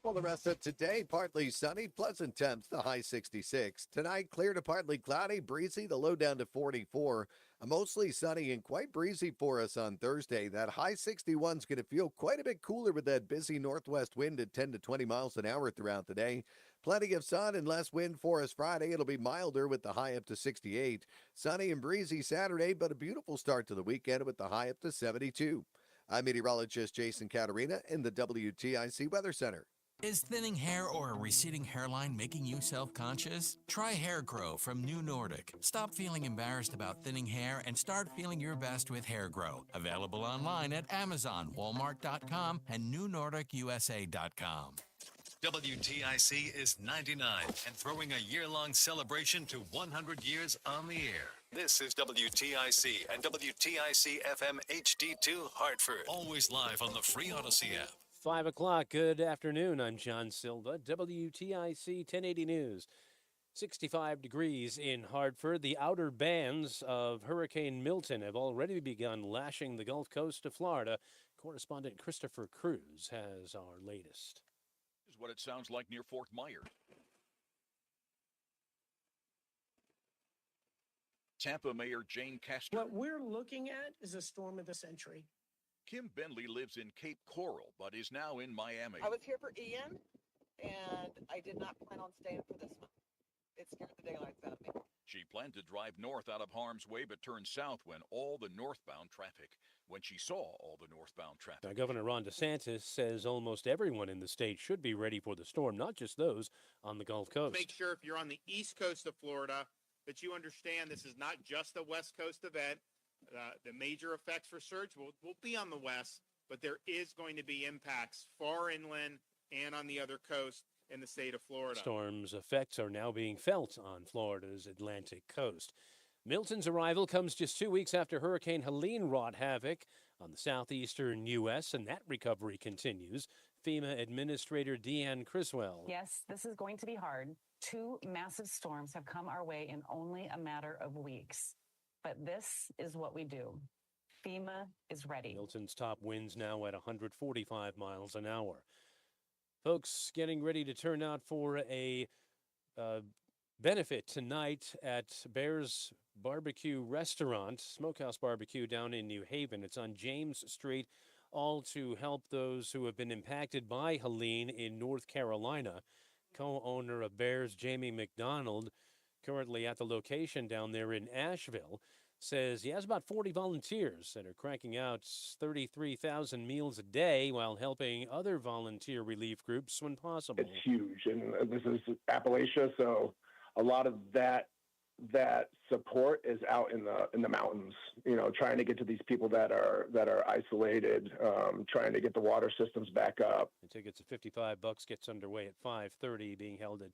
Well, the rest of today, partly sunny, pleasant temps, the high 66. Tonight, clear to partly cloudy, breezy, the low down to 44. Mostly sunny and quite breezy for us on Thursday. That high 61 is going to feel quite a bit cooler with that busy northwest wind at 10 to 20 miles an hour throughout the day. Plenty of sun and less wind for us Friday. It'll be milder with the high up to 68. Sunny and breezy Saturday, but a beautiful start to the weekend with the high up to 72. I'm meteorologist Jason Caterina in the WTIC Weather Center. Is thinning hair or a receding hairline making you self-conscious? Try Hair Grow from New Nordic. Stop feeling embarrassed about thinning hair and start feeling your best with Hair Grow. Available online at Amazon, Walmart.com, and NewNordicUSA.com. WTIC is 99 and throwing a year-long celebration to 100 years on the air. This is WTIC and WTIC FM HD2 Hartford. Always live on the free Odyssey app. 5 o'clock. Good afternoon. I'm John Silva, WTIC 1080 News. 65 degrees in Hartford. The outer bands of Hurricane Milton have already begun lashing the Gulf Coast of Florida. Correspondent Christopher Cruz has our latest. This is what it sounds like near Fort Myers. Tampa Mayor Jane Castor. What we're looking at is a storm of the century. Kim Bentley lives in Cape Coral, but is now in Miami. I was here for Ian, and I did not plan on staying for this one. It scared the daylights out of me. She planned to drive north out of harm's way, but turned south when she saw all the northbound traffic. Now, Governor Ron DeSantis says almost everyone in the state should be ready for the storm, not just those on the Gulf Coast. Make sure if you're on the east coast of Florida that you understand this is not just a West Coast event. The major effects for surge will be on the west, but there is going to be impacts far inland and on the other coast in the state of Florida. Storm's effects are now being felt on Florida's Atlantic coast. Milton's arrival comes just 2 weeks after Hurricane Helene wrought havoc on the southeastern U.S., and that recovery continues. FEMA Administrator Deanne Criswell. Yes, this is going to be hard. 2 massive storms have come our way in only a matter of weeks. But this is what we do. FEMA is ready. Milton's top winds now at 145 miles an hour. Folks getting ready to turn out for a benefit tonight at Bear's Barbecue Restaurant, Smokehouse Barbecue down in New Haven. It's on James Street, all to help those who have been impacted by Helene in North Carolina. Co-owner of Bear's, Jamie McDonald, currently at the location down there in Asheville, says he has about 40 volunteers that are cranking out 33,000 meals a day while helping other volunteer relief groups when possible. It's huge, and this is Appalachia, so a lot of that support is out in the mountains. You know, trying to get to these people that are isolated, trying to get the water systems back up. The tickets at $55 gets underway at 5:30, being held at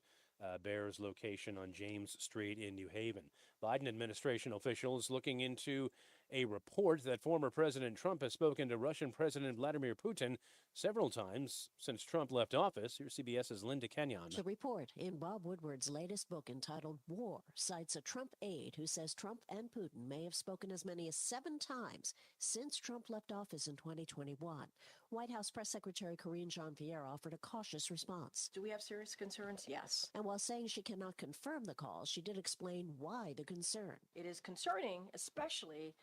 Bear's location on James Street in New Haven. Biden administration officials looking into a report that former President Trump has spoken to Russian President Vladimir Putin several times since Trump left office. Here's CBS's Linda Kenyon. The report in Bob Woodward's latest book entitled War cites a Trump aide who says Trump and Putin may have spoken as many as 7 times since Trump left office in 2021. White House Press Secretary Karine Jean-Pierre offered a cautious response. Do we have serious concerns? Yes. And while saying she cannot confirm the calls, she did explain why the concern. It is concerning, especially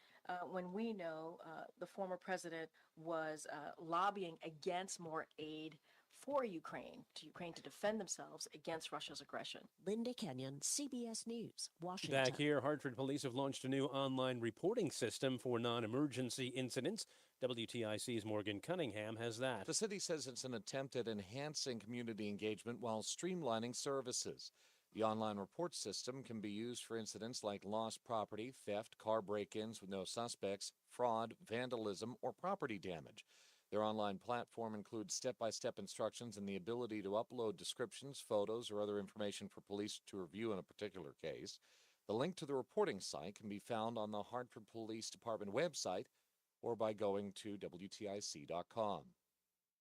when we know the former president was lobbying against more aid for Ukraine to defend themselves against Russia's aggression. Linda Kenyon, CBS News, Washington. Back here, Hartford police have launched a new online reporting system for non-emergency incidents. WTIC's Morgan Cunningham has that. The city says it's an attempt at enhancing community engagement while streamlining services. The online report system can be used for incidents like lost property, theft, car break-ins with no suspects, fraud, vandalism, or property damage. Their online platform includes step-by-step instructions and the ability to upload descriptions, photos, or other information for police to review in a particular case. The link to the reporting site can be found on the Hartford Police Department website or by going to WTIC.com.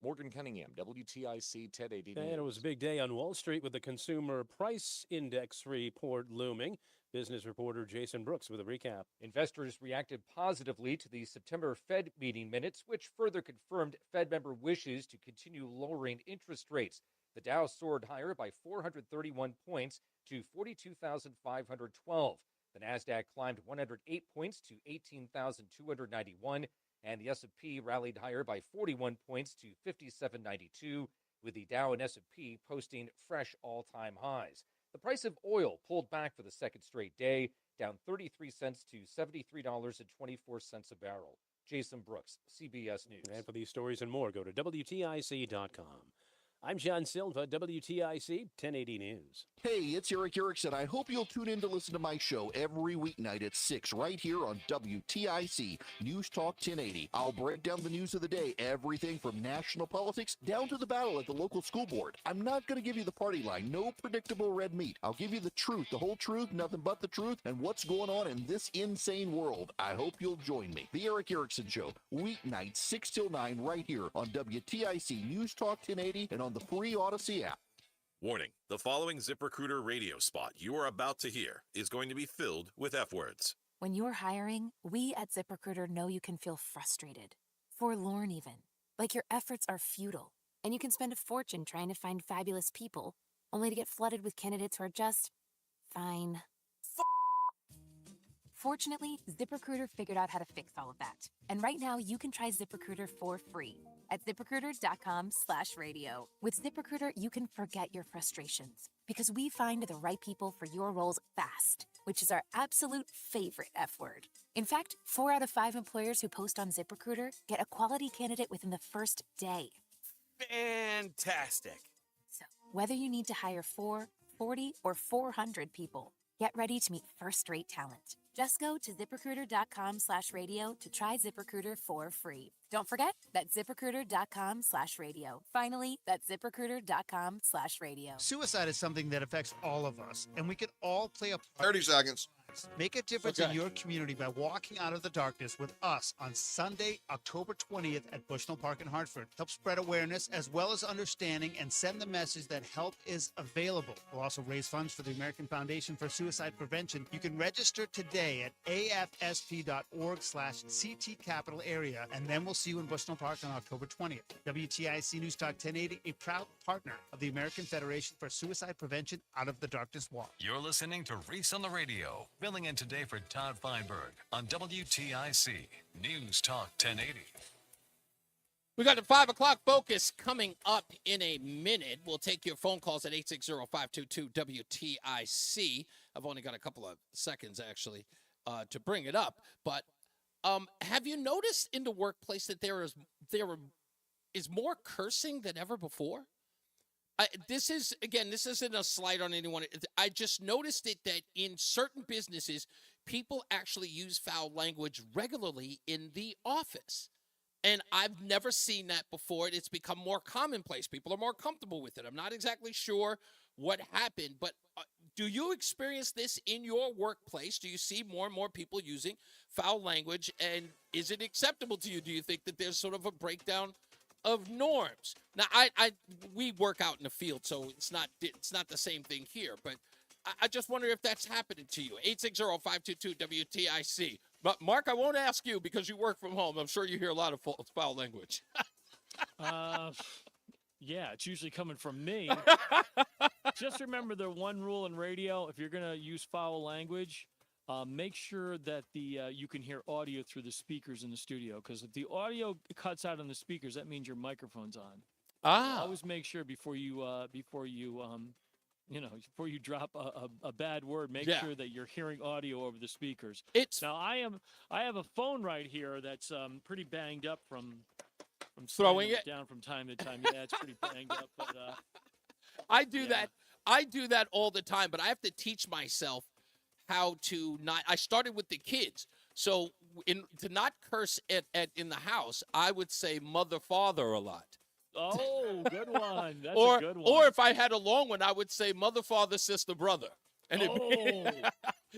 Morgan Cunningham, WTIC 1080 News. And it was a big day on Wall Street with the Consumer Price Index report looming. Business reporter Jason Brooks with a recap. Investors reacted positively to the September Fed meeting minutes, which further confirmed Fed member wishes to continue lowering interest rates. The Dow soared higher by 431 points to 42,512. The Nasdaq climbed 108 points to 18,291, and the S&P rallied higher by 41 points to 5792. with the Dow and S&P posting fresh all-time highs. The price of oil pulled back for the second straight day, down 33 cents to $73.24 a barrel. Jason Brooks, CBS News. And for these stories and more, go to WTIC.com. I'm John Silva, WTIC 1080 News. Hey, it's Eric Erickson. I hope you'll tune in to listen to my show every weeknight at 6 right here on WTIC News Talk 1080. I'll break down the news of the day, everything from national politics down to the battle at the local school board. I'm not going to give you the party line, no predictable red meat. I'll give you the truth, the whole truth, nothing but the truth, and what's going on in this insane world. I hope you'll join me. The Eric Erickson Show, weeknights 6 till 9 right here on WTIC News Talk 1080 and on the free Odyssey app. Warning, the following ZipRecruiter radio spot you are about to hear is going to be filled with F words. When you're hiring, we at ZipRecruiter know you can feel frustrated, forlorn even, like your efforts are futile, and you can spend a fortune trying to find fabulous people, only to get flooded with candidates who are just fine. Fortunately, ZipRecruiter figured out how to fix all of that. And right now, you can try ZipRecruiter for free at ZipRecruiter.com/radio. With ZipRecruiter, you can forget your frustrations because we find the right people for your roles fast, which is our absolute favorite F word. In fact, 4 out of 5 employers who post on ZipRecruiter get a quality candidate within the first day. Fantastic. So, whether you need to hire 4, 40, or 400 people, get ready to meet first-rate talent. Just go to ZipRecruiter.com/radio to try ZipRecruiter for free. Don't forget, that's ZipRecruiter.com/radio. Finally, that's ZipRecruiter.com/radio. Suicide is something that affects all of us, and we can all play a part. 30 seconds. Make a difference in your community by walking out of the darkness with us on Sunday, October 20th at Bushnell Park in Hartford. Help spread awareness as well as understanding and send the message that help is available. We'll also raise funds for the American Foundation for Suicide Prevention. You can register today at afsp.org/CT Capital Area, and then we'll see you in Bushnell Park on October 20th. WTIC News Talk 1080, a proud partner of the American Federation for Suicide Prevention Out of the Darkness Walk. You're listening to Reese on the Radio. Filling in today for Todd Feinberg on WTIC News Talk 1080. We got the 5 o'clock focus coming up in a minute. We'll take your phone calls at 860-522-WTIC. I've only got a couple of seconds, actually, to bring it up. But have you noticed in the workplace that there is more cursing than ever before? This isn't a slight on anyone. I just noticed it that in certain businesses, people actually use foul language regularly in the office. And I've never seen that before. It's become more commonplace. People are more comfortable with it. I'm not exactly sure what happened, but do you experience this in your workplace? Do you see more and more people using foul language? And is it acceptable to you? Do you think that there's sort of a breakdown of norms? Now, we work out in the field, so it's not the same thing here. But I just wonder if that's happening to you. 860-522-WTIC. But Mark, I won't ask you because you work from home. I'm sure you hear a lot of foul language. Yeah, it's usually coming from me. Just remember the one rule in radio: if you're going to use foul language, make sure that you can hear audio through the speakers in the studio. Because if the audio cuts out on the speakers, that means your microphone's on. Always make sure before you drop a bad word, make sure that you're hearing audio over the speakers. Now I have a phone right here that's pretty banged up from throwing it down from time to time. Yeah, it's pretty banged up. But I do that. I do that all the time, but I have to teach myself how to not. I started with the kids, so to not curse in the house, I would say mother, father a lot. Oh, good one. That's a good one. Or if I had a long one, I would say mother, father, sister, brother. And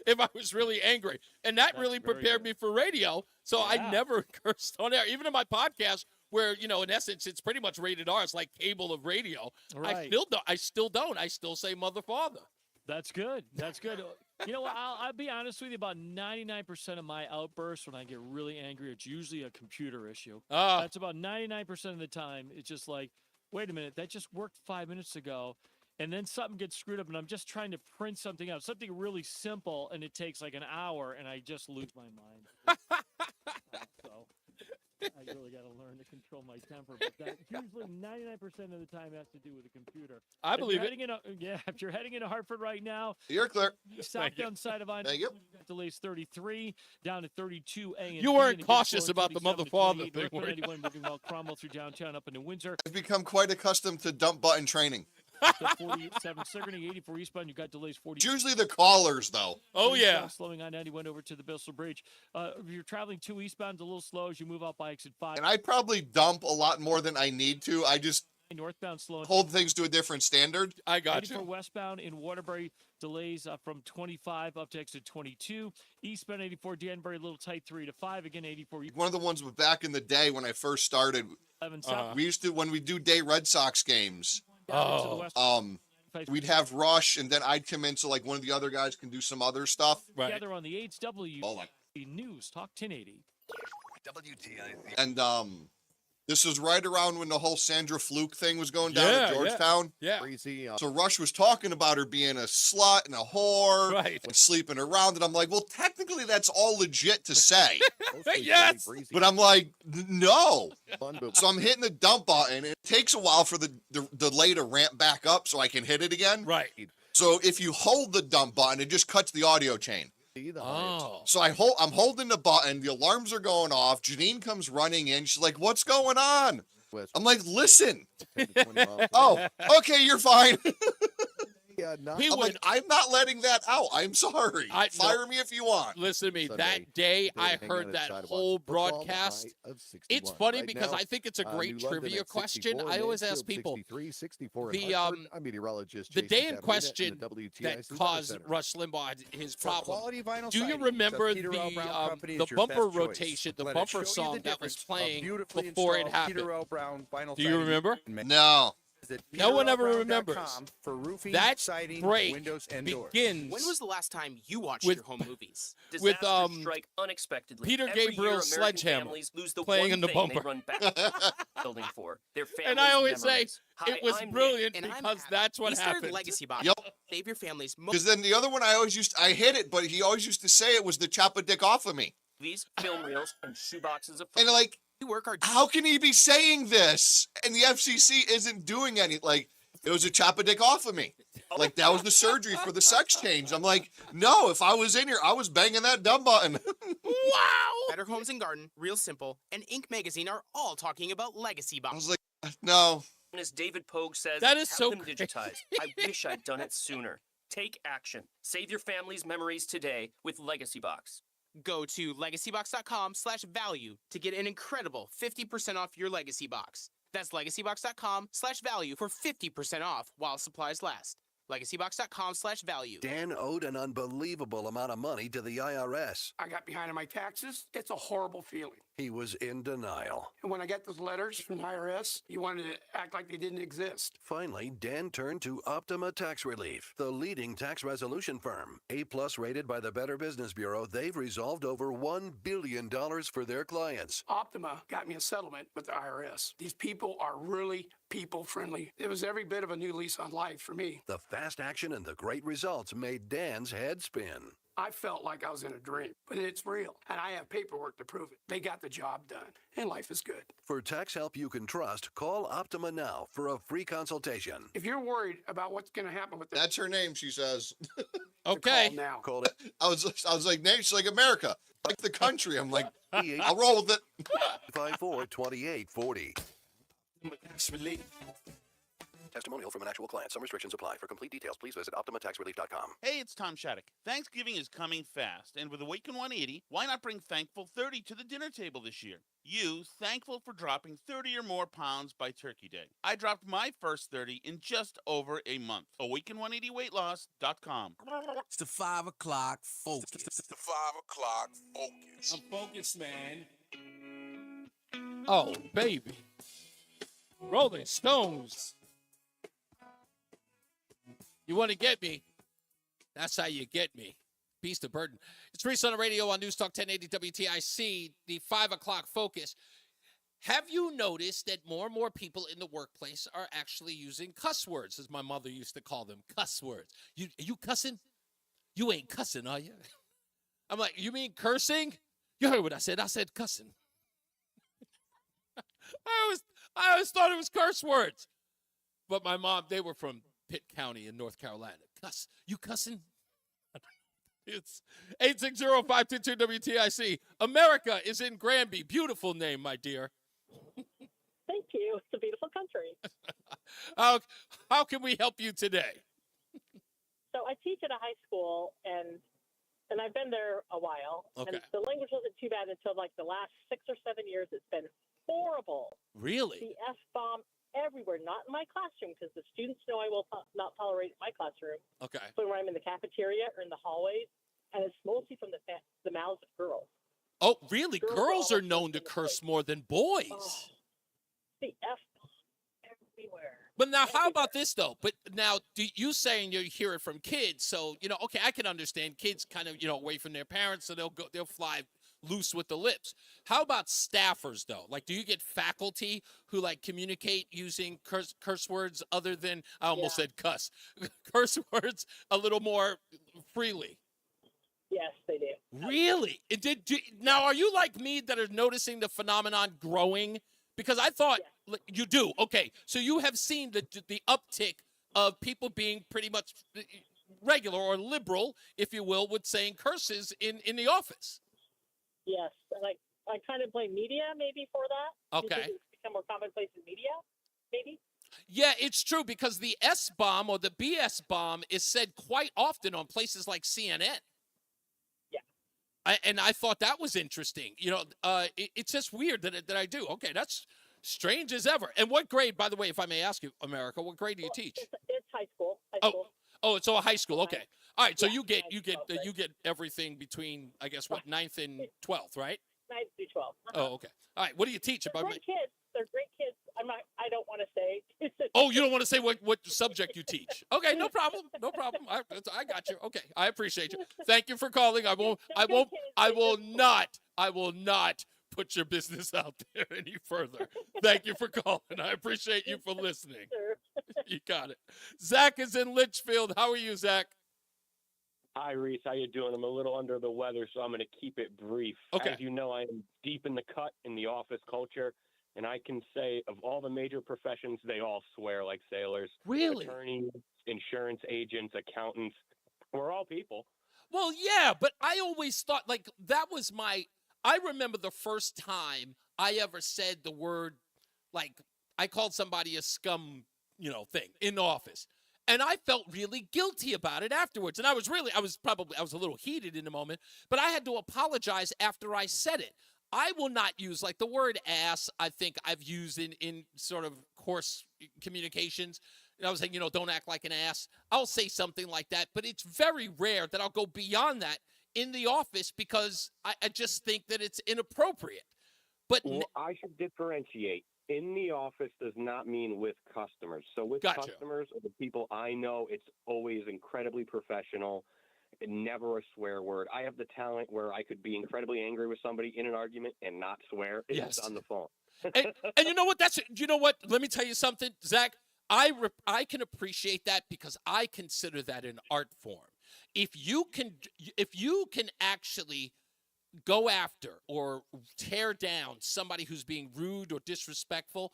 if I was really angry. And that's really prepared me for radio, so I never cursed on air. Even in my podcast, where, in essence, it's pretty much rated R. It's like cable of radio. Right. I still don't. I still say mother, father. That's good. That's good. You know what? I'll be honest with you. About 99% of my outbursts when I get really angry, it's usually a computer issue. That's about 99% of the time. It's just like, wait a minute, that just worked 5 minutes ago. And then something gets screwed up, and I'm just trying to print something out, something really simple, and it takes like an hour, and I just lose my mind. really got to learn to control my temper, but that usually 99% of the time has to do with the computer. I believe it. If you're heading into Hartford right now, you're clear. Southbound side of I-90, Thank you. delays 33 down to 32 A. You weren't cautious about the mother father thing, were you? Moving well, Cromwell through downtown up into Windsor. I've become quite accustomed to dump button training. 47 Sigourney, 84 eastbound. You've got delays 40. It's usually the callers, though. Oh, yeah. Slowing on 91 over to the Bissell Bridge. If you're traveling 2 eastbound, it's a little slow as you move out by exit 5. And I probably dump a lot more than I need to. I just northbound slowing. hold things to a different standard. I got 84 westbound in Waterbury, delays from 25 up to exit 22. Eastbound 84 Danbury, a little tight 3 to 5. Again, 84. One of the ones back in the day when I first started, we used to, when we do day Red Sox games, we'd have Rush, and then I'd come in so like one of the other guys can do some other stuff. Together on the HW News Talk 1080. WTIC. And this was right around when the whole Sandra Fluke thing was going down at Georgetown. Yeah. Crazy. So Rush was talking about her being a slut and a whore and sleeping around. And I'm like, well, technically that's all legit to say. Yes. But I'm like, no. So I'm hitting the dump button. It takes a while for the delay to ramp back up so I can hit it again. Right. So if you hold the dump button, it just cuts the audio chain. Oh. So I'm holding the button. The alarms are going off. Janine comes running in. She's like, "What's going on?" I'm like, "Listen." Oh, okay, you're fine. I'm not letting that out. I'm sorry. Fire me if you want. Listen to me. That day I heard that whole broadcast. It's funny because I think it's a great trivia question. I always ask people the day in question that caused Rush Limbaugh his problem. Do you remember the bumper rotation, the bumper song that was playing before it happened? Do you remember? No. No one ever remembers. That break begins. When was the last time you watched your home movies? With Disasters strike unexpectedly. Peter Every year, Gabriel's American Sledgehammer families lose the playing one in the thing bumper. They run back to the building for their families. And I always say memories. it was I'm brilliant Nick, and I'm because happy. that's what We started happened. Legacy Box. Yep. Save your families. Because then the other one I hit it, but he always used to say it was the chop a dick off of me. Movies, film reels, and shoeboxes of. And like, we work our. How can he be saying this? And the FCC isn't doing any, like, it was a chop a dick off of me. Like, that was the surgery for the sex change. I'm like, no, if I was in here, I was banging that dumb button. Wow! Better Homes and Garden, Real Simple, and Inc. Magazine are all talking about Legacy Box. I was like, no. And as David Pogue says, that is have so them digitized. I wish I'd done it sooner. Take action. Save your family's memories today with Legacy Box. Go to legacybox.com/value to get an incredible 50% off your Legacy Box. That's legacybox.com/value for 50% off while supplies last. Legacybox.com/value. Dan owed an unbelievable amount of money to the IRS. I got behind on my taxes. It's a horrible feeling. He was in denial. And when I got those letters from the IRS, you wanted to act like they didn't exist. Finally, Dan turned to Optima Tax Relief, the leading tax resolution firm. A-plus rated by the Better Business Bureau, they've resolved over $1 billion for their clients. Optima got me a settlement with the IRS. These people are really people-friendly. It was every bit of a new lease on life for me. The fast action and the great results made Dan's head spin. I felt like I was in a dream, but it's real, and I have paperwork to prove it. They got the job done, and life is good. For tax help you can trust, call Optima now for a free consultation. If you're worried about what's going to happen with That's her name, she says. Okay. Call now. Called it. I was like, she's like, America, like the country. I'm like, I'll roll with it. 542840. Testimonial from an actual client. Some restrictions apply. For complete details, please visit OptimaTaxRelief.com. Hey, it's Tom Shattuck. Thanksgiving is coming fast, and with Awaken 180, why not bring Thankful 30 to the dinner table this year? You, thankful for dropping 30 or more pounds by Turkey Day. I dropped my first 30 in just over a month. Awaken180weightloss.com. It's the 5 o'clock focus. It's the 5 o'clock focus. I'm focused, man. Oh, baby. Rolling Stones. You want to get me? That's how you get me. Beast of burden. It's Reese on the radio on NewsTalk 1080 WTIC, the 5 o'clock focus. Have you noticed that more and more people in the workplace are actually using cuss words, as my mother used to call them, cuss words? You cussing? You ain't cussing, are you? I'm like, you mean cursing? You heard what I said. I said cussing. I always thought it was curse words. But my mom, they were from Pitt County in North Carolina. You cussing? It's 860-522-WTIC. America is in Granby. Beautiful name, my dear. Thank you. It's a beautiful country. How can we help you today? So I teach at a high school, and I've been there a while. Okay. And the language wasn't too bad until like the last 6 or 7 years. It's been horrible. Really? The F-bomb everywhere, not in my classroom, because the students know I will not tolerate it in my classroom. Okay. But when I'm in the cafeteria or in the hallways, and it's mostly from the mouths of girls. Oh, really? Girls are always known to curse more than boys. Oh, the F-bomb everywhere. But now, how about this, though? But now, you saying you hear it from kids, so, okay, I can understand kids kind of, away from their parents, so they'll fly loose with the lips. How about staffers, though? Like, do you get faculty who, like, communicate using curse words other than, I almost said cuss, curse words a little more freely? Yes, they do. Really? Now, are you like me that are noticing the phenomenon growing? Because I thought you do. Okay, so you have seen the uptick of people being pretty much regular or liberal, if you will, with saying curses in the office. Yes, and I kind of blame media maybe for that. Okay. Because it's become more commonplace in media, maybe. Yeah, it's true, because the S-bomb or the BS bomb is said quite often on places like CNN. And I thought that was interesting. It's just weird that I do. Okay, that's strange as ever. And what grade, by the way, if I may ask you, America, what grade do you teach? It's high school. Oh, it's all high school. Okay. All right. So you get everything between, I guess, what, 9th and 12th, right? 9th through 12th. Oh, okay. All right. What do you teach? They're great kids. They're great kids. I don't want to say. Oh, you don't want to say what subject you teach? Okay, no problem. No problem. I got you. Okay, I appreciate you. Thank you for calling. I will not put your business out there any further. Thank you for calling. I appreciate you for listening. You got it. Zach is in Litchfield. How are you, Zach? Hi, Reese. How you doing? I'm a little under the weather, so I'm going to keep it brief. Okay. As you know, I am deep in the cut in the office culture, and I can say of all the major professions, they all swear like sailors. Really? Attorneys, insurance agents, accountants. We're all people. Well, yeah, but I always thought, like, that was I remember the first time I ever said the word, like, I called somebody a scum, thing in the office. And I felt really guilty about it afterwards. And I was a little heated in the moment, but I had to apologize after I said it. I will not use, like, the word ass, I think I've used in sort of coarse communications. And I was saying, don't act like an ass. I'll say something like that, but it's very rare that I'll go beyond that in the office because I just think that it's inappropriate. But I should differentiate. In the office does not mean with customers. So with Gotcha. customers or the people I know, it's always incredibly professional. Never a swear word. I have the talent where I could be incredibly angry with somebody in an argument and not swear. It's Yes. on the phone. And you know what? Let me tell you something, Zach. I can appreciate that because I consider that an art form. If you can actually go after or tear down somebody who's being rude or disrespectful,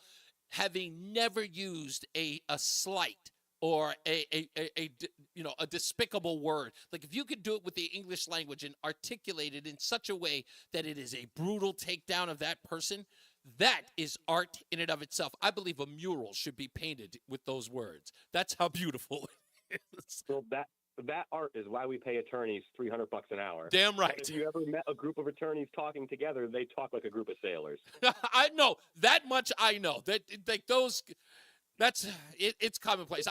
having never used a slight or a despicable word. Like, if you could do it with the English language and articulate it in such a way that it is a brutal takedown of that person, that is art in and of itself. I believe a mural should be painted with those words. That's how beautiful it is. So that art is why we pay attorneys $300 an hour. Damn right. But if you ever met a group of attorneys talking together, they talk like a group of sailors. I know that much. I know that, like, those. It's commonplace.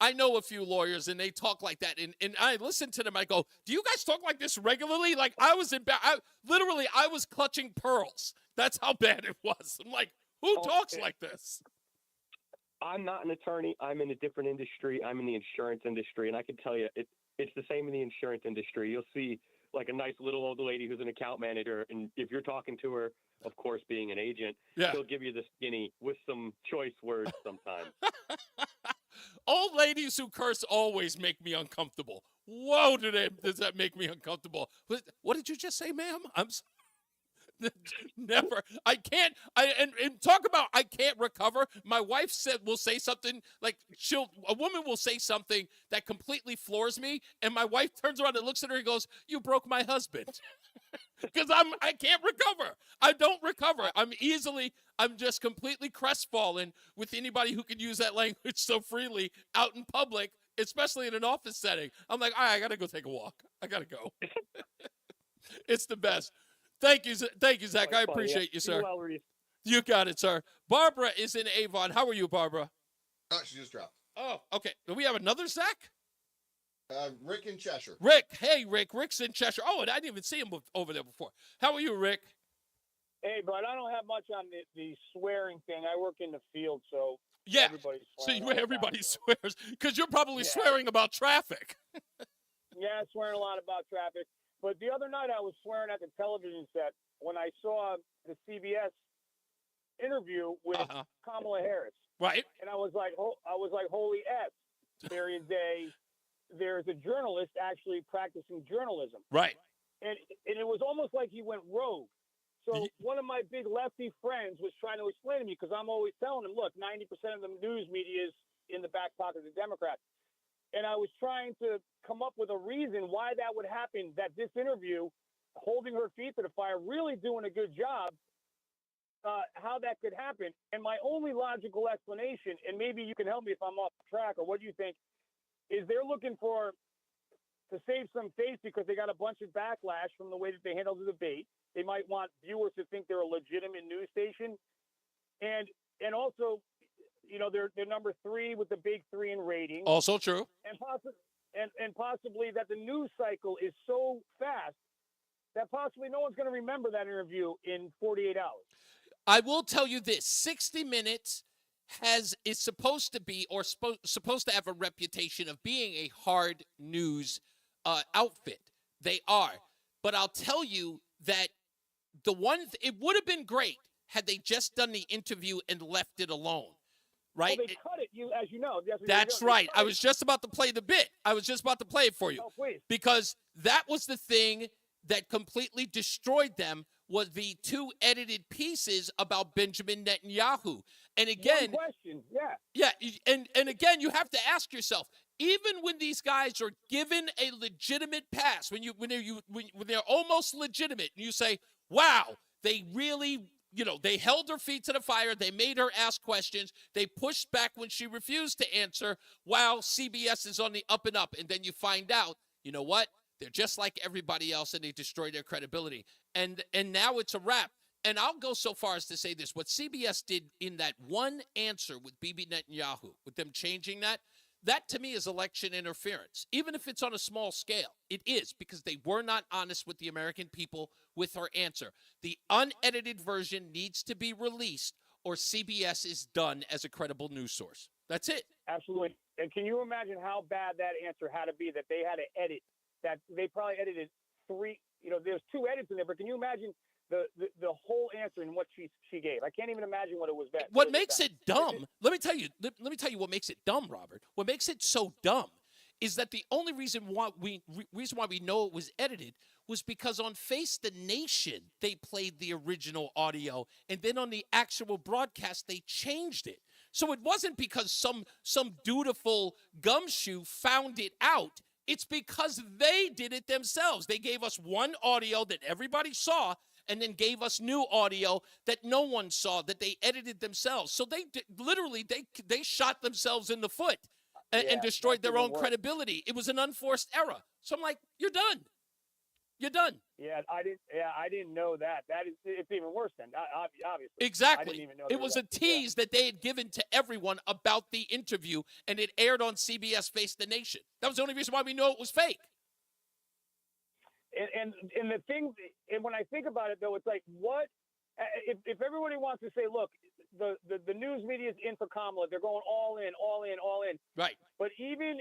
I know a few lawyers and they talk like that, and I listen to them. I go, "Do you guys talk like this regularly?" Like, I was I was clutching pearls. That's how bad it was. I'm like, who talks like this? I'm not an attorney. I'm in a different industry. I'm in the insurance industry, and I can tell you it's the same in the insurance industry. You'll see, like, a nice little old lady who's an account manager, and if you're talking to her, of course, being an agent, she'll give you the skinny with some choice words sometimes. Old ladies who curse always make me uncomfortable. Whoa, does that make me uncomfortable? What did you just say, ma'am? Never. I can't. And talk about I can't recover. My wife will say something like a woman will say something that completely floors me, and my wife turns around and looks at her and goes, "You broke my husband," because I can't recover. I don't recover. I'm just completely crestfallen with anybody who can use that language so freely out in public, especially in an office setting. I'm like, all right, I gotta go take a walk. I gotta go. It's the best. Thank you, Zach. I appreciate you, sir. You got it, sir. Barbara is in Avon. How are you, Barbara? Oh, she just dropped. Oh, okay. Do we have another Zach? Rick in Cheshire. Rick. Hey, Rick. Rick's in Cheshire. Oh, and I didn't even see him over there before. How are you, Rick? Hey, bud, I don't have much on the swearing thing. I work in the field, so yeah. Everybody's swearing. So everybody swears because you're probably swearing about traffic. Yeah, swearing a lot about traffic. But the other night I was swearing at the television set when I saw the CBS interview with Kamala Harris. Right. And I was like, holy S. There's a journalist actually practicing journalism. Right. And it was almost like he went rogue. So one of my big lefty friends was trying to explain to me, because I'm always telling him, look, 90% of the news media is in the back pocket of the Democrats. And I was trying to come up with a reason why that would happen, that this interview, holding her feet to the fire, really doing a good job, how that could happen. And my only logical explanation, and maybe you can help me if I'm off track, or what do you think, is they're looking to save some face because they got a bunch of backlash from the way that they handled the debate. They might want viewers to think they're a legitimate news station. And also, you know, they're number 3 with the big 3 in ratings. Also true. And possibly that the news cycle is so fast that possibly no one's going to remember that interview in 48 hours. I will tell you this: 60 Minutes is supposed to be, or supposed to have, a reputation of being a hard news outfit. They are, but I'll tell you that it would have been great had they just done the interview and left it alone. Right? Well, they cut it, as you know. That's right. I was just about to play the bit. I was just about to play it for you. Oh, please. Because that was the thing that completely destroyed them, was the 2 edited pieces about Benjamin Netanyahu. And again, one question, yeah. Yeah, and again, you have to ask yourself, even when these guys are given a legitimate pass, when they're almost legitimate, and you say, wow, they really, they held her feet to the fire. They made her ask questions. They pushed back when she refused to answer, while CBS is on the up and up. And then you find out, you know what? They're just like everybody else, and they destroy their credibility. And now it's a wrap. And I'll go so far as to say this. What CBS did in that one answer with Bibi Netanyahu, with them changing that to me is election interference. Even if it's on a small scale, it is, because they were not honest with the American people with her answer. The unedited version needs to be released, or CBS is done as a credible news source. That's it. Absolutely. And can you imagine how bad that answer had to be, that they had to edit, that they probably edited 3, there's 2 edits in there, but can you imagine the whole answer and what she gave? I can't even imagine what it was bad. What makes it dumb, let me tell you what makes it dumb, Robert. What makes it so dumb is that the only reason why we know it was edited was because on Face the Nation, they played the original audio, and then on the actual broadcast, they changed it. So it wasn't because some dutiful gumshoe found it out. It's because they did it themselves. They gave us one audio that everybody saw, and then gave us new audio that no one saw, that they edited themselves. So they literally shot themselves in the foot and destroyed their own credibility. It was an unforced error. So I'm like, you're done. You're done. Yeah, I didn't know that. It's even worse then, obviously. Exactly. I didn't even know it was a tease that they had given to everyone about the interview, and it aired on CBS Face the Nation. That was the only reason why we know it was fake. And the thing, and when I think about it, though, it's like, what if everybody wants to say, look, the news media is in for Kamala, they're going all in. Right. But even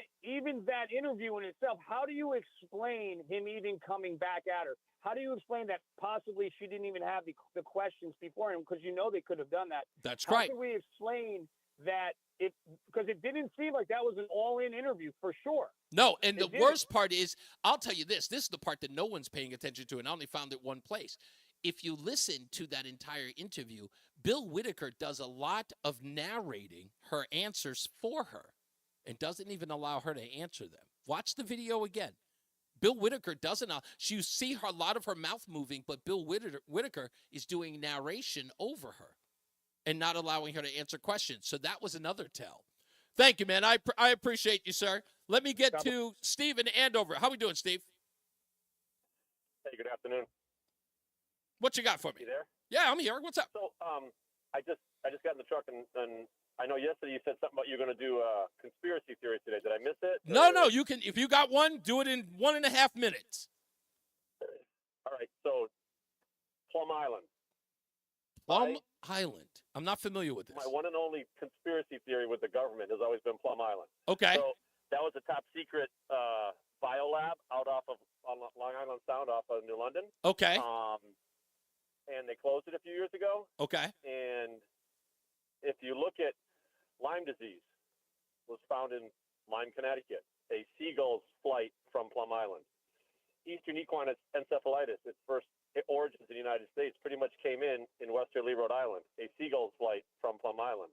that interview in itself, how do you explain him even coming back at her? How do you explain that possibly she didn't even have the questions before him, because they could have done that? That's right. right. How do we explain that? Because it didn't seem like that was an all-in interview for sure. No, and the worst part is, I'll tell you this is the part that no one's paying attention to, and I only found it one place. if you listen to that entire interview, Bill Whitaker does a lot of narrating her answers for her and doesn't even allow her to answer them. Watch the video again. Bill Whitaker doesn't. You see a lot of her mouth moving, but Bill Whitaker is doing narration over her and not allowing her to answer questions. So that was another tell. Thank you, man. I appreciate you, sir. Let me get to Steve in Andover. How we doing, Steve? Hey, good afternoon. What you got for me? You there? Yeah, I'm here. What's up? So, I just got in the truck and I know yesterday you said something about you're going to do a conspiracy theory today. Did I miss it? No. You can. If you got one, do it in 1.5 minutes. All right. So, Plum Island. Plum Island. I'm not familiar with this. My one and only conspiracy theory with the government has always been Plum Island. Okay. So that was a top secret biolab out on Long Island Sound off of New London. Okay. And they closed it a few years ago. Okay. And if you look at Lyme disease, was found in Lyme, Connecticut. A seagull's flight from Plum Island. Eastern equine encephalitis, its first origins in the United States, pretty much came in westerly Rhode Island. A seagull's flight from Plum Island.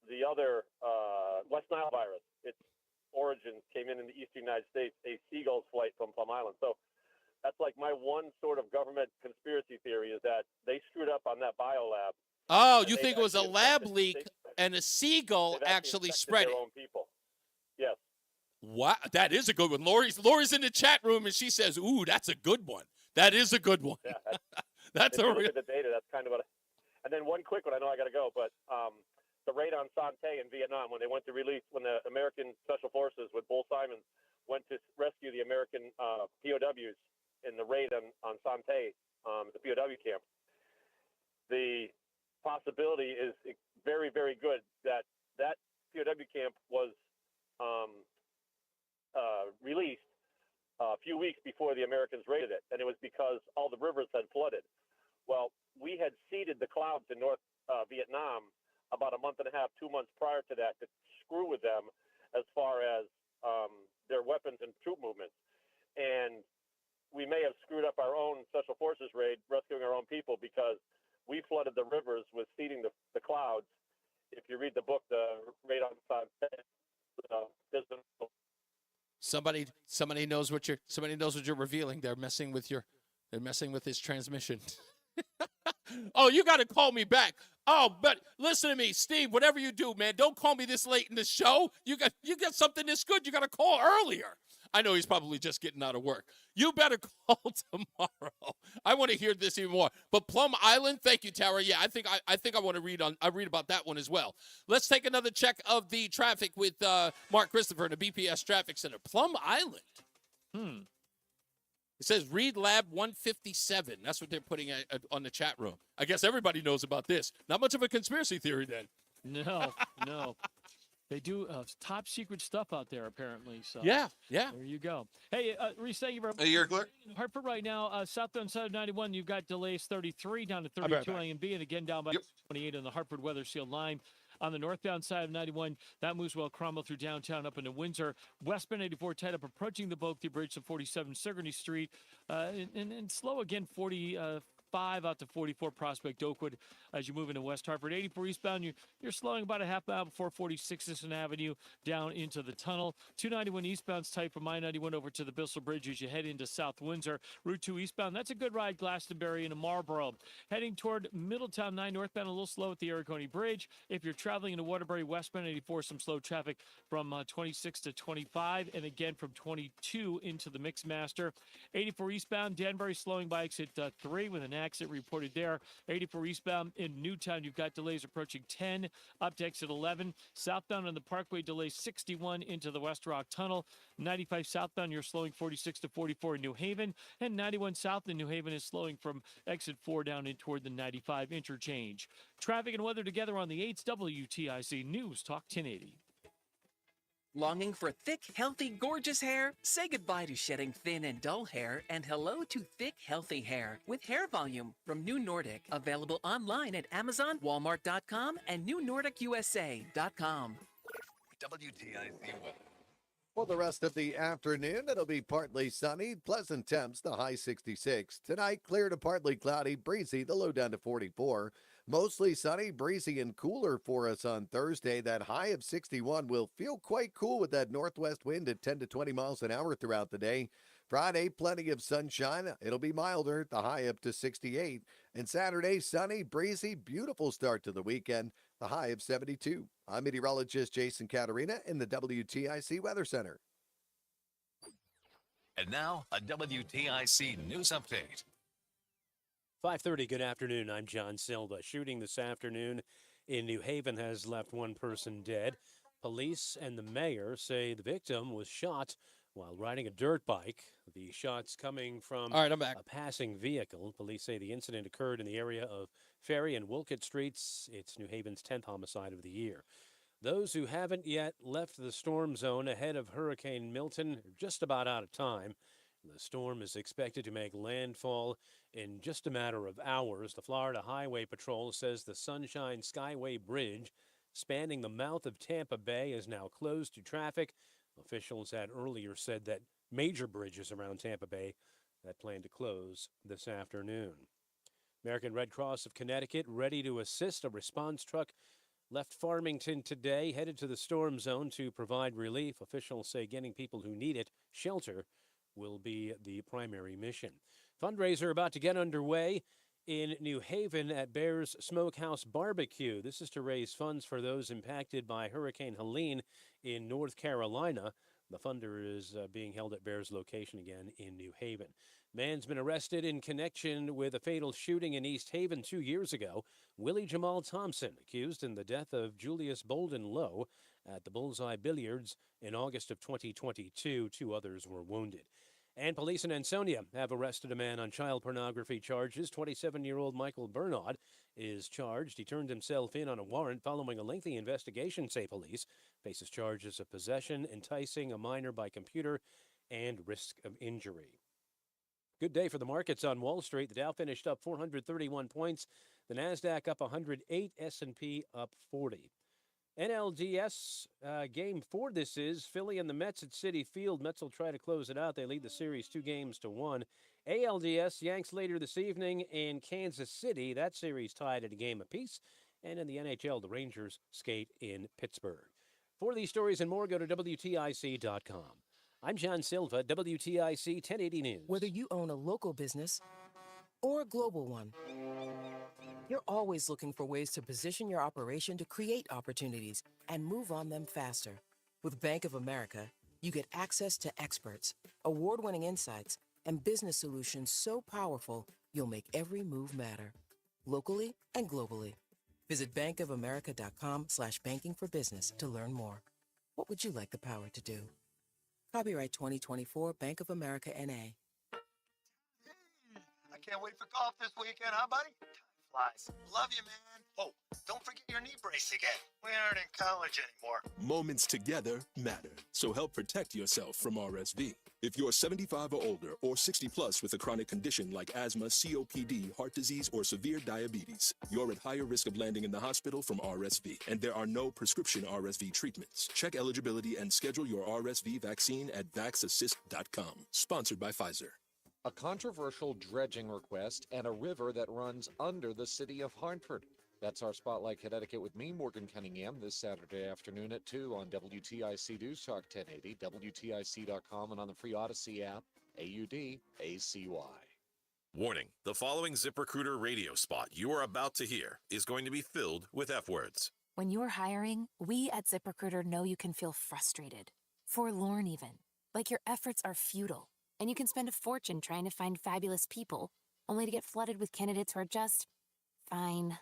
The other West Nile virus, its origins came in the eastern United States. A seagull's flight from Plum Island. So that's like my one sort of government conspiracy theory is that they screwed up on that biolab. Oh, you think it was a lab leak and a seagull actually spread it? Their own people. Yes. Wow, that is a good one. Lori's in the chat room and she says, "Ooh, that's a good one. That is a good one." Yeah, that's if a you look real. at the data. That's kind of what. And then one quick one. I know I got to go, but the raid on Sante in Vietnam when they went to release when the American Special Forces with Bull Simons went to rescue the American POWs in the raid on Sante, the POW camp. The possibility is very, very good that POW camp was released a few weeks before the Americans raided it, and it was because all the rivers had flooded. Well, we had seeded the clouds in North Vietnam about a month and a half, 2 months prior to that to screw with them as far as their weapons and troop movements. And we may have screwed up our own Special Forces raid, rescuing our own people, because we flooded the rivers with seeding the clouds. If you read the book, the raid on Somebody knows what you're revealing. They're messing with his transmission. Oh, you got to call me back. Oh, but listen to me, Steve. Whatever you do, man, don't call me this late in the show. You got something this good. You got to call earlier. I know he's probably just getting out of work. You better call tomorrow. I want to hear this even more. But Plum Island, thank you, Tara. Yeah, I think I want to read about that one as well. Let's take another check of the traffic with Mark Christopher in the BPS Traffic Center. Plum Island. It says Reed Lab 157. That's what they're putting on the chat room. I guess everybody knows about this. Not much of a conspiracy theory then. No. They do top secret stuff out there, apparently. So yeah. There you go. Hey, Reese, thank you very much. Hey, you're clear. Hartford right now, southbound side of 91, you've got delays 33 down to 32 A and B, and again down by 28 on the Hartford Weather Seal line. On the northbound side of 91, that moves well Cromwell through downtown up into Windsor. Westbound 84 tied up approaching the Boak Bridge to 47 Sigourney Street, and slow again 45 out to 44 Prospect Oakwood as you move into West Hartford. 84 eastbound, you're slowing about a half mile before 46 Sisson Avenue down into the tunnel. 291 eastbound's tight from I-91 over to the Bissell Bridge as you head into South Windsor. Route 2 eastbound, that's a good ride, Glastonbury into Marlboro. Heading toward Middletown 9 northbound, a little slow at the Ariconi Bridge. If you're traveling into Waterbury westbound 84, some slow traffic from 26 to 25, and again from 22 into the Mixmaster. 84 eastbound, Danbury slowing by exit 3 with an accident reported there. 84 eastbound in Newtown, you've got delays approaching 10 up to exit 11. Southbound on the Parkway, delays 61 into the West Rock Tunnel. 95 southbound, you're slowing 46 to 44 in New Haven, and 91 south in New Haven is slowing from exit 4 down in toward the 95 interchange. Traffic and weather together on the 8th WTIC News Talk 1080. Longing for thick, healthy, gorgeous hair? Say goodbye to shedding thin and dull hair and hello to thick, healthy hair with Hair Volume from New Nordic. Available online at Amazon, Walmart.com, and NewNordicUSA.com. WTIC weather. For the rest of the afternoon, it'll be partly sunny, pleasant temps, the high 66. Tonight, clear to partly cloudy, breezy, the low down to 44. Mostly sunny, breezy, and cooler for us on Thursday. That high of 61 will feel quite cool with that northwest wind at 10 to 20 miles an hour throughout the day. Friday, plenty of sunshine. It'll be milder, the high up to 68. And Saturday, sunny, breezy, beautiful start to the weekend, the high of 72. I'm meteorologist Jason Caterina in the WTIC Weather Center. And now, a WTIC news update. 5:30, good afternoon. I'm John Silva. Shooting this afternoon in New Haven has left one person dead. Police and the mayor say the victim was shot while riding a dirt bike. The shots coming from All right, I'm back. a passing vehicle. Police say the incident occurred in the area of Ferry and Wolcott Streets. It's New Haven's 10th homicide of the year. Those who haven't yet left the storm zone ahead of Hurricane Milton are just about out of time. The storm is expected to make landfall in just a matter of hours. The Florida Highway Patrol says the Sunshine Skyway Bridge spanning the mouth of Tampa Bay is now closed to traffic. Officials had earlier said that major bridges around Tampa Bay that plan to close this afternoon. American Red Cross of Connecticut ready to assist. A response truck left Farmington today, headed to the storm zone to provide relief. Officials say getting people who need it shelter will be the primary mission. Fundraiser about to get underway in New Haven at Bear's Smokehouse Barbecue. This is to raise funds for those impacted by Hurricane Helene in North Carolina. The funder is being held at Bear's location again in New Haven. Man's been arrested in connection with a fatal shooting in East Haven 2 years ago. Willie Jamal Thompson, accused in the death of Julius Bolden Lowe at the Bullseye Billiards in August of 2022. 2 others were wounded. And police in Ansonia have arrested a man on child pornography charges. 27-year-old Michael Bernard is charged. He turned himself in on a warrant following a lengthy investigation, say police. Faces charges of possession, enticing a minor by computer, and risk of injury. Good day for the markets on Wall Street. The Dow finished up 431 points. The Nasdaq up 108. S&P up 40. NLDS Game 4 this is. Philly and the Mets at Citi Field. Mets will try to close it out. They lead the series 2-1. ALDS, Yanks later this evening in Kansas City. That series tied at a game apiece. And in the NHL, the Rangers skate in Pittsburgh. For these stories and more, go to WTIC.com. I'm John Silva, WTIC 1080 News. Whether you own a local business or a global one, you're always looking for ways to position your operation to create opportunities and move on them faster. With Bank of America, you get access to experts, award-winning insights, and business solutions so powerful, you'll make every move matter, locally and globally. Visit bankofamerica.com/banking for business to learn more. What would you like the power to do? Copyright 2024 Bank of America N.A. I can't wait for golf this weekend, huh, buddy? Time flies. Love you, man. Oh, don't forget your knee brace again. We aren't in college anymore. Moments together matter, so help protect yourself from RSV. If you're 75 or older or 60 plus with a chronic condition like asthma, COPD, heart disease, or severe diabetes, you're at higher risk of landing in the hospital from RSV, and there are no prescription RSV treatments. Check eligibility and schedule your RSV vaccine at vaxassist.com. Sponsored by Pfizer. A controversial dredging request and a river that runs under the city of Hartford. That's our Spotlight Connecticut with me, Morgan Cunningham, this Saturday afternoon at 2 on WTIC News Talk 1080, WTIC.com, and on the free Odyssey app, AUDACY. Warning, the following ZipRecruiter radio spot you are about to hear is going to be filled with F words. When you're hiring, we at ZipRecruiter know you can feel frustrated, forlorn even, like your efforts are futile. And you can spend a fortune trying to find fabulous people, only to get flooded with candidates who are just fine.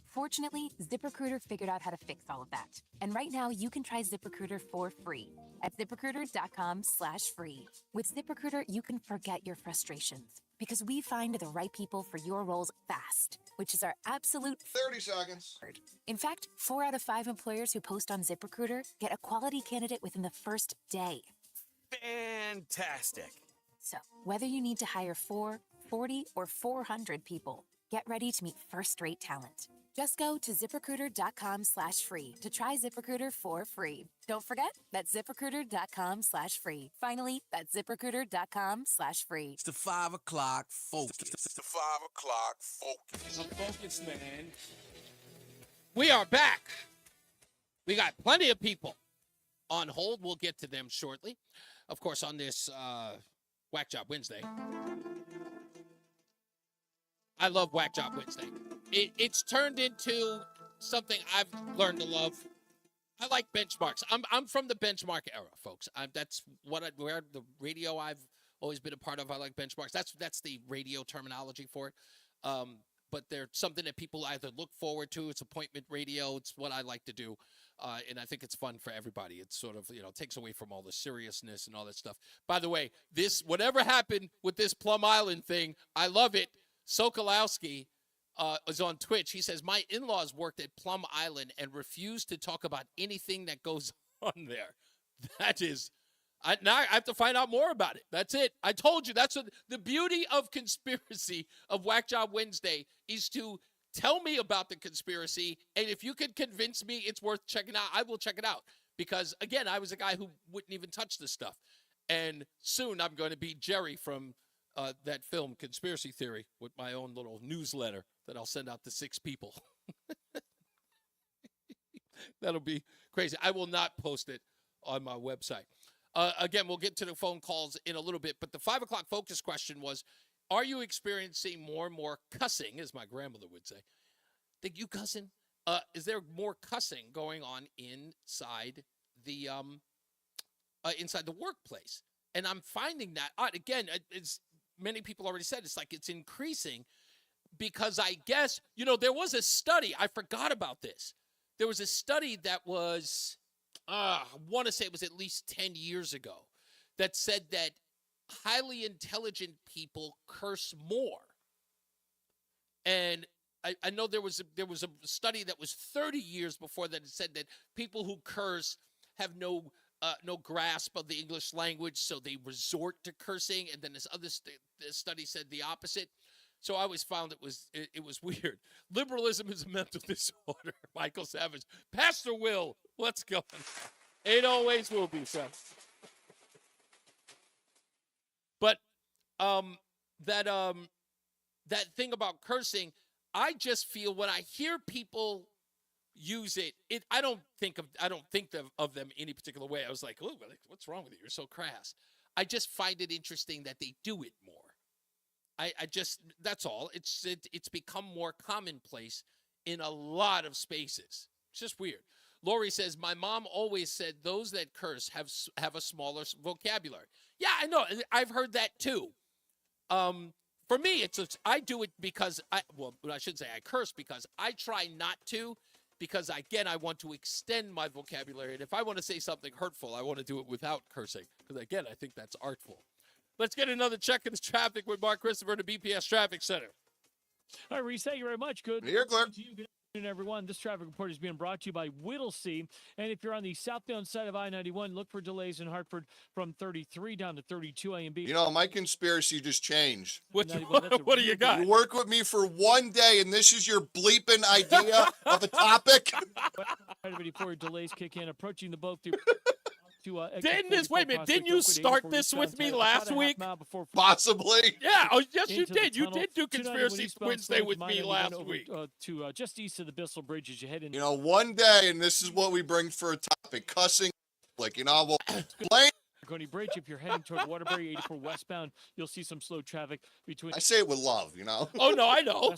Fortunately, ZipRecruiter figured out how to fix all of that. And right now, you can try ZipRecruiter for free at ZipRecruiter.com/free. With ZipRecruiter, you can forget your frustrations because we find the right people for your roles fast, which is our absolute 30 seconds. In fact, 4 out of 5 employers who post on ZipRecruiter get a quality candidate within the first day. Fantastic. So, whether you need to hire 4, 40, or 400 people, Get ready to meet first-rate talent. Just go to ZipRecruiter.com/free to try ZipRecruiter for free. Don't forget, that's ZipRecruiter.com/free. Finally, that's ZipRecruiter.com/free. It's the 5 o'clock focus. It's the 5 o'clock focus. I'm focused, man. We are back. We got plenty of people on hold. We'll get to them shortly. Of course, on this Whack Job Wednesday. I love Whack Job Wednesday. It's turned into something I've learned to love. I like benchmarks. I'm from the benchmark era, folks. That's where the radio I've always been a part of. I like benchmarks. That's the radio terminology for it. But they're something that people either look forward to. It's appointment radio. It's what I like to do. And I think it's fun for everybody. It's sort of, takes away from all the seriousness and all that stuff. By the way, whatever happened with this Plum Island thing, I love it. Sokolowski is on Twitch. He says, my in-laws worked at Plum Island and refused to talk about anything that goes on there. That is, now I have to find out more about it. That's it. I told you, that's the beauty of conspiracy of Whack Job Wednesday is to tell me about the conspiracy. And if you can convince me it's worth checking out, I will check it out. Because, again, I was a guy who wouldn't even touch this stuff. And soon I'm going to be Jerry from that film, Conspiracy Theory, with my own little newsletter that I'll send out to 6 people. That'll be crazy. I will not post it on my website. Again, we'll get to the phone calls in a little bit, but the 5 o'clock focus question was, are you experiencing more and more cussing, as my grandmother would say? Think you cussing? Is there more cussing going on inside the workplace? And I'm finding that, again, it's many people already said, it's like it's increasing because I guess, there was a study, I forgot about this. There was a study that was, I want to say it was at least 10 years ago, that said that highly intelligent people curse more. And I know there was a study that was 30 years before that said that people who curse have no grasp of the English language, so they resort to cursing. And then this other study said the opposite. So I always found it was weird. Liberalism is a mental disorder. Michael Savage, Pastor Will, let's go. It always will be, son. But that thing about cursing, I just feel when I hear people use it, I don't think of them any particular way. I was like, oh, what's wrong with you? You're so crass. I just find it interesting that they do it more. I just, that's all. It's become more commonplace in a lot of spaces. It's just weird. Lori says, my mom always said those that curse have a smaller vocabulary. Yeah, I know. I've heard that too. For me, I do it because I shouldn't say I curse because I try not to, because again, I want to extend my vocabulary. And if I want to say something hurtful, I want to do it without cursing. Because again, I think that's artful. Let's get another check in the traffic with Mark Christopher at the BPS Traffic Center. All right, Reese, thank you very much. Good. Here, Clark. Good afternoon, everyone. This traffic report is being brought to you by Whittlesey. And if you're on the southbound side of I-91, look for delays in Hartford from 33 down to 32 A and B. My conspiracy just changed. What do you got? You work with me for one day, and this is your bleeping idea of a topic? Before delays kick in, approaching the boat through... Didn't you start this with me last week? Possibly. Yeah. Oh, yes, you did. You did do Conspiracy Wednesday with me last week. To just east of the Bissell Bridge as you head in. One day, and this is what we bring for a topic: cussing. We'll explain. Marconi Bridge, if you're heading toward Waterbury 84 westbound, you'll see some slow traffic between. I say it with love, Oh no, I know.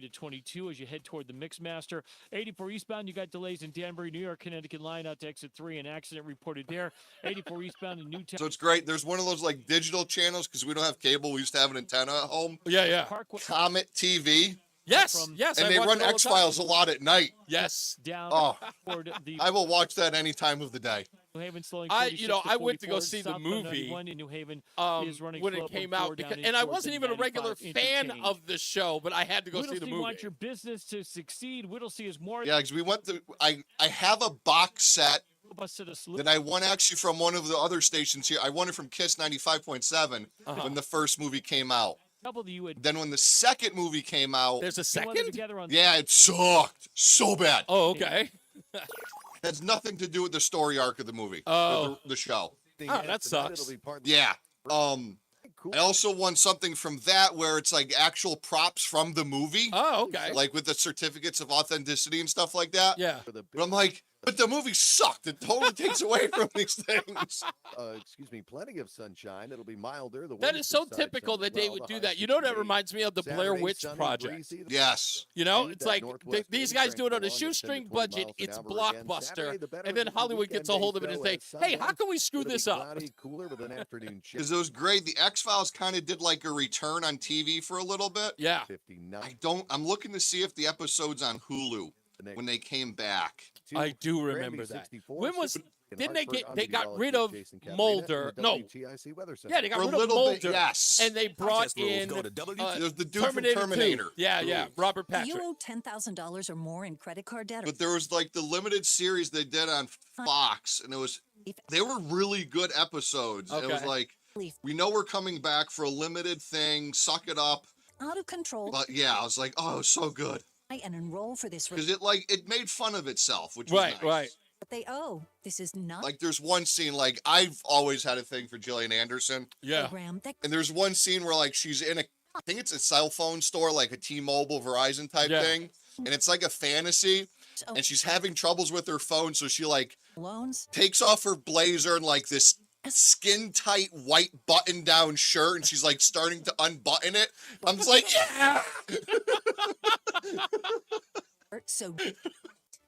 To 22 as you head toward the Mixmaster. 84 eastbound, you got delays in Danbury, New York, Connecticut line out to exit 3. An accident reported there. 84 eastbound in Newtown. So it's great. There's one of those like digital channels because we don't have cable. We used to have an antenna at home. Yeah. Comet TV. Yes. And they run X-Files a lot at night. Yes. Down toward the. I will watch that any time of the day. New Haven slowing. I went to go see the movie in New Haven is running when it came out, and I wasn't even a regular fan of the show, but I had to go see the movie. Want your business to succeed. Whittlesey is more. Yeah, because we went to. I have a box set that I won actually from one of the other stations here. I won it from Kiss 95.7 when the first movie came out. Couple of you would. Then when the second movie came out, There's a They wanted second? together on. yeah, it sucked so bad. Oh, okay. Has nothing to do with the story arc of the movie. Oh. Or the show. Oh, that sucks. Yeah. I also won something from that where it's like actual props from the movie. Oh, okay. Like with the certificates of authenticity and stuff like that. Yeah. But I'm like, but the movie sucked. It totally takes away from these things. Excuse me, plenty of sunshine. It'll be milder. The That winds is so subside typical some that they well, would the do high that. You know what that 68. reminds me of? The Blair Saturday, Witch sunny, Project. breezy, the Yes. You know, wind it's at like northwest these wind guys do it on strength a along the 10 to shoestring 20 budget. miles an It's hour again. blockbuster. Saturday, the better And then of the Hollywood weekend gets a hold of it days and go say, as hey, how Sunday. can we screw It'll be this up? cloudy, cooler with an afternoon chill. Because it was great. The X-Files kind of did like a return on TV for a little bit. Yeah. 59. I'm looking to see if the episode's on Hulu when they came back. I do remember that. When was? Didn't they got rid of Mulder? No. Yeah, they got For a rid of little Mulder. bit, yes. And they brought Podcast rules in go to There's the dude from Terminator 2. Terminator. Yeah, Robert Do you Patrick. owe $10,000 or more in credit card debt? But there was like the limited series they did on Fox, and they were really good episodes. It was Okay. like, we know we're coming back for a limited thing, suck it up. Out of control. But yeah, I was like, oh, it was so good. And enroll for this. Because it made fun of itself, which was nice. Right. But they owe. This is not Like there's one scene, like I've always had a thing for Gillian Anderson. Yeah. program that And there's one scene where like she's in I think it's a cell phone store, like a T-Mobile, Verizon type Yeah. thing. And it's like a fantasy. And she's having troubles with her phone. So she like loans. takes off her blazer and like this skin tight white button down shirt. And she's like starting to unbutton it. I'm just like, yeah. So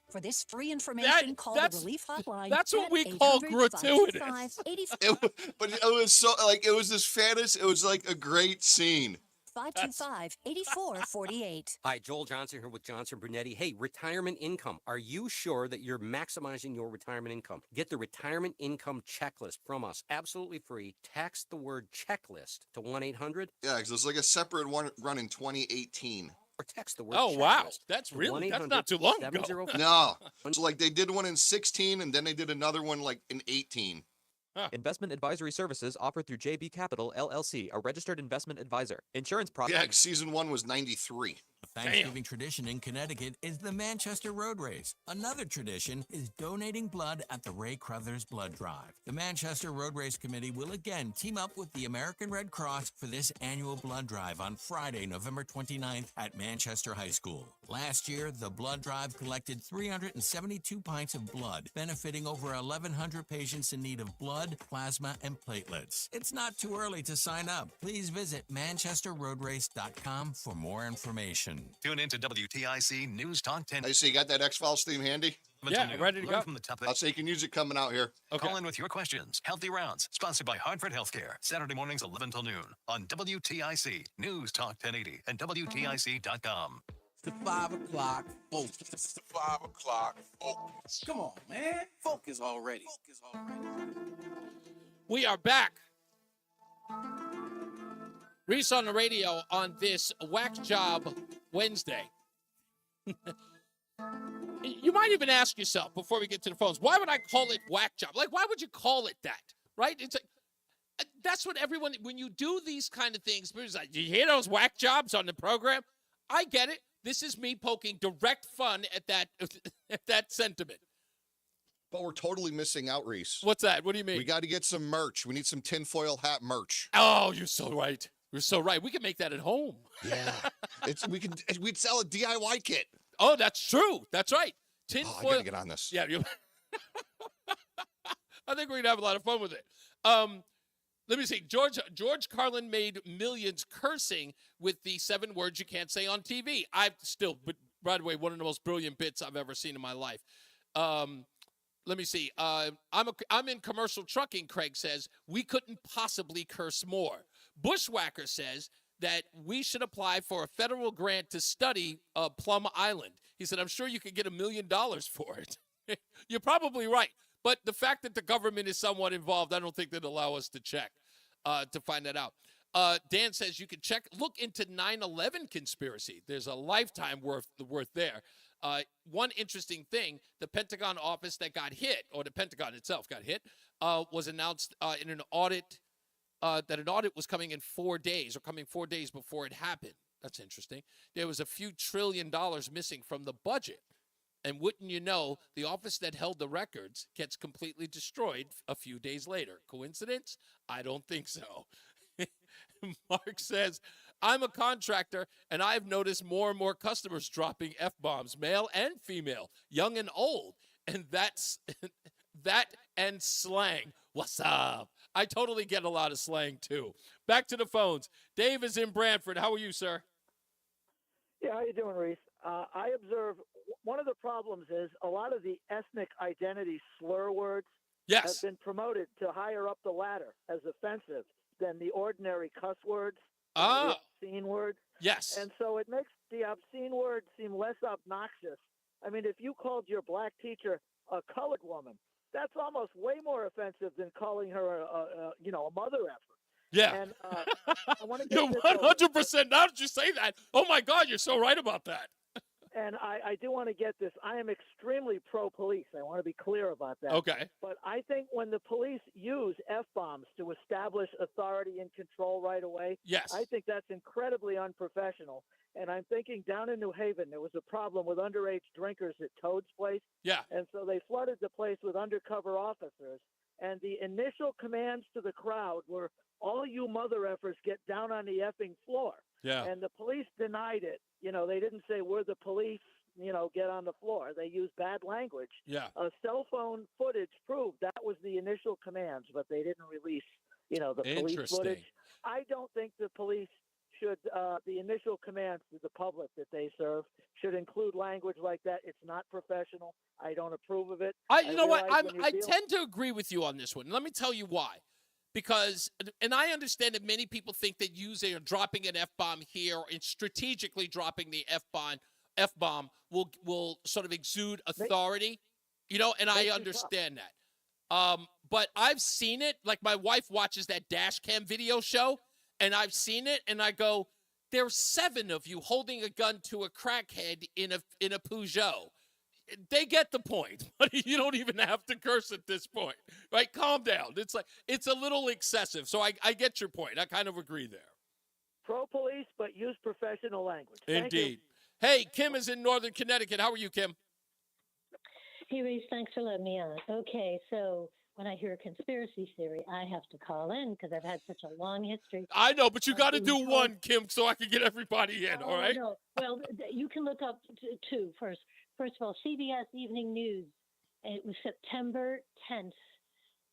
for this free information, call the relief hotline. That's what at we call 800-525-84. But it was so like, it was this fantasy. It was like a great scene. 525-8448. Hi, Joel Johnson here with Johnson Brunetti. Hey, retirement income. Are you sure that you're maximizing your retirement income? Get the retirement income checklist from us. Absolutely free. Text the word checklist to 1-800. Yeah, because there's like a separate one run in 2018. Or text the word Oh, wow. checklist That's to really, that's 1-800-705. not too long ago. No. So like they did one in 16 and then they did another one like in 18. Investment advisory services offered through JB Capital, LLC, a registered investment advisor. Insurance products. Yeah, season 1 was 93. Thanksgiving tradition in Connecticut is the Manchester Road Race. Another tradition is donating blood at the Ray Crothers Blood Drive. The Manchester Road Race Committee will again team up with the American Red Cross for this annual blood drive on Friday, November 29th at Manchester High School. Last year, the blood drive collected 372 pints of blood, benefiting over 1,100 patients in need of blood, plasma, and platelets. It's not too early to sign up. Please visit manchesterroadrace.com for more information. Tune in to WTIC News Talk 10. I see you got that X-Files theme handy? Yeah, ready to go. From the top I'll say you can use it coming out here. Call in with your questions. Healthy Rounds, sponsored by Hartford Healthcare. Saturday mornings 11 till noon on WTIC News Talk 1080 and WTIC.com. The 5 o'clock focus. It's the 5 o'clock focus. Come on, man. Focus already. We are back. Reese on the radio on this Wax Job Wednesday. You might even ask yourself before we get to the phones, why would I call it Whack Job? Like, why would you call it that? Right? It's like, that's what everyone, when you do these kind of things, people's like, you hear those whack jobs on the program? I get it. This is me poking direct fun at that at that sentiment. But we're totally missing out, Reese. What's that? What do you mean? We got to get some merch. We need some tinfoil hat merch. Oh, you're so right. You're so right. We can make that at home. Yeah. We'd sell a DIY kit. Oh, that's true. That's right. Tinfoil. I gotta get on this. Yeah. I think we're gonna have a lot of fun with it. Let me see. George Carlin made millions cursing with the 7 words you can't say on TV. But by the way, one of the most brilliant bits I've ever seen in my life. Let me see. I'm in commercial trucking, Craig says. We couldn't possibly curse more. Bushwhacker says that we should apply for a federal grant to study Plum Island. He said, I'm sure you could get $1 million for it. You're probably right. But the fact that the government is somewhat involved, I don't think they'd allow us to check to find that out. Dan says you can look into 9/11 conspiracy. There's a lifetime worth there. One interesting thing, the Pentagon office that got hit, or the Pentagon itself got hit, was announced in an audit that an audit was coming in 4 days or coming 4 days before it happened. That's interesting. There was a few $1 trillion missing from the budget. And wouldn't you know, the office that held the records gets completely destroyed a few days later. Coincidence? I don't think so. Mark says, I'm a contractor, and I've noticed more and more customers dropping F-bombs, male and female, young and old. And that's that and slang. What's up? I totally get a lot of slang, too. Back to the phones. Dave is in Brantford. How are you, sir? Yeah, how you doing, Reese? I observe one of the problems is a lot of the ethnic identity slur words have been promoted to higher up the ladder as offensive than the ordinary cuss words, the obscene words. Yes. And so it makes the obscene words seem less obnoxious. I mean, if you called your black teacher a colored woman, that's almost way more offensive than calling her a mother effer. Yeah. And I want to You're 100%. Now that you say that, oh my God, you're so right about that. And I do want to get this. I am extremely pro-police. I want to be clear about that. Okay. But I think when the police use F-bombs to establish authority and control right away, yes, I think that's incredibly unprofessional. And I'm thinking down in New Haven, there was a problem with underage drinkers at Toad's place. Yeah. And so they flooded the place with undercover officers. And the initial commands to the crowd were, all you mother effers get down on the effing floor. Yeah. And the police denied it. They didn't say, we're the police, get on the floor. They used bad language. Yeah. Cell phone footage proved that was the initial commands, but they didn't release, the police footage. I don't think the police should, the initial commands to the public that they serve should include language like that. It's not professional. I don't approve of it. I tend to agree with you on this one. Let me tell you why. Because, and I understand that many people think that using or dropping an F-bomb here and strategically dropping the F-bomb will sort of exude authority, and I understand that. But I've seen it, like my wife watches that dash cam video show, and I've seen it, and I go, there's 7 of you holding a gun to a crackhead in a Peugeot. They get the point, but you don't even have to curse at this point, right? Calm down. It's a little excessive. So I get your point. I kind of agree there. Pro-police, but use professional language. Indeed. Hey, Kim is in Northern Connecticut. How are you, Kim? Hey, Reese, thanks for letting me on. Okay, so when I hear a conspiracy theory, I have to call in because I've had such a long history. I know, but you got to do one, Kim, so I can get everybody in, all right? No. Well, you can look up two first. First of all, CBS Evening News. It was September 10th,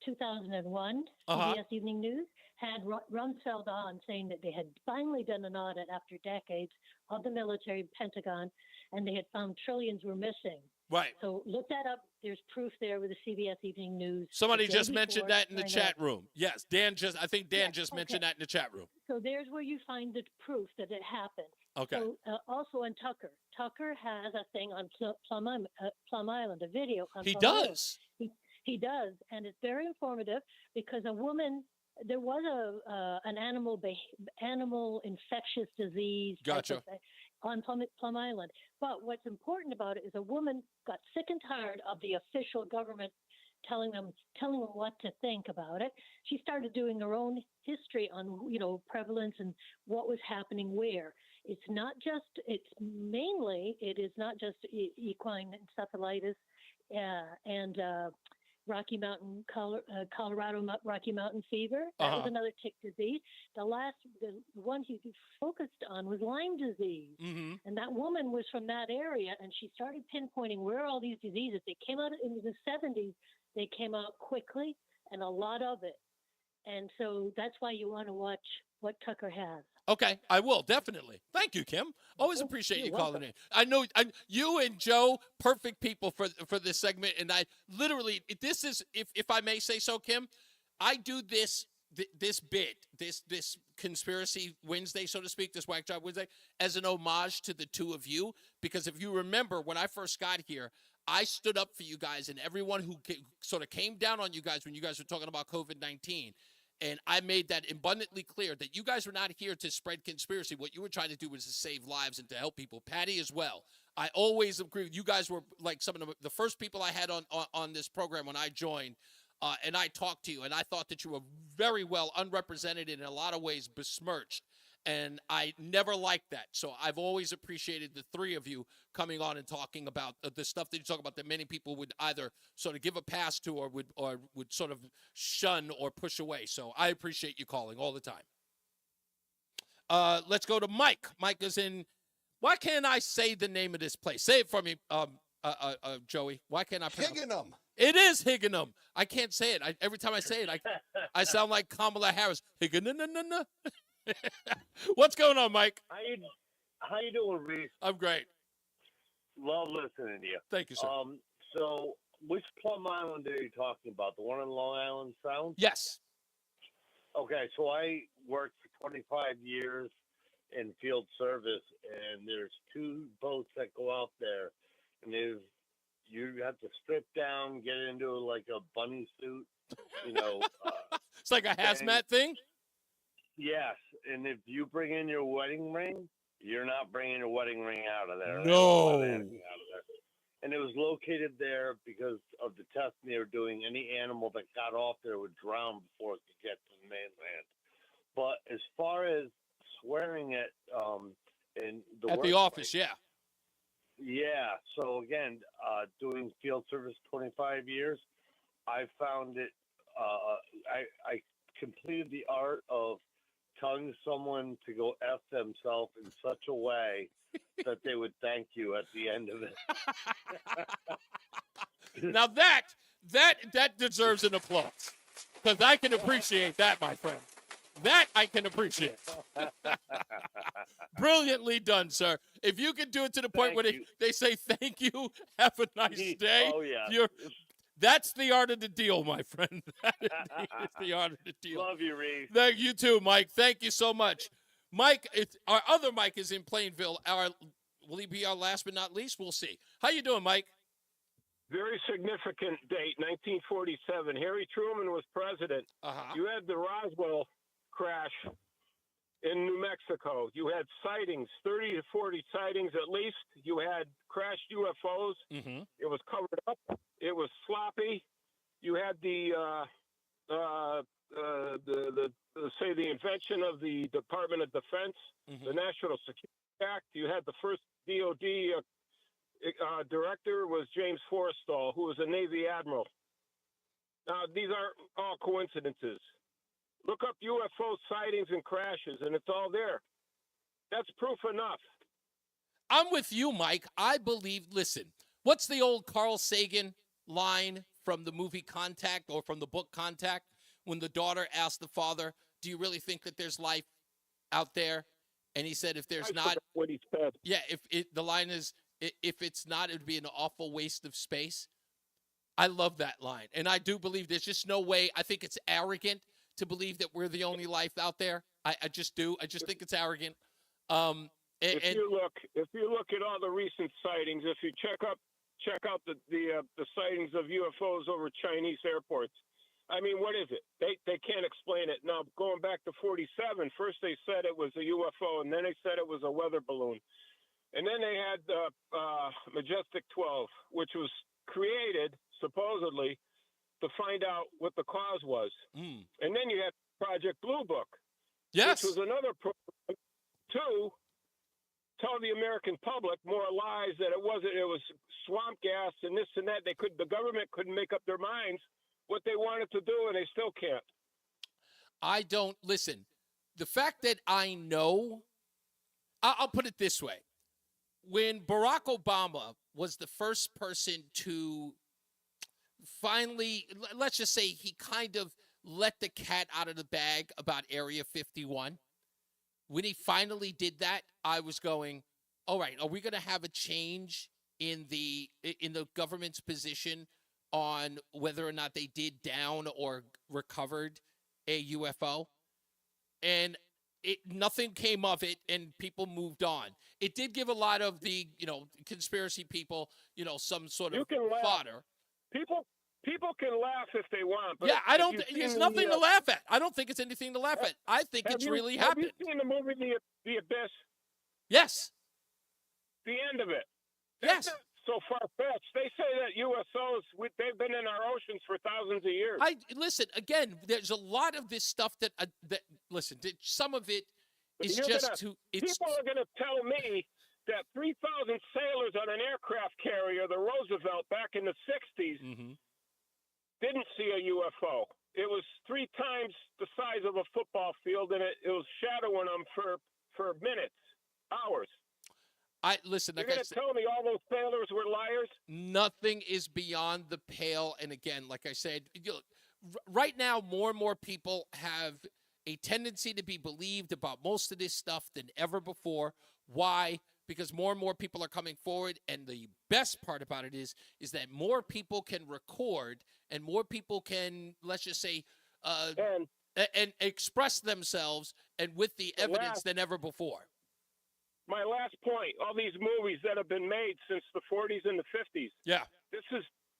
2001. CBS Evening News had Rumsfeld on saying that they had finally done an audit after decades of the military Pentagon, and they had found trillions were missing. Right. So look that up. There's proof there with the CBS Evening News. Somebody just mentioned that in the chat room. Yes, I think Dan just mentioned that in the chat room. So there's where you find the proof that it happened. Okay. So, also on Tucker. Tucker has a thing on Plum Island, a video. On He Plum does. Island. He does, and it's very informative because a woman. There was an animal infectious disease. Gotcha. On Plum Island. But what's important about it is a woman got sick and tired of the official government telling them what to think about it. She started doing her own history on, prevalence and what was happening where. It is not just equine encephalitis and Rocky Mountain, Colorado Rocky Mountain fever. That was another tick disease. The one he focused on was Lyme disease. Mm-hmm. And that woman was from that area, and she started pinpointing where all these diseases. They came out in the 70s. They came out quickly, and a lot of it. And so that's why you want to watch what Tucker has. Okay, I will, definitely. Thank you, Kim. Always appreciate you calling in. I know you and Joe, perfect people for this segment. And I literally, this is, if I may say so, Kim, I do this Conspiracy Wednesday, so to speak, this Whack Job Wednesday, as an homage to the two of you. Because if you remember, when I first got here, I stood up for you guys and everyone who sort of came down on you guys when you guys were talking about COVID-19. And I made that abundantly clear that you guys were not here to spread conspiracy. What you were trying to do was to save lives and to help people. Patty as well. I always agree. You guys were like some of the first people I had on this program when I joined. and I talked to you, and I thought that you were very well unrepresented and in a lot of ways besmirched. And I never liked that. So I've always appreciated the three of you coming on and talking about the stuff that you talk about that many people would either sort of give a pass to or would sort of shun or push away. So I appreciate you calling all the time. Let's go to Mike. Mike is in. Why can't I say the name of this place? Say it for me, Joey. Why can't I pronounce it? Higginham. It is Higginham. I can't say it. Every time I say it, I sound like Kamala Harris. Higginham. What's going on, Mike? How you doing, Reese? I'm great. Love listening to you. Thank you, sir. So which Plum Island are you talking about? The one in Long Island Sound? Yes. Okay, so I worked for 25 years in field service, and there's two boats that go out there, and you have to strip down, get into like a bunny suit, It's like a hazmat thing? Yes, and if you bring in your wedding ring, you're not bringing your wedding ring out of there. No. And it was located there because of the testing they were doing. Any animal that got off there would drown before it could get to the mainland. But as far as swearing it in the At the office, yeah. Yeah. So again, doing field service 25 years, I found it. I completed the art of telling someone to go F themselves in such a way that they would thank you at the end of it. Now that deserves an applause, because I can appreciate that, my friend. That I can appreciate. Brilliantly done, sir. If you can do it to the point where they say thank you, have a nice day. Oh, yeah. That's the art of the deal, my friend. That is the art of the deal. Love you, Reese. Thank you too, Mike. Thank you so much. Mike, our other Mike is in Plainville. Will he be our last but not least? We'll see. How you doing, Mike? Very significant date, 1947. Harry Truman was president. You had the Roswell crash in New Mexico. You had sightings, 30 to 40 sightings at least. You had crashed UFOs. Mm-hmm. It was covered up. It was sloppy. You had the invention of the Department of Defense, the National Security Act. You had the first DOD director was James Forrestal, who was a Navy admiral. Now, these aren't all coincidences. Look up UFO sightings and crashes, and it's all there. That's proof enough. I'm with you, Mike. I believe, listen, what's the old Carl Sagan line from the movie Contact or from the book Contact, when the daughter asked the father, do you really think that there's life out there? And he said, if there's not, what he said. Yeah, the line is, if it's not, it would be an awful waste of space. I love that line. And I do believe there's just no way. I think it's arrogant to believe that we're the only life out there. I just do. I just think it's arrogant. If you look at all the recent sightings, if you check out the sightings of UFOs over Chinese airports, I mean, what is it? They can't explain it. Now, going back to 47, first they said it was a UFO, and then they said it was a weather balloon. And then they had Majestic 12, which was created, supposedly, to find out what the cause was. And then you had Project Blue Book, yes, which was another program to tell the American public more lies that it was swamp gas and this and that. The government couldn't make up their minds what they wanted to do, and they still can't. I don't listen. The fact that I know, I'll put it this way. When Barack Obama was the first person to finally, let's just say he kind of let the cat out of the bag about Area 51. When he finally did that, I was going, all right, are we going to have a change in the government's position on whether or not they did down or recovered a UFO? And nothing came of it, and people moved on. It did give a lot of the, conspiracy people, some sort of fodder. People can laugh if they want. But yeah, I don't. There's nothing to laugh at. I don't think it's anything to laugh at. I think it's really happened. Have you seen the movie The Abyss? Yes. The end of it. Yes. That's so far-fetched. They say that USOs, they've been in our oceans for thousands of years. Listen again. There's a lot of this stuff that listen. Some of it is People are going to tell me that 3,000 sailors on an aircraft carrier, the Roosevelt, back in the 60s, didn't see a UFO. It was 3 times the size of a football field, and it was shadowing them for minutes, hours. Listen. You're going to tell me all those sailors were liars? Nothing is beyond the pale. And again, like I said, right now, more and more people have a tendency to be believed about most of this stuff than ever before. Why? Because more and more people are coming forward, and the best part about it is that more people can record, and more people can, let's just say, and express themselves, and with the evidence than ever before. My last point: all these movies that have been made since the 40s and the 50s. Yeah,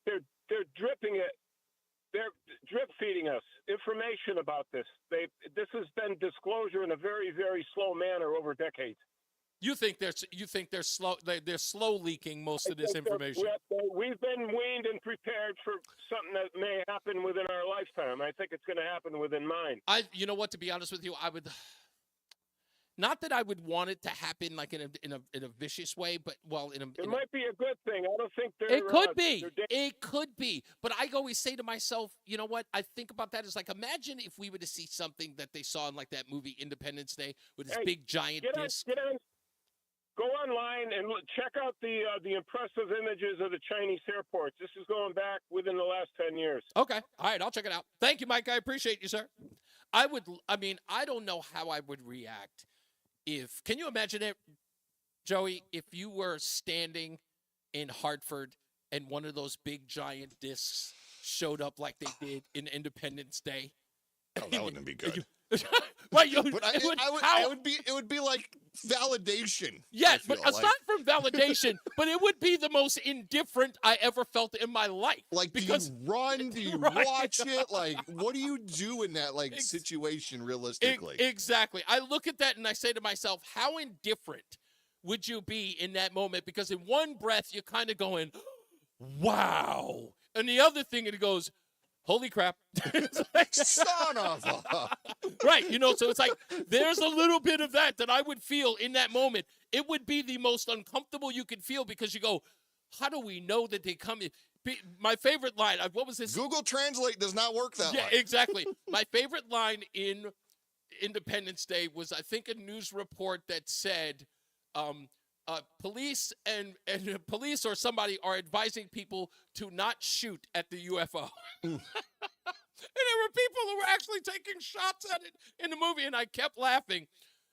they're dripping it. They're drip feeding us information about this. This has been disclosure in a very, very slow manner over decades. You think they're slow? They're slow leaking most of this information. We've been weaned and prepared for something that may happen within our lifetime. I think it's going to happen within mine. You know what? To be honest with you, I would. Not that I would want it to happen like in a vicious way, but it might be a good thing. I don't think it could be. It could be. But I always say to myself, you know what? I think about that as like, imagine if we were to see something that they saw in like that movie Independence Day with this big giant disc. Go online and check out the impressive images of the Chinese airports. This is going back within the last 10 years. Okay. All right. I'll check it out. Thank you, Mike. I appreciate you, sir. I don't know how I would react can you imagine it, Joey, if you were standing in Hartford and one of those big giant discs showed up like they did in Independence Day? Oh, that wouldn't be good. Right, it would be like validation. Yes, but aside from validation, but it would be the most indifferent I ever felt in my life. Like, because, do you run? Do you watch it? Like, what do you do in that situation realistically? Exactly. I look at that and I say to myself, how indifferent would you be in that moment? Because in one breath, you're kind of going, wow. And the other thing, it goes, holy crap. Son of a... Right, so it's like there's a little bit of that I would feel in that moment. It would be the most uncomfortable you could feel because you go, how do we know that they come in? My favorite line, what was this? Google Translate does not work that way. Yeah, exactly. My favorite line in Independence Day was, I think, a news report that said, police and police or somebody are advising people to not shoot at the UFO. And there were people who were actually taking shots at it in the movie, and I kept laughing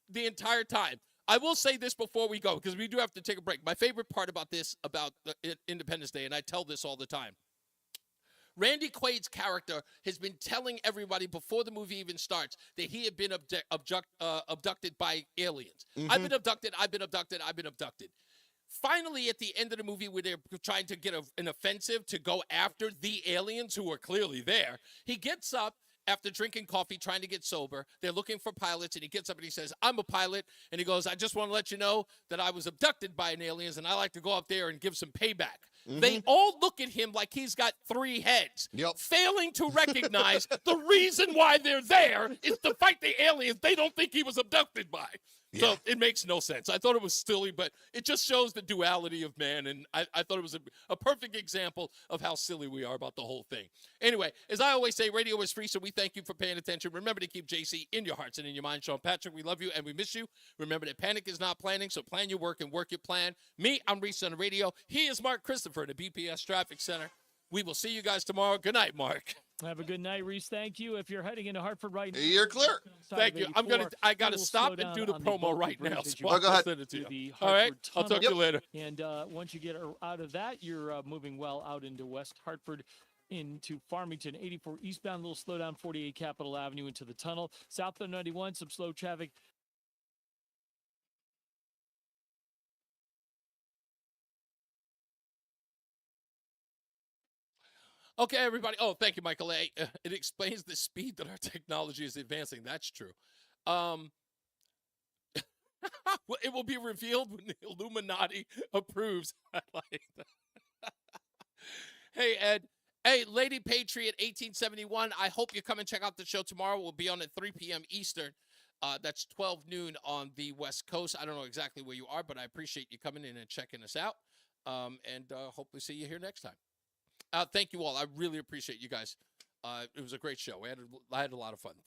the entire time. I will say this before we go, because we do have to take a break. My favorite part about Independence Day, and I tell this all the time, Randy Quaid's character has been telling everybody before the movie even starts that he had been abducted by aliens. Mm-hmm. I've been abducted. Finally, at the end of the movie, where they're trying to get an offensive to go after the aliens who are clearly there, he gets up after drinking coffee, trying to get sober. They're looking for pilots, and he gets up and he says, I'm a pilot. And he goes, I just want to let you know that I was abducted by an aliens, and I like to go up there and give some payback. Mm-hmm. They all look at him like he's got 3 heads, failing to recognize the reason why they're there is to fight the aliens they don't think he was abducted by. Yeah. So it makes no sense. I thought it was silly, but it just shows the duality of man, and I thought it was a perfect example of how silly we are about the whole thing. Anyway, as I always say, radio is free, so we thank you for paying attention. Remember to keep JC in your hearts and in your mind. Sean Patrick, we love you and we miss you. Remember that panic is not planning, so plan your work and work your plan. Me, I'm Reese on the radio. He is Mark Christopher at the BPS Traffic Center. We will see you guys tomorrow. Good night, Mark. Have a good night, Reese. Thank you. If you're heading into Hartford right now, you're clear. Thank you. I gotta stop and do the promo right now. So go ahead. Send it to you. All right. I'll talk to you later. And once you get out of that, you're moving well out into West Hartford, into Farmington, 84 eastbound, little slowdown, 48 Capitol Avenue into the tunnel. South of 91, some slow traffic. Okay, everybody. Oh, thank you, Michael A. It explains the speed that our technology is advancing. That's true. It will be revealed when the Illuminati approves. I like that. Hey, Ed, Hey, Lady Patriot 1871. I hope you come and check out the show tomorrow. We'll be on at 3 p.m. Eastern. That's 12 noon on the West Coast. I don't know exactly where you are, but I appreciate you coming in and checking us out. And hopefully see you here next time. Thank you all. I really appreciate you guys. It was a great show. I had a lot of fun.